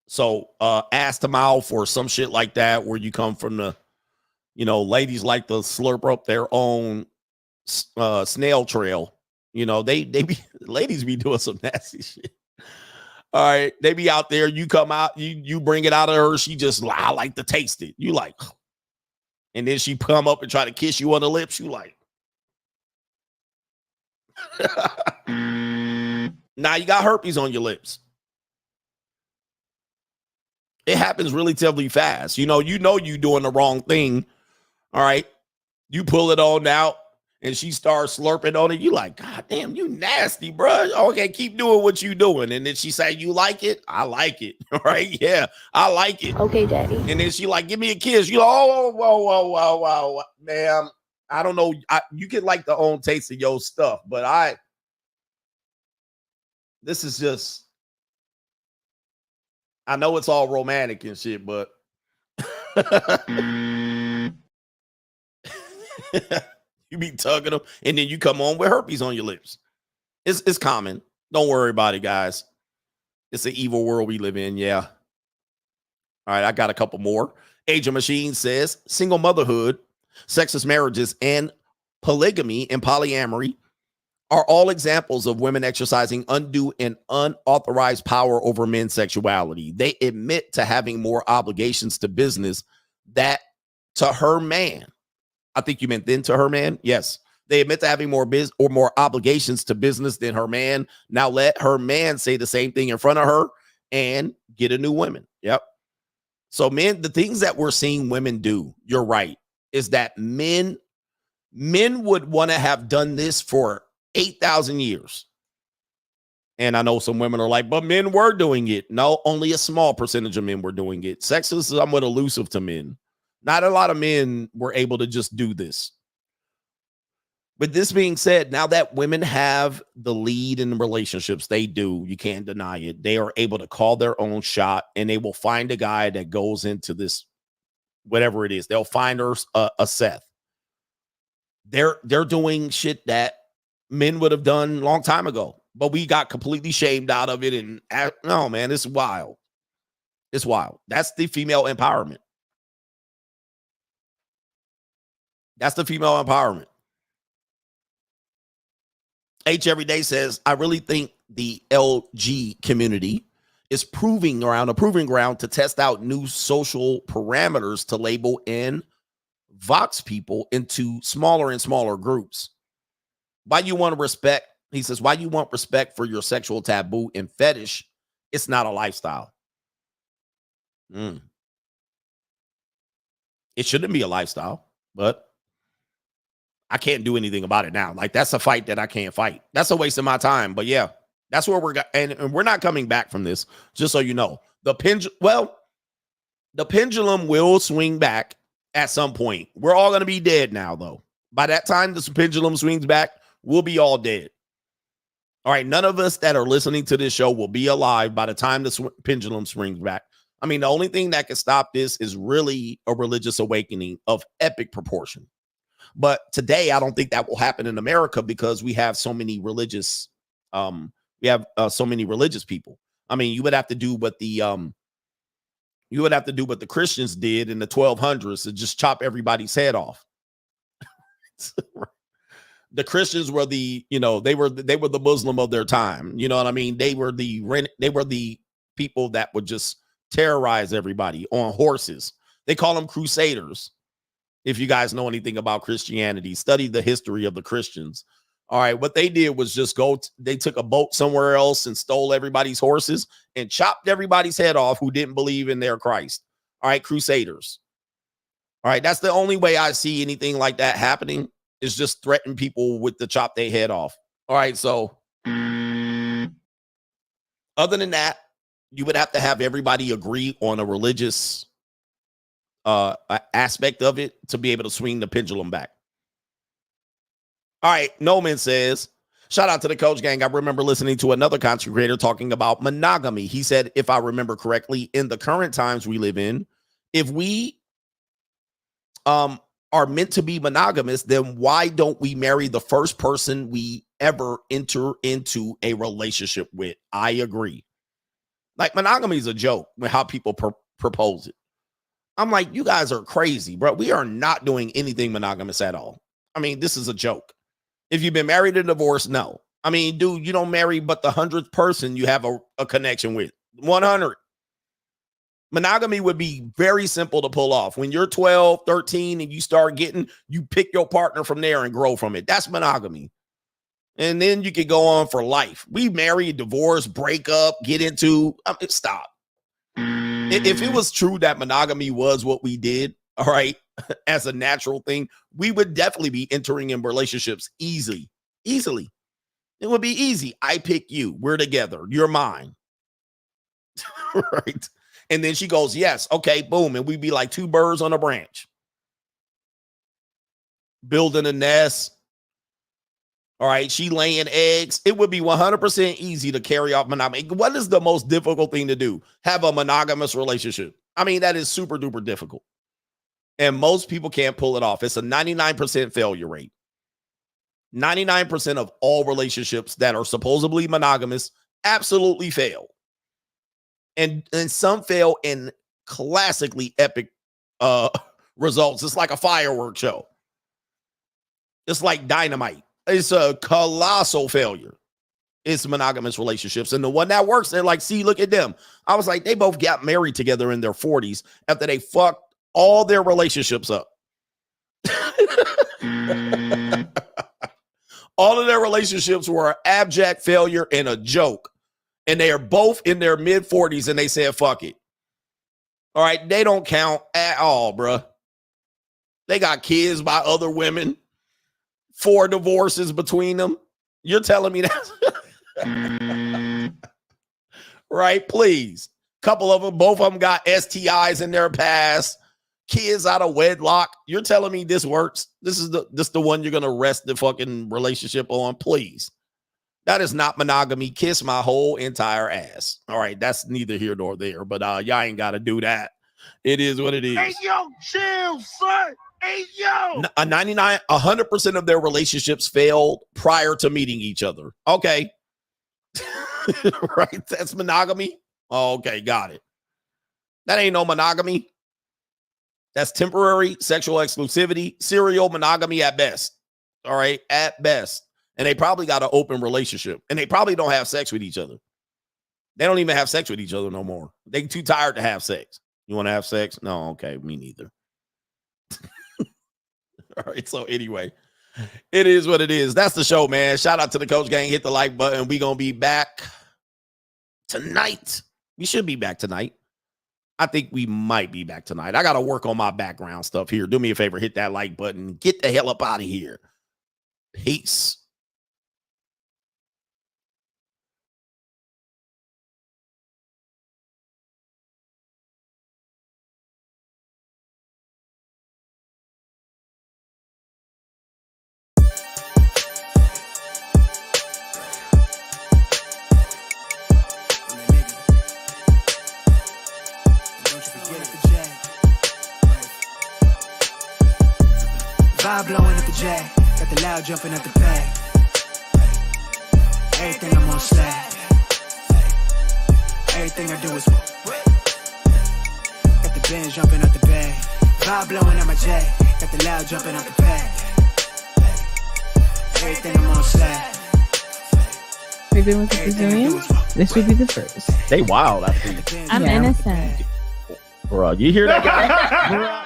So ass to mouth or some shit like that where you come from the, ladies like to slurp up their own snail trail. Ladies be doing some nasty shit. All right. They be out there. You come out, you bring it out of her. She just, I like to taste it. You like, and then she come up and try to kiss you on the lips. You like, now you got herpes on your lips. It happens relatively fast. You doing the wrong thing. All right. You pull it on out and she starts slurping on it. You like, God damn, you nasty, bro. Okay, keep doing what you doing. And then she say, you like it? I like it. All right. Yeah, I like it. Okay, daddy. And then she like, give me a kiss. You like, oh, whoa. Ma'am, I don't know. You can like the own taste of your stuff, but this is just, I know it's all romantic and shit, but you be tugging them and then you come on with herpes on your lips. It's common. Don't worry about it, guys. It's an evil world we live in. Yeah. All right. I got a couple more. Age of Machine says single motherhood, sexist marriages, and polygamy and polyamory are all examples of women exercising undue and unauthorized power over men's sexuality. They admit to having more obligations to business than to her man. I think you meant then to her man. Yes. They admit to having more obligations to business than her man. Now let her man say the same thing in front of her and get a new woman. Yep. So men, the things that we're seeing women do, you're right, is that men would want to have done this for 8,000 years. And I know some women are like, but men were doing it. No, only a small percentage of men were doing it. Sex is somewhat elusive to men. Not a lot of men were able to just do this. But this being said, now that women have the lead in relationships, they do. You can't deny it. They are able to call their own shot and they will find a guy that goes into this, whatever it is. They'll find her a Seth. They're doing shit that men would have done a long time ago, but we got completely shamed out of it. And no, man, it's wild. It's wild. That's the female empowerment. That's the female empowerment. H Everyday says, I really think the LG community is proving around a proving ground to test out new social parameters to label and vox people into smaller and smaller groups. Why you want to respect, he says, why you want respect for your sexual taboo and fetish? It's not a lifestyle. It shouldn't be a lifestyle, but I can't do anything about it now. Like, that's a fight that I can't fight. That's a waste of my time. But yeah, that's where we're and we're not coming back from this, just so you know. The pendulum will swing back at some point. We're all going to be dead now, though. By that time, the pendulum swings back, we'll be all dead. All right, none of us that are listening to this show will be alive by the time the pendulum swings back. I mean, the only thing that can stop this is really a religious awakening of epic proportion. But today, I don't think that will happen in America because we have so many religious, so many religious people. I mean, you would have to do what the Christians did in the 1200s to just chop everybody's head off. The Christians were they were the Muslim of their time. You know what I mean? They were the people that would just terrorize everybody on horses. They call them crusaders. If you guys know anything about Christianity, study the history of the Christians. All right, what they did was just they took a boat somewhere else and stole everybody's horses and chopped everybody's head off who didn't believe in their Christ. All right, crusaders. All right, that's the only way I see anything like that happening, is just threaten people with the chop their head off. All right, so other than that, you would have to have everybody agree on a religious aspect of it to be able to swing the pendulum back. All right, Noman says, shout out to the Coach Gang. I remember listening to another content creator talking about monogamy. He said, if I remember correctly, in the current times we live in, if we are meant to be monogamous, then why don't we marry the first person we ever enter into a relationship with? I agree. Like, monogamy is a joke with how people propose it. I'm like, you guys are crazy, bro. We are not doing anything monogamous at all. I mean, this is a joke. If you've been married or divorced, no. I mean, dude, you don't marry but the 100th person you have a connection with. 100. Monogamy would be very simple to pull off. When you're 12, 13, and you pick your partner from there and grow from it. That's monogamy. And then you can go on for life. We marry, divorce, break up, get into, stop. If it was true that monogamy was what we did, all right, as a natural thing, we would definitely be entering in relationships easily. It would be easy. I pick you. We're together. You're mine. Right? And then she goes, yes, okay, boom. And we'd be like two birds on a branch. Building a nest. All right, she laying eggs. It would be 100% easy to carry off monogamy. What is the most difficult thing to do? Have a monogamous relationship. I mean, that is super duper difficult. And most people can't pull it off. It's a 99% failure rate. 99% of all relationships that are supposedly monogamous absolutely fail. And some fail in classically epic results. It's like a fireworks show. It's like dynamite. It's a colossal failure. It's monogamous relationships. And the one that works, they're like, see, look at them. I was like, they both got married together in their 40s after they fucked all their relationships up. All of their relationships were an abject failure and a joke. And they are both in their mid-40s and they said, fuck it. All right, they don't count at all, bruh. They got kids by other women. 4 divorces between them. You're telling me that? Right, please. Couple of them, both of them got STIs in their past. Kids out of wedlock. You're telling me this works? This is the one you're gonna rest the fucking relationship on? Please. That is not monogamy. Kiss my whole entire ass. All right, that's neither here nor there. But y'all ain't gotta do that. It is what it is. Hey, yo, chill, son. Hey, yo. 100% of their relationships failed prior to meeting each other. Okay. Right? That's monogamy. Oh, okay, got it. That ain't no monogamy. That's temporary sexual exclusivity, serial monogamy at best. All right, at best. And they probably got an open relationship. And they probably don't have sex with each other. They don't even have sex with each other no more. They too tired to have sex. You want to have sex? No, okay, me neither. All right, so anyway, it is what it is. That's the show, man. Shout out to the Coach Gang. Hit the like button. We're going to be back tonight. We should be back tonight. I think we might be back tonight. I got to work on my background stuff here. Do me a favor. Hit that like button. Get the hell up out of here. Peace. J. Got the loud jumping at the bag. Everything I'm on slab. Everything I do is got the band jumping at the bag. Vibe blowing at my J. Got the loud jumping at the bag. Everything I'm on slab. We've been with the Brazilians. This would be the first. They wild. I think. I'm innocent. Bro, you hear that guy?